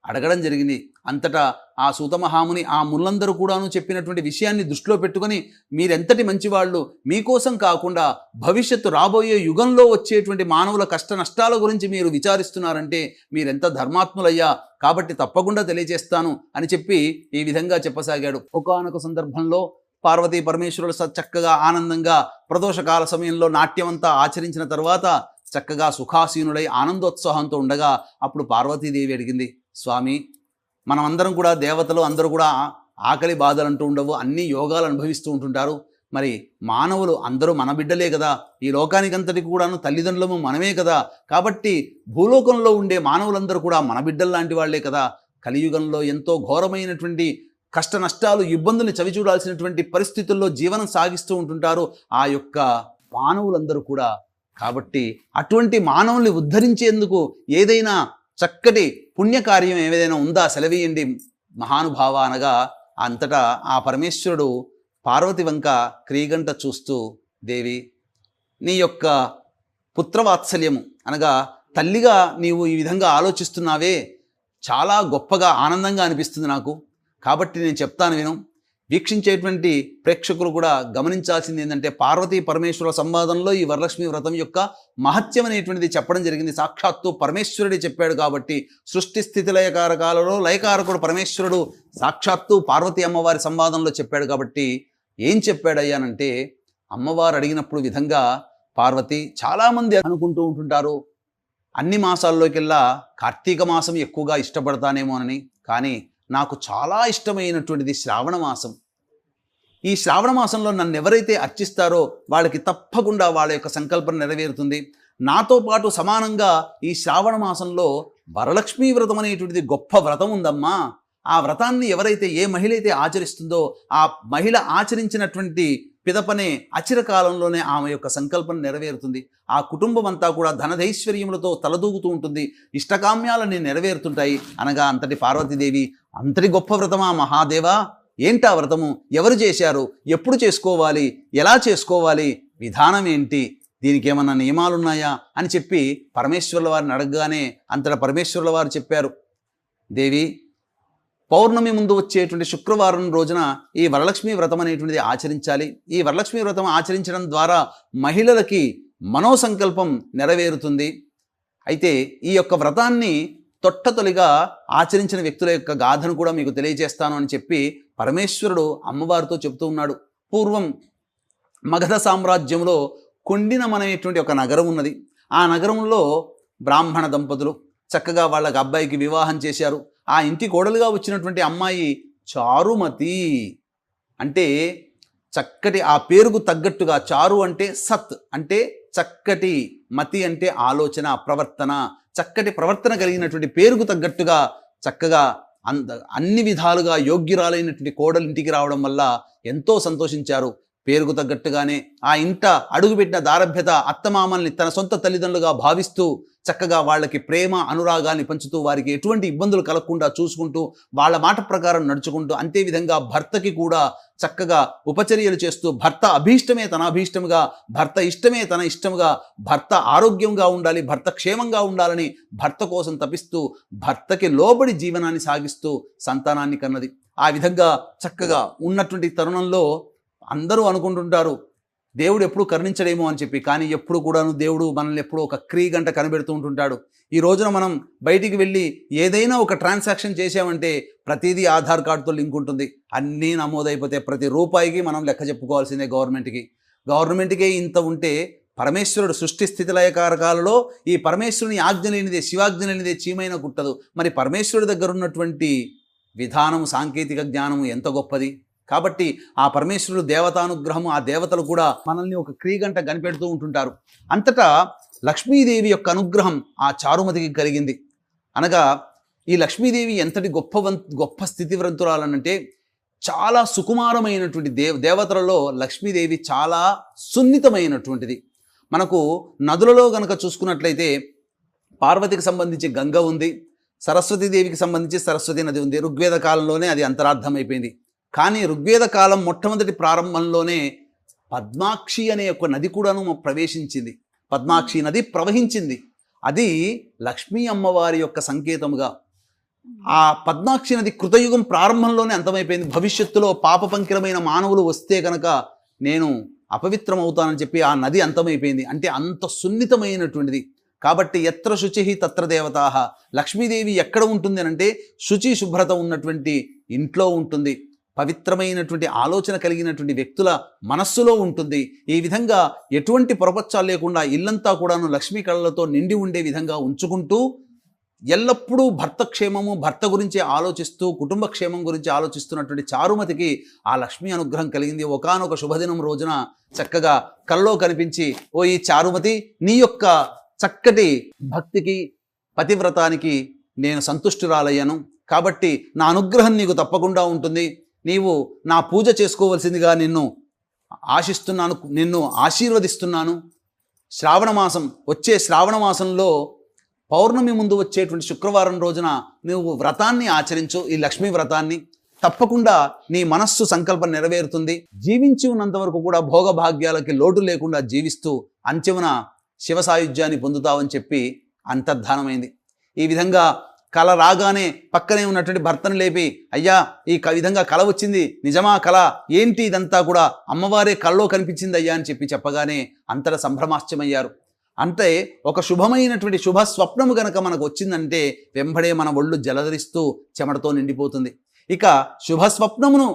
అడగడం జరిగింది. అంతటా ఆ సూతమహాముని ఆ ముళ్ళందరూ కూడాను చెప్పినటువంటి విషయాన్ని దృష్టిలో పెట్టుకొని మీరెంతటి మంచివాళ్ళు, మీకోసం కాకుండా భవిష్యత్తు రాబోయే యుగంలో వచ్చేటువంటి మానవుల కష్ట నష్టాల గురించి మీరు విచారిస్తున్నారంటే మీరెంత ధర్మాత్ములయ్యా, కాబట్టి తప్పకుండా తెలియజేస్తాను అని చెప్పి ఈ విధంగా చెప్పసాగాడు. ఒకానొక సందర్భంలో పార్వతీ పరమేశ్వరులు చక్కగా ఆనందంగా ప్రదోషకాల సమయంలో నాట్యమంతా ఆచరించిన తర్వాత చక్కగా సుఖాసీనుడై ఆనందోత్సాహంతో ఉండగా అప్పుడు పార్వతీదేవి అడిగింది, స్వామి, మనమందరం కూడా దేవతలు అందరూ కూడా ఆకలి బాధలు అంటూ ఉండవు, అన్ని యోగాలు అనుభవిస్తూ ఉంటుంటారు. మరి మానవులు అందరూ మన బిడ్డలే కదా, ఈ లోకానికంతటి కూడాను తల్లిదండ్రులము మనమే కదా, కాబట్టి భూలోకంలో ఉండే మానవులందరూ కూడా మన బిడ్డలు లాంటి వాళ్లే కదా. కలియుగంలో ఎంతో ఘోరమైనటువంటి కష్ట నష్టాలు ఇబ్బందుల్ని చవిచూడాల్సినటువంటి పరిస్థితుల్లో జీవనం సాగిస్తూ ఉంటుంటారు ఆ యొక్క మానవులందరూ కూడా. కాబట్టి అటువంటి మానవుల్ని ఉద్ధరించేందుకు ఏదైనా చక్కటి పుణ్యకార్యం ఏదైనా ఉందా సెలవీయండి మహానుభావ అనగా అంతటా ఆ పరమేశ్వరుడు పార్వతి వంక క్రీగంట చూస్తూ, దేవి, నీ యొక్క పుత్రవాత్సల్యము అనగా తల్లిగా నీవు ఈ విధంగా ఆలోచిస్తున్నావే, చాలా గొప్పగా ఆనందంగా అనిపిస్తుంది నాకు. కాబట్టి నేను చెప్తాను విను. వీక్షించేటువంటి ప్రేక్షకులు కూడా గమనించాల్సింది ఏంటంటే పార్వతీ పరమేశ్వరుల సంవాదంలో ఈ వరలక్ష్మి వ్రతం యొక్క మహత్యం అనేటువంటిది చెప్పడం జరిగింది. సాక్షాత్తు పరమేశ్వరుడే చెప్పాడు కాబట్టి సృష్టి స్థితి లయకారకాలలో లయకారకుడు పరమేశ్వరుడు సాక్షాత్తు పార్వతీ అమ్మవారి సంవాదంలో చెప్పాడు. కాబట్టి ఏం చెప్పాడయ్యానంటే, అమ్మవారు అడిగినప్పుడు విధంగా పార్వతి, చాలామంది అనుకుంటూ ఉంటుంటారు అన్ని మాసాల్లోకెల్లా కార్తీక మాసం ఎక్కువగా ఇష్టపడతానేమోనని, కానీ నాకు చాలా ఇష్టమైనటువంటిది శ్రావణ మాసం. ఈ శ్రావణ మాసంలో నన్ను ఎవరైతే అర్చిస్తారో వాళ్ళకి తప్పకుండా వాళ్ళ యొక్క సంకల్పం నెరవేరుతుంది. నాతో పాటు సమానంగా ఈ శ్రావణ మాసంలో వరలక్ష్మీ వ్రతం అనేటువంటిది గొప్ప వ్రతం ఉందమ్మా. ఆ వ్రతాన్ని ఎవరైతే ఏ మహిళ అయితే ఆచరిస్తుందో ఆ మహిళ ఆచరించినటువంటి పిదపనే అచిరకాలంలోనే ఆమె యొక్క సంకల్పం నెరవేరుతుంది. ఆ కుటుంబం అంతా కూడా ధనధైశ్వర్యములతో తలదూగుతూ ఉంటుంది, ఇష్టకామ్యాలన్నీ నెరవేరుతుంటాయి అనగా అంతటి పార్వతీదేవి, అంతటి గొప్ప వ్రతమా మహాదేవా, ఏంటా వ్రతము, ఎవరు చేశారు, ఎప్పుడు చేసుకోవాలి, ఎలా చేసుకోవాలి, విధానం ఏంటి, దీనికి ఏమన్నా నియమాలున్నాయా అని చెప్పి పరమేశ్వరుల వారిని అడగగానే అంతటా పరమేశ్వరుల వారు చెప్పారు, దేవి, పౌర్ణమి ముందు వచ్చేటువంటి శుక్రవారం రోజున ఈ వరలక్ష్మీ వ్రతం అనేటువంటిది ఆచరించాలి. ఈ వరలక్ష్మీ వ్రతం ఆచరించడం ద్వారా మహిళలకి మనోసంకల్పం నెరవేరుతుంది. అయితే ఈ యొక్క వ్రతాన్ని తొట్టతొలిగా ఆచరించిన వ్యక్తుల యొక్క గాథను కూడా మీకు తెలియజేస్తాను అని చెప్పి పరమేశ్వరుడు అమ్మవారితో చెబుతూ ఉన్నాడు. పూర్వం మగధ సామ్రాజ్యంలో కొండినం అనేటువంటి ఒక నగరం ఉన్నది. ఆ నగరంలో బ్రాహ్మణ దంపతులు చక్కగా వాళ్ళకి అబ్బాయికి వివాహం చేశారు. ఆ ఇంటి కోడలుగా వచ్చినటువంటి అమ్మాయి చారుమతి, అంటే చక్కటి, ఆ పేరుకు తగ్గట్టుగా చారు అంటే సత్ అంటే చక్కటి, మతి అంటే ఆలోచన, ప్రవర్తన, చక్కటి ప్రవర్తన కలిగినటువంటి పేరుకు తగ్గట్టుగా చక్కగా అన్ని విధాలుగా యోగ్యురాలైనటువంటి కోడలు ఇంటికి రావడం వల్ల ఎంతో సంతోషించారు. పేరుకు తగ్గట్టుగానే ఆ ఇంట అడుగుపెట్టిన దారభ్యత అత్తమామల్ని తన సొంత తల్లిదండ్రులుగా భావిస్తూ చక్కగా వాళ్ళకి ప్రేమ అనురాగాల్ని పంచుతూ వారికి ఎటువంటి ఇబ్బందులు కలగకుండా చూసుకుంటూ వాళ్ళ మాట ప్రకారం నడుచుకుంటూ, అంతేవిధంగా భర్తకి కూడా చక్కగా ఉపచర్యలు చేస్తూ భర్త అభీష్టమే తన అభీష్టముగా, భర్త ఇష్టమే తన ఇష్టముగా, భర్త ఆరోగ్యంగా ఉండాలి, భర్త క్షేమంగా ఉండాలని భర్త కోసం తపిస్తూ భర్తకి లోబడి జీవనాన్ని సాగిస్తూ సంతానాన్ని కన్నది. ఆ విధంగా చక్కగా ఉన్నటువంటి తరుణంలో అందరూ అనుకుంటుంటారు దేవుడు ఎప్పుడు కరుణించడేమో అని చెప్పి, కానీ ఎప్పుడు కూడాను దేవుడు మనల్ని ఎప్పుడూ ఒక క్రీగంట కనిపెడుతూ ఉంటుంటాడు. ఈ రోజున మనం బయటికి వెళ్ళి ఏదైనా ఒక ట్రాన్సాక్షన్ చేసామంటే ప్రతిదీ ఆధార్ కార్డుతో లింక్ ఉంటుంది, అన్నీ నమోదైపోతే ప్రతి రూపాయికి మనం లెక్క చెప్పుకోవాల్సిందే గవర్నమెంట్కే ఇంత ఉంటే పరమేశ్వరుడు సృష్టి స్థితి లయకారకాలలో ఈ పరమేశ్వరుని ఆజ్ఞ లేనిదే, శివాజ్ఞ లేనిదే చీమైన కుట్టదు. మరి పరమేశ్వరుడి దగ్గర ఉన్నటువంటి విధానము, సాంకేతిక జ్ఞానము ఎంత గొప్పది. కాబట్టి ఆ పరమేశ్వరుడు దేవతానుగ్రహము, ఆ దేవతలు కూడా మనల్ని ఒక క్రీగంట కనిపెడుతూ ఉంటుంటారు. అంతటా లక్ష్మీదేవి యొక్క అనుగ్రహం ఆ చారుమతికి కలిగింది. అనగా ఈ లక్ష్మీదేవి ఎంతటి గొప్ప స్థితివంతురాలనంటే, చాలా సుకుమారమైనటువంటి దేవతలలో లక్ష్మీదేవి చాలా సున్నితమైనటువంటిది. మనకు నదులలో గనక చూసుకున్నట్లయితే పార్వతికి సంబంధించి గంగ ఉంది, సరస్వతీదేవికి సంబంధించి సరస్వతి నది ఉంది. ఋగ్వేద కాలంలోనే అది అంతరార్థమైపోయింది. కానీ ఋగ్వేద కాలం మొట్టమొదటి ప్రారంభంలోనే పద్మాక్షి అనే ఒక నది కూడాను ప్రవేశించింది, పద్మాక్షి నది ప్రవహించింది. అది లక్ష్మీ అమ్మవారి యొక్క సంకేతముగా, ఆ పద్మాక్షి నది కృతయుగం ప్రారంభంలోనే అంతమైపోయింది. భవిష్యత్తులో పాప పంకిలమైన మానవులు వస్తే కనుక నేను అపవిత్రం అవుతానని చెప్పి ఆ నది అంతమైపోయింది. అంటే అంత సున్నితమైనటువంటిది. కాబట్టి ఎత్ర శుచి తత్ర దేవతాః, లక్ష్మీదేవి ఎక్కడ ఉంటుంది అని అంటే శుచి శుభ్రత ఉన్నటువంటి ఇంట్లో ఉంటుంది, పవిత్రమైనటువంటి ఆలోచన కలిగినటువంటి వ్యక్తుల మనస్సులో ఉంటుంది. ఈ విధంగా ఎటువంటి పొరపచ్చాలు లేకుండా ఇల్లంతా కూడాను లక్ష్మీ కళలతో నిండి ఉండే విధంగా ఉంచుకుంటూ ఎల్లప్పుడూ భర్త క్షేమము, భర్త గురించి ఆలోచిస్తూ కుటుంబ క్షేమం గురించి ఆలోచిస్తున్నటువంటి చారుమతికి ఆ లక్ష్మీ అనుగ్రహం కలిగింది. ఒకానొక శుభదినం రోజున చక్కగా కల్లో కనిపించి, ఓ ఈ చారుమతి, నీ యొక్క చక్కటి భక్తికి పతివ్రతానికి నేను సంతుష్టురాలయ్యాను, కాబట్టి నా అనుగ్రహం నీకు తప్పకుండా ఉంటుంది, నీవు నా పూజ చేసుకోవలసిందిగా నిన్ను ఆశిస్తున్నాను, నిన్ను ఆశీర్వదిస్తున్నాను. శ్రావణమాసం, వచ్చే శ్రావణమాసంలో పౌర్ణమి ముందు వచ్చేటువంటి శుక్రవారం రోజున నువ్వు వ్రతాన్ని ఆచరించు, ఈ లక్ష్మీ వ్రతాన్ని. తప్పకుండా నీ మనస్సు సంకల్పం నెరవేరుతుంది. జీవించి ఉన్నంత వరకు కూడా భోగభాగ్యాలకి లోటు లేకుండా జీవిస్తూ అంచెమున శివ సాయుధ్యాన్ని పొందుతావని చెప్పి అంతర్ధానమైంది. ఈ విధంగా కళ రాగానే పక్కనే ఉన్నటువంటి భర్తను లేపి, అయ్యా ఈ విధంగా కళ వచ్చింది, నిజమా కళ ఏంటి, ఇదంతా కూడా అమ్మవారే కళ్ళలో కనిపించింది అయ్యా అని చెప్పగానే అంతటా సంభ్రమాశ్చమయ్యారు. అంటే ఒక శుభమైనటువంటి శుభ స్వప్నము గనక మనకు వచ్చిందంటే వెంబడే మన ఒళ్ళు జలధరిస్తూ చెమటతో నిండిపోతుంది. ఇక శుభ స్వప్నమును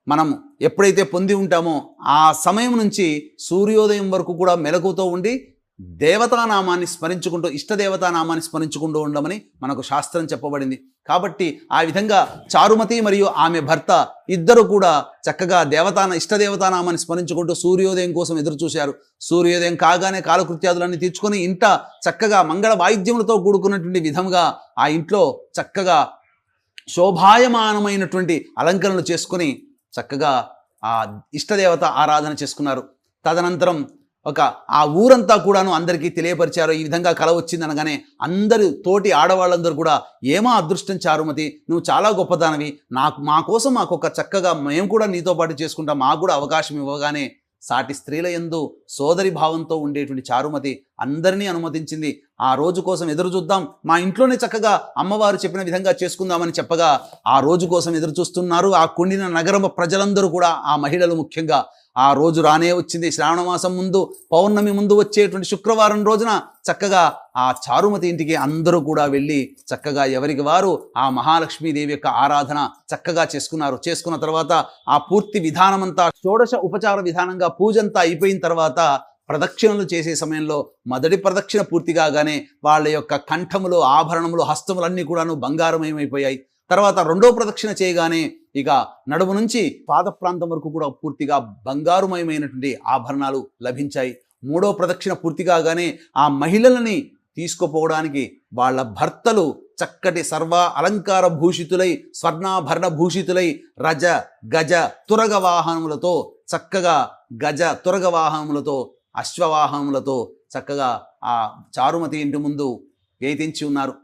మనం ఎప్పుడైతే పొంది ఉంటామో ఆ సమయం నుంచి సూర్యోదయం వరకు కూడా మెలకుతో ఉండి దేవతానామాన్ని స్మరించుకుంటూ, ఇష్టదేవతానామాన్ని స్మరించుకుంటూ ఉండమని మనకు శాస్త్రం చెప్పబడింది. కాబట్టి ఆ విధంగా చారుమతి మరియు ఆమె భర్త ఇద్దరు కూడా చక్కగా ఇష్టదేవతానామాన్ని స్మరించుకుంటూ సూర్యోదయం కోసం ఎదురు చూశారు. సూర్యోదయం కాగానే కాలకృత్యాదులన్నీ తీర్చుకొని ఇంట చక్కగా మంగళ వాయిద్యములతో కూడుకున్నటువంటి విధంగా ఆ ఇంట్లో చక్కగా శోభాయమానమైనటువంటి అలంకరణలు చేసుకొని చక్కగా ఆ ఇష్టదేవత ఆరాధన చేసుకున్నారు. తదనంతరం ఆ ఊరంతా కూడాను అందరికీ తెలియపరిచారు. ఈ విధంగా కల వచ్చింది అనగానే అందరూ తోటి ఆడవాళ్ళందరూ కూడా, ఏమా అదృష్టం చారుమతి, నువ్వు చాలా గొప్పదానివి, మా కోసం మాకొక చక్కగా మేము కూడా నీతో పాటు చేసుకుంటాం, మాకు కూడా అవకాశం ఇవ్వగానే సాటి స్త్రీల యందు సోదరి భావంతో ఉండేటువంటి చారుమతి అందరినీ అనుమతించింది. ఆ రోజు కోసం ఎదురు చూద్దాం, మా ఇంట్లోనే చక్కగా అమ్మవారు చెప్పిన విధంగా చేసుకుందామని చెప్పగా ఆ రోజు కోసం ఎదురు చూస్తున్నారు. ఆ కుండిన నగర ప్రజలందరూ కూడా, ఆ మహిళలు ముఖ్యంగా. ఆ రోజు రానే వచ్చింది. శ్రావణమాసం ముందు పౌర్ణమి ముందు వచ్చేటువంటి శుక్రవారం రోజున చక్కగా ఆ చారుమతి ఇంటికి అందరూ కూడా వెళ్ళి చక్కగా ఎవరికి వారు ఆ మహాలక్ష్మీదేవి యొక్క ఆరాధన చక్కగా చేసుకున్నారు. చేసుకున్న తర్వాత ఆ పూర్తి విధానమంతా షోడశ ఉపచార విధానంగా పూజంతా అయిపోయిన తర్వాత ప్రదక్షిణలు చేసే సమయంలో మొదటి ప్రదక్షిణ పూర్తి కాగానే వాళ్ళ యొక్క కంఠములు, ఆభరణములు, హస్తములన్నీ కూడాను బంగారమయమైపోయాయి. తర్వాత రెండో ప్రదక్షిణ చేయగానే ఇక నడుము నుంచి పాద ప్రాంతం వరకు కూడా పూర్తిగా బంగారుమయమైనటువంటి ఆభరణాలు లభించాయి. మూడో ప్రదక్షిణ పూర్తి కాగానే ఆ మహిళలని తీసుకుపోవడానికి వాళ్ళ భర్తలు చక్కటి సర్వ అలంకార భూషితులై, స్వర్ణాభరణ భూషితులై, రజ గజ తురగ వాహనములతో చక్కగా తురగ వాహనములతో, అశ్వవాహనములతో చక్కగా ఆ చారుమతి ఇంటి ముందు వేయించి ఉన్నారు.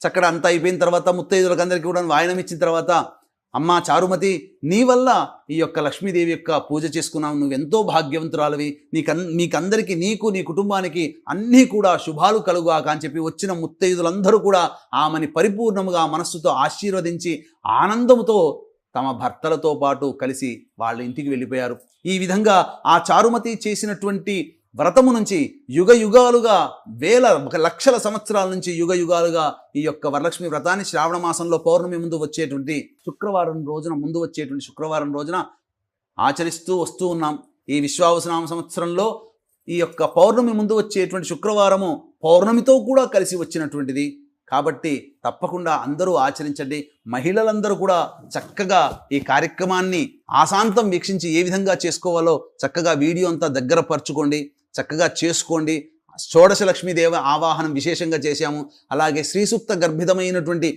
చక్కగా అంతా అయిపోయిన తర్వాత ముత్తైదులకు అందరికీ కూడా వాయనం ఇచ్చిన తర్వాత, అమ్మా చారుమతి, నీ వల్ల ఈ యొక్క లక్ష్మీదేవి యొక్క పూజ చేసుకున్నావు, నువ్వెంతో భాగ్యవంతురాలవి, మీకందరికీ, నీకు నీ కుటుంబానికి అన్నీ కూడా శుభాలు కలుగాక అని చెప్పి వచ్చిన ముత్తైదులందరూ కూడా ఆమెని పరిపూర్ణముగా మనస్సుతో ఆశీర్వదించి ఆనందముతో తమ భర్తలతో పాటు కలిసి వాళ్ళ ఇంటికి వెళ్ళిపోయారు. ఈ విధంగా ఆ చారుమతి చేసినటువంటి వ్రతము నుంచి యుగ యుగాలుగా, లక్షల సంవత్సరాల నుంచి యుగ యుగాలుగా ఈ యొక్క వరలక్ష్మి వ్రతాన్ని శ్రావణ మాసంలో పౌర్ణమి ముందు వచ్చేటువంటి శుక్రవారం రోజున ఆచరిస్తూ వస్తూ ఉన్నాం. ఈ విశ్వావసునామ సంవత్సరంలో ఈ యొక్క పౌర్ణమి ముందు వచ్చేటువంటి శుక్రవారము పౌర్ణమితో కూడా కలిసి వచ్చినటువంటిది. కాబట్టి తప్పకుండా అందరూ ఆచరించండి. మహిళలందరూ కూడా చక్కగా ఈ కార్యక్రమాన్ని ఆశాంతం వీక్షించి ఏ విధంగా చేసుకోవాలో చక్కగా వీడియో అంతా దగ్గర పరుచుకోండి, చక్కగా చేసుకోండి. షోడశ లక్ష్మీదేవ ఆవాహనం విశేషంగా చేశాము. అలాగే శ్రీ సూక్త గర్భితమైనటువంటి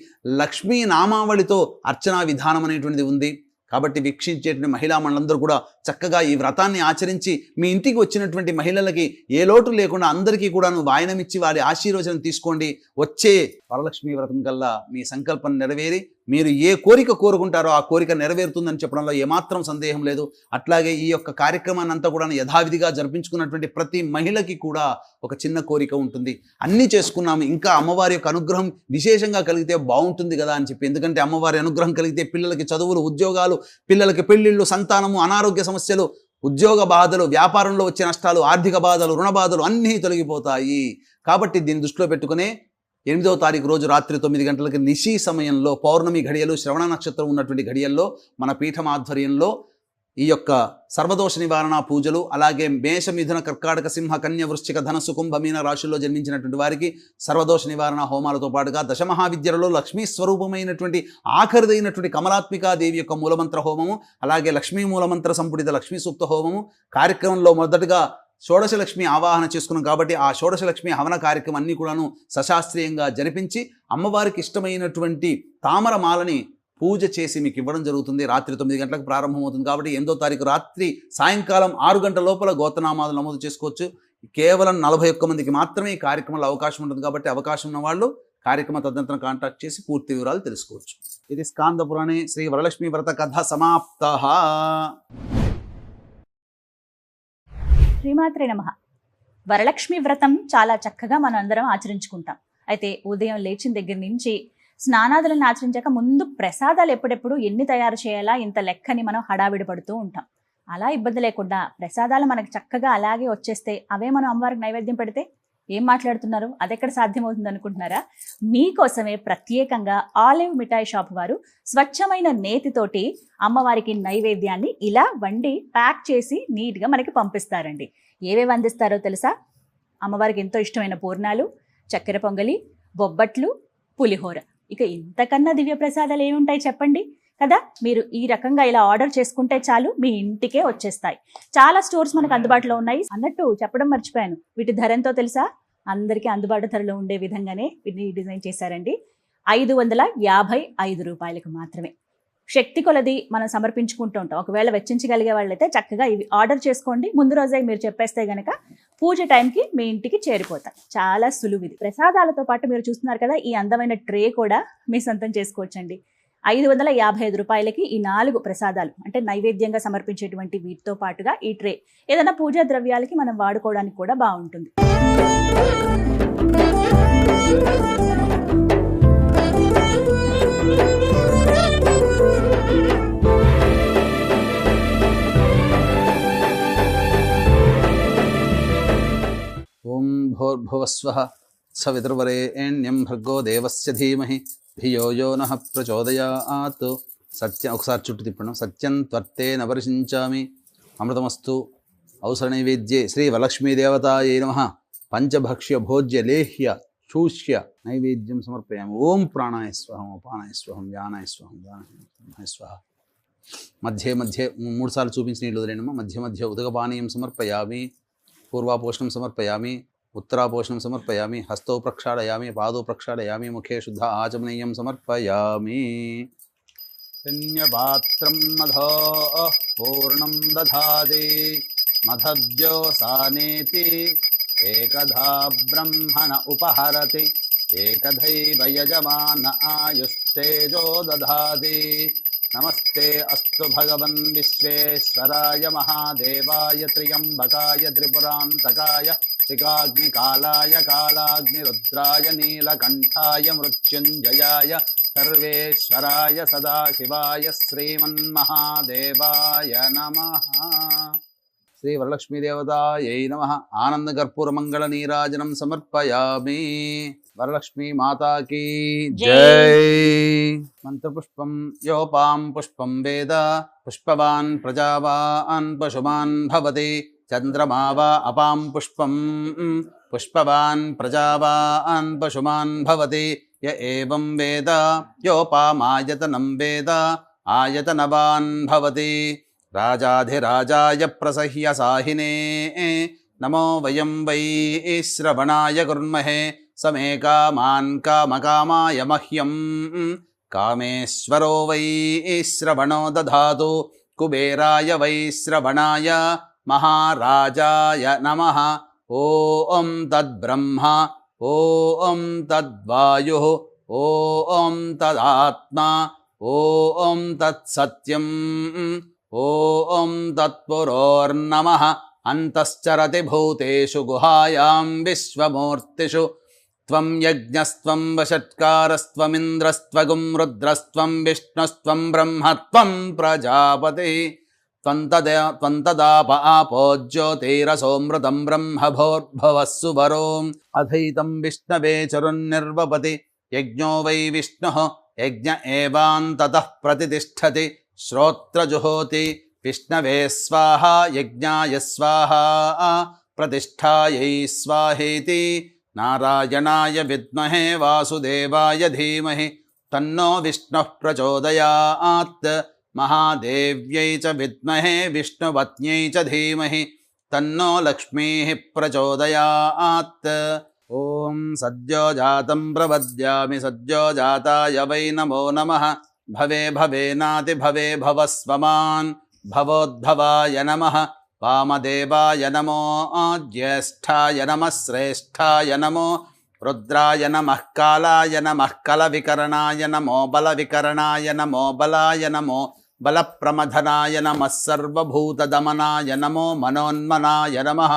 లక్ష్మీ నామావళితో అర్చనా విధానం అనేటువంటిది ఉంది. కాబట్టి వీక్షించేటువంటి మహిళా మండలందరూ కూడా చక్కగా ఈ వ్రతాన్ని ఆచరించి మీ ఇంటికి వచ్చినటువంటి మహిళలకి ఏ లోటు లేకుండా అందరికీ కూడాను వాయనమిచ్చి వారి ఆశీర్వచనం తీసుకోండి. వచ్చే వరలక్ష్మీ వ్రతం కల్లా మీ సంకల్పం నెరవేరి మీరు ఏ కోరిక కోరుకుంటారో ఆ కోరిక నెరవేరుతుందని చెప్పడంలో ఏమాత్రం సందేహం లేదు. అట్లాగే ఈ యొక్క కార్యక్రమాన్ని అంతా కూడా యథావిధిగా జరిపించుకున్నటువంటి ప్రతి మహిళకి కూడా ఒక చిన్న కోరిక ఉంటుంది. అన్నీ చేసుకున్నాము, ఇంకా అమ్మవారి యొక్క అనుగ్రహం విశేషంగా కలిగితే బాగుంటుంది కదా అని చెప్పి. ఎందుకంటే అమ్మవారి అనుగ్రహం కలిగితే పిల్లలకి చదువులు, ఉద్యోగాలు, పిల్లలకి పెళ్ళిళ్ళు, సంతానము, అనారోగ్య సమస్యలు, ఉద్యోగ బాధలు, వ్యాపారంలో వచ్చే నష్టాలు, ఆర్థిక బాధలు, రుణ బాధలు అన్నీ తొలగిపోతాయి. కాబట్టి దీన్ని దృష్టిలో పెట్టుకునే 8వ తారీఖు రోజు రాత్రి 9 గంటలకి నిశీ సమయంలో, పౌర్ణమి ఘడియలు, శ్రవణ నక్షత్రం ఉన్నటువంటి ఘడియల్లో మన పీఠం ఆధ్వర్యంలో ఈ యొక్క సర్వదోష నివారణ పూజలు, అలాగే మేష, మిథున, కర్కాటక, సింహ, కన్య, వృశ్చిక, ధనస్సు, కుంభ, మీన రాశుల్లో జన్మించినటువంటి వారికి సర్వదోష నివారణ హోమాలతో పాటుగా దశమహావిద్యలలో లక్ష్మీ స్వరూపమైనటువంటి ఆఖరిదైనటువంటి కమలాత్మికా దేవి యొక్క మూలమంత్ర హోమము, అలాగే లక్ష్మీ మూలమంత్ర సంపుటిత లక్ష్మీ సూక్త హోమము కార్యక్రమంలో మొదటగా షోడశ లక్ష్మి ఆవాహన చేసుకున్నాం. కాబట్టి ఆ షోడశ లక్ష్మి హవన కార్యక్రమం అన్నీ కూడాను సశాస్త్రీయంగా జరిపించి అమ్మవారికి ఇష్టమైనటువంటి తామర మాలని పూజ చేసి మీకు ఇవ్వడం జరుగుతుంది. రాత్రి 9 గంటలకు ప్రారంభమవుతుంది. కాబట్టి 8వ తారీఖు రాత్రి సాయంకాలం 6 గంటల లోపల గోత్రనామాలు నమోదు చేసుకోవచ్చు. కేవలం 41 మందికి మాత్రమే ఈ కార్యక్రమంలో అవకాశం ఉంటుంది. కాబట్టి అవకాశం ఉన్న వాళ్ళు కార్యక్రమ తదనంతరం కాంటాక్ట్ చేసి పూర్తి వివరాలు తెలుసుకోవచ్చు. ఇది స్కాంద పురాణే శ్రీ వరలక్ష్మీ వ్రత కథ సమాప్తః. శ్రీమాత్రే నమః. వరలక్ష్మి వ్రతం చాలా చక్కగా మనం అందరం ఆచరించుకుంటాం. అయితే ఉదయం లేచిన దగ్గర నుంచి స్నానాదులను ఆచరించాక ముందు ప్రసాదాలు ఎప్పుడెప్పుడు ఎన్ని తయారు చేయాలా ఇంత లెక్కని మనం హడావిడి పడుతూ ఉంటాం. అలా ఇబ్బంది లేకుండా ప్రసాదాలు మనకు చక్కగా అలాగే వచ్చేస్తే అవే మనం అమ్మవారికి నైవేద్యం పెడితే ఏం మాట్లాడుతున్నారు, అదెక్కడ సాధ్యమవుతుంది అనుకుంటున్నారా? మీకోసమే ప్రత్యేకంగా ఆలివ్ మిఠాయి షాప్ వారు స్వచ్ఛమైన నేతితోటి అమ్మవారికి నైవేద్యాన్ని ఇలా వండి ప్యాక్ చేసి నీట్గా మనకి పంపిస్తారండి. ఏవేవి అందిస్తారో తెలుసా? అమ్మవారికి ఎంతో ఇష్టమైన పూర్ణాలు, చక్కెర పొంగలి, బొబ్బట్లు, పులిహోర. ఇక ఇంతకన్నా దివ్య ప్రసాదాలు ఏమి ఉంటాయి చెప్పండి కదా. మీరు ఈ రకంగా ఇలా ఆర్డర్ చేసుకుంటే చాలు, మీ ఇంటికే వచ్చేస్తాయి. చాలా స్టోర్స్ మనకు అందుబాటులో ఉన్నాయి. అన్నట్టు చెప్పడం మర్చిపోయాను, వీటి ధర ఎంతో తెలుసా? అందరికీ అందుబాటు ధరలో ఉండే విధంగానే వీటిని డిజైన్ చేశారండి. 555 రూపాయలకు మాత్రమే. శక్తి కొలది మనం సమర్పించుకుంటూ ఉంటాం. ఒకవేళ వెచ్చించగలిగే వాళ్ళైతే చక్కగా ఇవి ఆర్డర్ చేసుకోండి. ముందు రోజే మీరు చెప్పేస్తే గనక పూజ టైంకి మీ ఇంటికి చేరిపోతాయి. చాలా సులువు ఇది. ప్రసాదాలతో పాటు మీరు చూస్తున్నారు కదా, ఈ అందమైన ట్రే కూడా మీ సొంతం చేసుకోవచ్చండి. 555 రూపాయలకి ఈ 4 ప్రసాదాలు అంటే నైవేద్యంగా సమర్పించేటువంటి వీటితో పాటుగా ఈ ట్రే ఏదైనా పూజా ద్రవ్యాలకి మనం వాడుకోవడానికి కూడా బాగుంటుంది. ఓం భూర్భువస్వః సవితుర్వరేణ్యం భర్గో దేవస్య ధీమహి ధియో యో నః ప్రచోదయాత్. సత్యం ఒకసారి చుట్టూ తిప్పడం. సత్యం త్వర్తేన వర్షించామి అమృతమస్తు. అవసర నైవేద్యే శ్రీ వరలక్ష్మీదేవతాయై నమః. పంచభక్ష్య భోజ్య లేహ్య శూష్య నైవేద్యం సమర్పయామి. ఓం ప్రాణాయ స్వహం, అపానాయ స్వహం, వ్యానాయ స్వహం, వ్యానాయ స్వహ. మధ్య మధ్య 3 సార్లు చూపించి నీళ్ళు వదిలేనమ్మా. మధ్య మధ్య ఉదకపానీయం సమర్పయామి. పూర్వాపోషణం సమర్పయామి, ఉత్తరాపోషణం సమర్పయామి, హస్తౌ ప్రక్షాళయామి, పాదౌ ప్రక్షాళయామి, ముఖే శుద్ధ ఆచమనీయం సమర్పయామి. పుణ్యపాత్రం మధో పూర్ణం దధాతి మధద్యోసానేతి ఏకధా బ్రహ్మణ ఉపహరతి ఏకధైవ యజమాన ఆయుస్తేజో దధాతి. నమస్తే అస్తు భగవన్ విశ్వేశ్వరాయ మహాదేవాయ త్ర్యంబకాయ త్రిపురాంతకాయ త్రికాగ్నికాలాయ కాలాగ్నిరుద్రాయ నీలకంఠాయ మృత్యుంజయాయ సర్వేశ్వరాయ సదాశివాయ శ్రీమన్మహాదేవాయ నమః. శ్రీ వరలక్ష్మీదేవతాయై నమః. ఆనందకర్పూరమంగళ నీరాజనం సమర్పయామి. వరలక్ష్మీ మాతాకి జై. మంత్రపుష్పం యోపాం పుష్పం వేద పుష్పవాన్ ప్రజావాన్ పశుమాన్ భవతి. చంద్రమా వా అపాం పుష్పం పుష్పవాన్ ప్రజావాన్ పశుమాన్ భవతి. య ఏవం వేద యోపామాయతనం వేద ఆయతనవాన్ భవతి. రాజాధిరాజాయ ప్రసహ్య సాహినే నమో వయం వై శ్రవణాయ కుర్మహే. సమే కామాన్ కామకామాయ మహ్యం కామేశ్వరో వై శ్రవణో దధాతు. కుబేరాయ వై శ్రవణాయ మహారాజాయ నమః. ఓం తద్బ్రహ్మ ఓం తద్వాయు ఓం తదాత్మా ఓం తత్సత్యం ఓం తత్పురోర్నమః అంతశ్చరతి భూతేషు గుహాయాం విశ్వమూర్తిషు త్వం యజ్ఞస్త్వం వషట్కారస్త్వమింద్రస్త్వగుం రుద్రస్త్వం విష్ణుస్త్వం బ్రహ్మత్వం ప్రజాపతి త్వం తదాప ఆపో జ్యోతిరసోమృతం బ్రహ్మభోర్భవస్సు వరో అధైతం విష్ణవే చరున్నిర్వపతి యజ్ఞో వై విష్ణుః యజ్ఞ ఏవాంతతః ప్రతితిష్ఠతి శ్రోత్రజుహోతి విష్ణవే స్వాహా యజ్ఞాయ స్వాహా ప్రతిష్ఠాయై స్వాహేతి నారాయణాయ విద్మహే వాసుదేవాయ ధీమహి తన్నో విష్ణుః ప్రచోదయాత్ మహాదేవ్యై చ విద్మహే విష్ణుపత్న్యై చ ధీమహి తన్నో లక్ష్మీః ప్రచోదయాత్. ఓం సద్యో జాతం ప్రపద్యామి సద్యో జాతాయ వై నమో నమః భవే భవేనాతి భవే భవస్వమాన్ భవోద్భవాయ నమః వామదేవాయ నమో జ్యేష్ఠాయ నమః శ్రేష్ఠాయ నమో రుద్రాయ నమః కాలాయ నమః కలవికరణాయ నమో బలవికరణాయ నమో బలాయ నమో బలప్రమథనాయ నమః సర్వభూతదమనాయ నమో మనోన్మనాయ నమః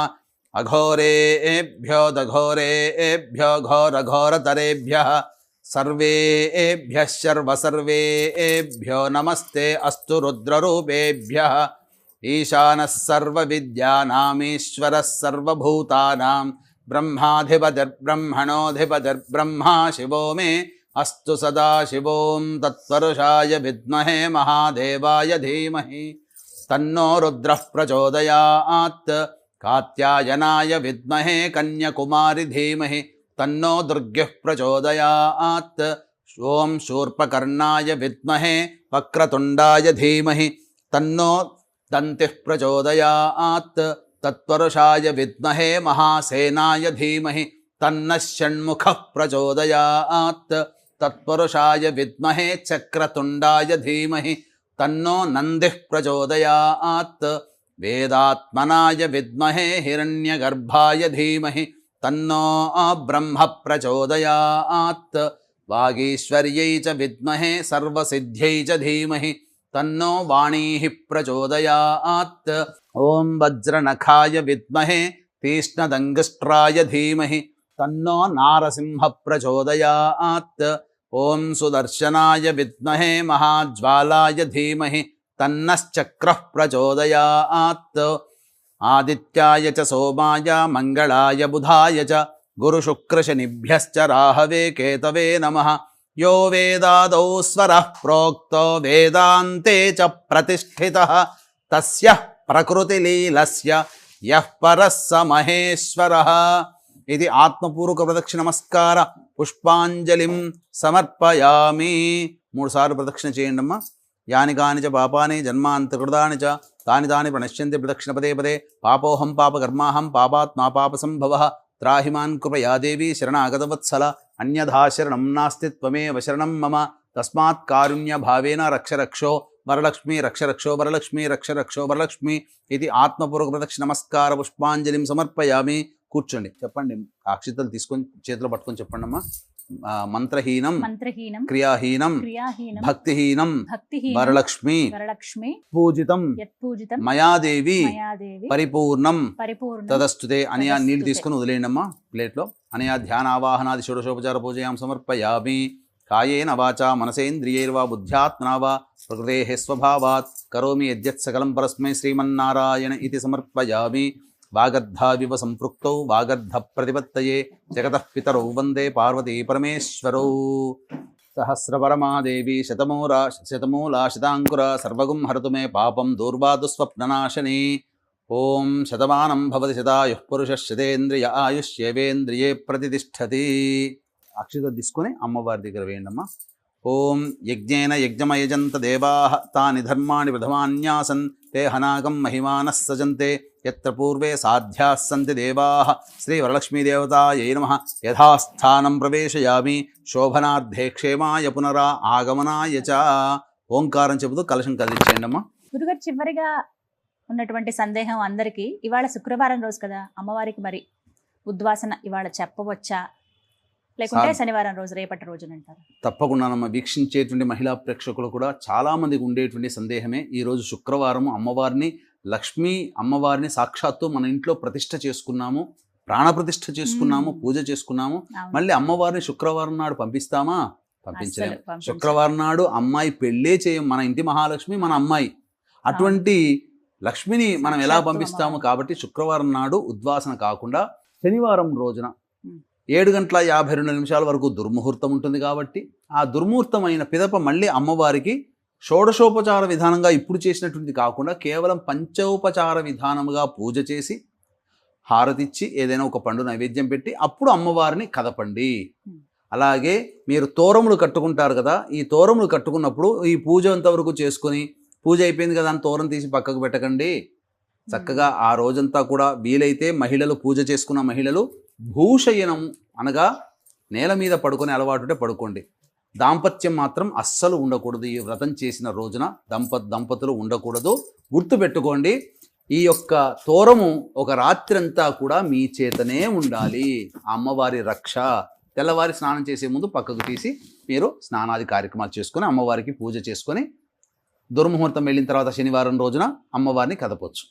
అఘోరేభ్యో దఘోరేభ్యో ఘోరఘోరతరేభ్యః సర్వేభ్యః సర్వసర్వేభ్యో నమస్తే అస్తు రుద్రరూపేభ్యః ఈశానः సర్వవిద్యానామీశ్వరः సర్వభూతానాం బ్రహ్మాధిపతిర్బ్రహ్మణోధిపతిర్బ్రహ్మా శివో మే అస్తు సదాశివోం తత్పురుషాయ విద్మహే మహాదేవాయ ధీమహి తన్నో రుద్రః ప్రచోదయాత్ కాత్యాయనాయ విద్మహే కన్యకుమారి ధీమహి తన్నో దుర్గః ప్రచోదయాత్ ఓం శూర్పకర్ణాయ విద్మహే వక్రతుండాయ ధీమహి తన్నో దంతిః ప్రచోదయాత్ తత్పురుషాయ విద్మహే మహాసేనాయ ధీమహి తన్నః షణ్ముఖః ప్రచోదయాత్ తత్పురుషాయ విద్మహే చక్రతుండాయ ధీమహి తన్నో నందిః ప్రచోదయాత్ వేదాత్మనాయ విద్మహే హిరణ్యగర్భాయ ధీమహి తన్నో బ్రహ్మ ప్రచోదయాత్ వాగీశ్వర్యై చ విద్మహే సర్వసిద్ధ్యై చ ధీమహి తన్నో వాణీః ప్రచోదయాత్ ఓం వజ్రనఖాయ విద్మహే తీష్ణదంగస్ట్రాయ ధీమహి తన్నో నారసింహ ప్రచోదయాత్ ఓం సుదర్శనాయ విద్మహే మహాజ్వాలాయ ధీమహి తన్నశ్చక్రః ప్రచోదయాత్ ఆదిత్యాయ చ సోమాయ మంగళాయ బుధాయ చ గురుశుక్రశనిభ్యశ్చ రాహవే కేతవే నమః యో వేదాదౌ స్వరః ప్రోక్తో వేదాంతే చ ప్రతిష్ఠితః తస్యః ప్రకృతిలీలస్య యః పరः స మహేశ్వరः. ఇది ఆత్మపూర్వక ప్రదక్షిణ నమస్కార పుష్పాంజలిం సమర్పయామి. 3 సార్లు ప్రదక్షిణ చేయండి అమ్మా. యాని కాని చ పాపాని జన్మాంతకృతాని చ తాని తాని ప్రణశ్యంతి ప్రదక్షిణ పదే పదే. పాపోహం పాపకర్మాహం పాపాత్మా పాపసంభవః త్రాహిమాన్ కృపయా దేవి శరణాగతవత్సల అన్యథా శరణం నాస్తి త్వమేవ శరణం మమ తస్మాత్ కారుణ్య భావేన రక్ష రక్షో వరలక్ష్మి రక్ష రక్షో వరలక్ష్మి రక్ష రక్షో వరలక్ష్మి. ఇది ఆత్మపూర్వక ప్రదక్షిణ నమస్కార పుష్పాంజలిం సమర్పయామి. కూర్చోండి, చెప్పండి. అక్షితలు తీసుకొని చేతిలో పట్టుకొని చెప్పండి అమ్మా. మంత్రహీనం క్రియాహీనం భక్తిహీనం వరలక్ష్మి పూజితం మయాదేవి పరిపూర్ణం తదస్తుతే. అనయా నీళ్ళు తీసుకొని వదిలేయండి అమ్మా ప్లేట్లో. అనయా ధ్యానావాహనాది షోడశోపచార పూజయాం సమర్పయామి. కాయేన వాచా మనసేంద్రియైర్వా బుద్ధ్యాత్మనా వా ప్రకృతేః స్వభావాత్ కరోమి యద్యత్ సకలం పరస్మై శ్రీమన్నారాయణ ఇతి సమర్పయామి. వాగర్ధావివ సంపృక్తౌ వాగర్ధ ప్రతిపత్తయే జగతః పితరౌ వందే పార్వతీ పరమేశ్వరౌ. సహస్రపరమాదేవి శతమూలా శతాంకుర సర్వగుం హరతు మే పాపం దూర్వాదుస్వప్ననాశని. ఓం శతమానం భవతి శతాయుః పురుషः శతేంద్రియ ఆయుష్యేవేంద్రియే ప్రతిష్టతి. అక్షిత తీసుకొని అమ్మవారి దగ్గర వేయండమ్మా. ఓం యజ్ఞేన యజ్ఞమయజంత దేవాః తాని ధర్మాణి ప్రథమాన్యాసన్ తే హనాగం మహిమానః సజంతే యత్ర పూర్వే సాధ్యాः సంతి దేవాః. శ్రీ వరలక్ష్మీదేవతాయై నమః. యథాస్థానం ప్రవేశయామి శోభనార్థే క్షేమాయ పునరా ఆగమనాయ చ. ఓంకారం చెబుతూ కలశం కదిలించేయండి అమ్మా. గురుగారు, చివరిగా ఉన్నటువంటి సందేహం అందరికీ, ఇవాళ శుక్రవారం రోజు కదా అమ్మవారికి మరి ఉద్వాసన ఇవాళ చెప్పవచ్చా? లేకుంటే శనివారం రోజు, రేపటి రోజునంటారు? తప్పకుండా వీక్షించేటువంటి మహిళా ప్రేక్షకులు కూడా చాలా మందికి ఉండేటువంటి సందేహమే. ఈ రోజు శుక్రవారం అమ్మవారిని, లక్ష్మీ అమ్మవారిని సాక్షాత్తు మన ఇంట్లో ప్రతిష్ఠ చేసుకున్నాము, ప్రాణప్రతిష్ఠ చేసుకున్నాము, పూజ చేసుకున్నాము. మళ్ళీ అమ్మవారిని శుక్రవారం నాడు పంపిస్తామా? పంపించలేము. శుక్రవారం నాడు అమ్మాయి పెళ్ళే చేయం. మన ఇంటి మహాలక్ష్మి మన అమ్మాయి. అటువంటి లక్ష్మిని మనం ఎలా పంపిస్తాము? కాబట్టి శుక్రవారం నాడు ఉద్వాసన కాకుండా శనివారం రోజున 7:52 వరకు దుర్ముహూర్తం ఉంటుంది. కాబట్టి ఆ దుర్ముహూర్తం అయిన పిదప మళ్ళీ అమ్మవారికి షోడశోపచార విధానంగా ఇప్పుడు చేసినటువంటి కాకుండా కేవలం పంచోపచార విధానముగా పూజ చేసి హారతిచ్చి ఏదైనా ఒక పండు నైవేద్యం పెట్టి అప్పుడు అమ్మవారిని కదపండి. అలాగే మీరు తోరములు కట్టుకుంటారు కదా, ఈ తోరములు కట్టుకున్నప్పుడు ఈ పూజ అంతవరకు చేసుకుని పూజ అయిపోయింది కదా అని తోరం తీసి పక్కకు పెట్టకండి. చక్కగా ఆ రోజంతా కూడా వీలైతే మహిళలు, పూజ చేసుకున్న మహిళలు భూషయనం అనగా నేల మీద పడుకునే అలవాటుటే పడుకోండి. దాంపత్యం మాత్రం అస్సలు ఉండకూడదు. ఈ వ్రతం చేసిన రోజున దంపతులు ఉండకూడదు. గుర్తుపెట్టుకోండి, ఈ యొక్క తోరము ఒక రాత్రి అంతా కూడా మీ చేతనే ఉండాలి. అమ్మవారి రక్ష. తెల్లవారి స్నానం చేసే ముందు పక్కకు తీసి మీరు స్నానాది కార్యక్రమాలు చేసుకొని అమ్మవారికి పూజ చేసుకొని దుర్ముహూర్తం వెళ్ళిన తర్వాత శనివారం రోజున అమ్మవారిని కదపొచ్చు.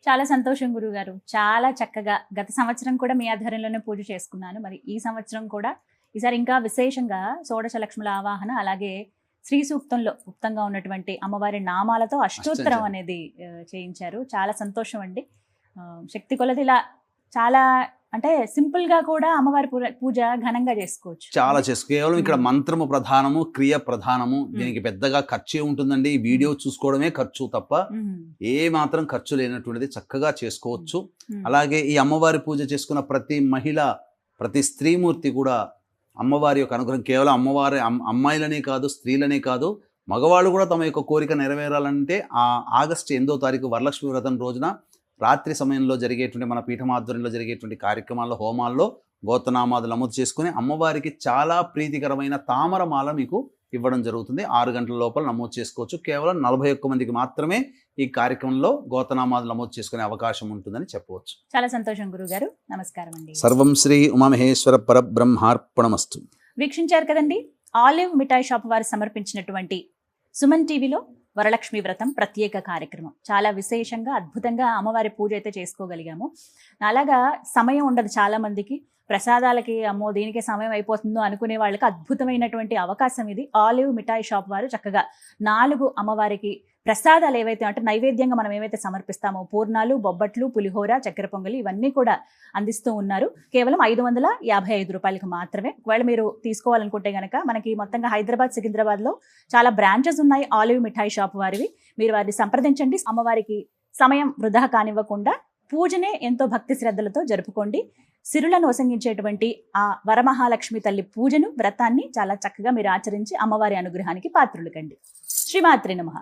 చాలా సంతోషం గురుగారు. చాలా చక్కగా గత సంవత్సరం కూడా మీ ఆధ్వర్యంలోనే పూజ చేసుకున్నాను. మరి ఈ సంవత్సరం కూడా ఈసారి ఇంకా విశేషంగా షోడశ లక్ష్ముల ఆవాహన, అలాగే శ్రీ సూక్తంలో గుప్తంగా ఉన్నటువంటి అమ్మవారి నామాలతో అష్టోత్తరం అనేది చేయించారు. చాలా సంతోషం అండి. శక్తి కొలది ఇలా చాలా అంటే సింపుల్ గా కూడా అమ్మవారి పూజ ఘనంగా చేసుకోవచ్చు. చాలా కేవలం ఇక్కడ మంత్రము ప్రధానము, క్రియ ప్రధానము. దీనికి పెద్దగా ఖర్చే ఉంటుందండి. ఈ వీడియో చూసుకోవడమే ఖర్చు తప్ప ఏ మాత్రం ఖర్చు లేనటువంటిది చక్కగా చేసుకోవచ్చు. అలాగే ఈ అమ్మవారి పూజ చేసుకున్న ప్రతి మహిళ, ప్రతి స్త్రీమూర్తి కూడా అమ్మవారి యొక్క అనుగ్రహం కేవలం అమ్మవారి అమ్మాయిలనే కాదు, స్త్రీలనే కాదు, మగవాళ్ళు కూడా తమ యొక్క కోరిక నెరవేరాలంటే ఆగస్టు 8వ తారీఖు వరలక్ష్మి వ్రతం రోజున రాత్రి సమయంలో జరిగేటువంటి మన పీఠమాధ్వర్యంలో జరిగేటువంటి కార్యక్రమాల్లో, హోమాల్లో గోత్రనామాదులు నమోదు చేసుకుని అమ్మవారికి చాలా ప్రీతికరమైన తామరమాల మీకు ఇవ్వడం జరుగుతుంది. 6 గంటల లోపల నమోదు చేసుకోవచ్చు. కేవలం 41 మందికి మాత్రమే ఈ కార్యక్రమంలో గోత్రనామాదులు నమోదు చేసుకునే అవకాశం ఉంటుందని చెప్పవచ్చు. చాలా సంతోషం గురుగారు. నమస్కారం అండి. సర్వం శ్రీ ఉమామహేశ్వర పరబ్రహ్మార్పణమస్తు. వీక్షించారు కదండి, ఆలివ్ మిఠాయి షాప్ వారు సమర్పించినటువంటి సుమన్ టీవీలో వరలక్ష్మి వ్రతం ప్రత్యేక కార్యక్రమం. చాలా విశేషంగా అద్భుతంగా అమ్మవారి పూజ అయితే చేసుకోగలిగాము. అలాగా సమయం ఉండదు చాలా మందికి, ప్రసాదాలకి అమ్మో దీనికే సమయం అయిపోతుందో అనుకునే వాళ్ళకి అద్భుతమైనటువంటి అవకాశం ఇది. ఆలివ్ మిఠాయి షాప్ వారు చక్కగా 4 అమ్మవారికి ప్రసాదాలు ఏవైతే అంటే నైవేద్యంగా మనం ఏవైతే సమర్పిస్తామో పూర్ణాలు, బొబ్బట్లు, పులిహోర, చక్కెర పొంగలి ఇవన్నీ కూడా అందిస్తూ ఉన్నారు. కేవలం 555 రూపాయలకు మాత్రమే. ఒకవేళ మీరు తీసుకోవాలనుకుంటే కనుక మనకి మొత్తంగా హైదరాబాద్, సికింద్రాబాద్లో చాలా బ్రాంచెస్ ఉన్నాయి ఆలివ్ మిఠాయి షాప్ వారివి. మీరు వారిని సంప్రదించండి. అమ్మవారికి సమయం వృధా కానివ్వకుండా పూజనే ఎంతో భక్తి శ్రద్ధలతో జరుపుకోండి. సిరులను వసంగించేటువంటి ఆ వరమహాలక్ష్మి తల్లి పూజను, వ్రతాన్ని చాలా చక్కగా మీరు ఆచరించి అమ్మవారి అనుగ్రహానికి పాత్రులు కండి. శ్రీమాత్రి నమః.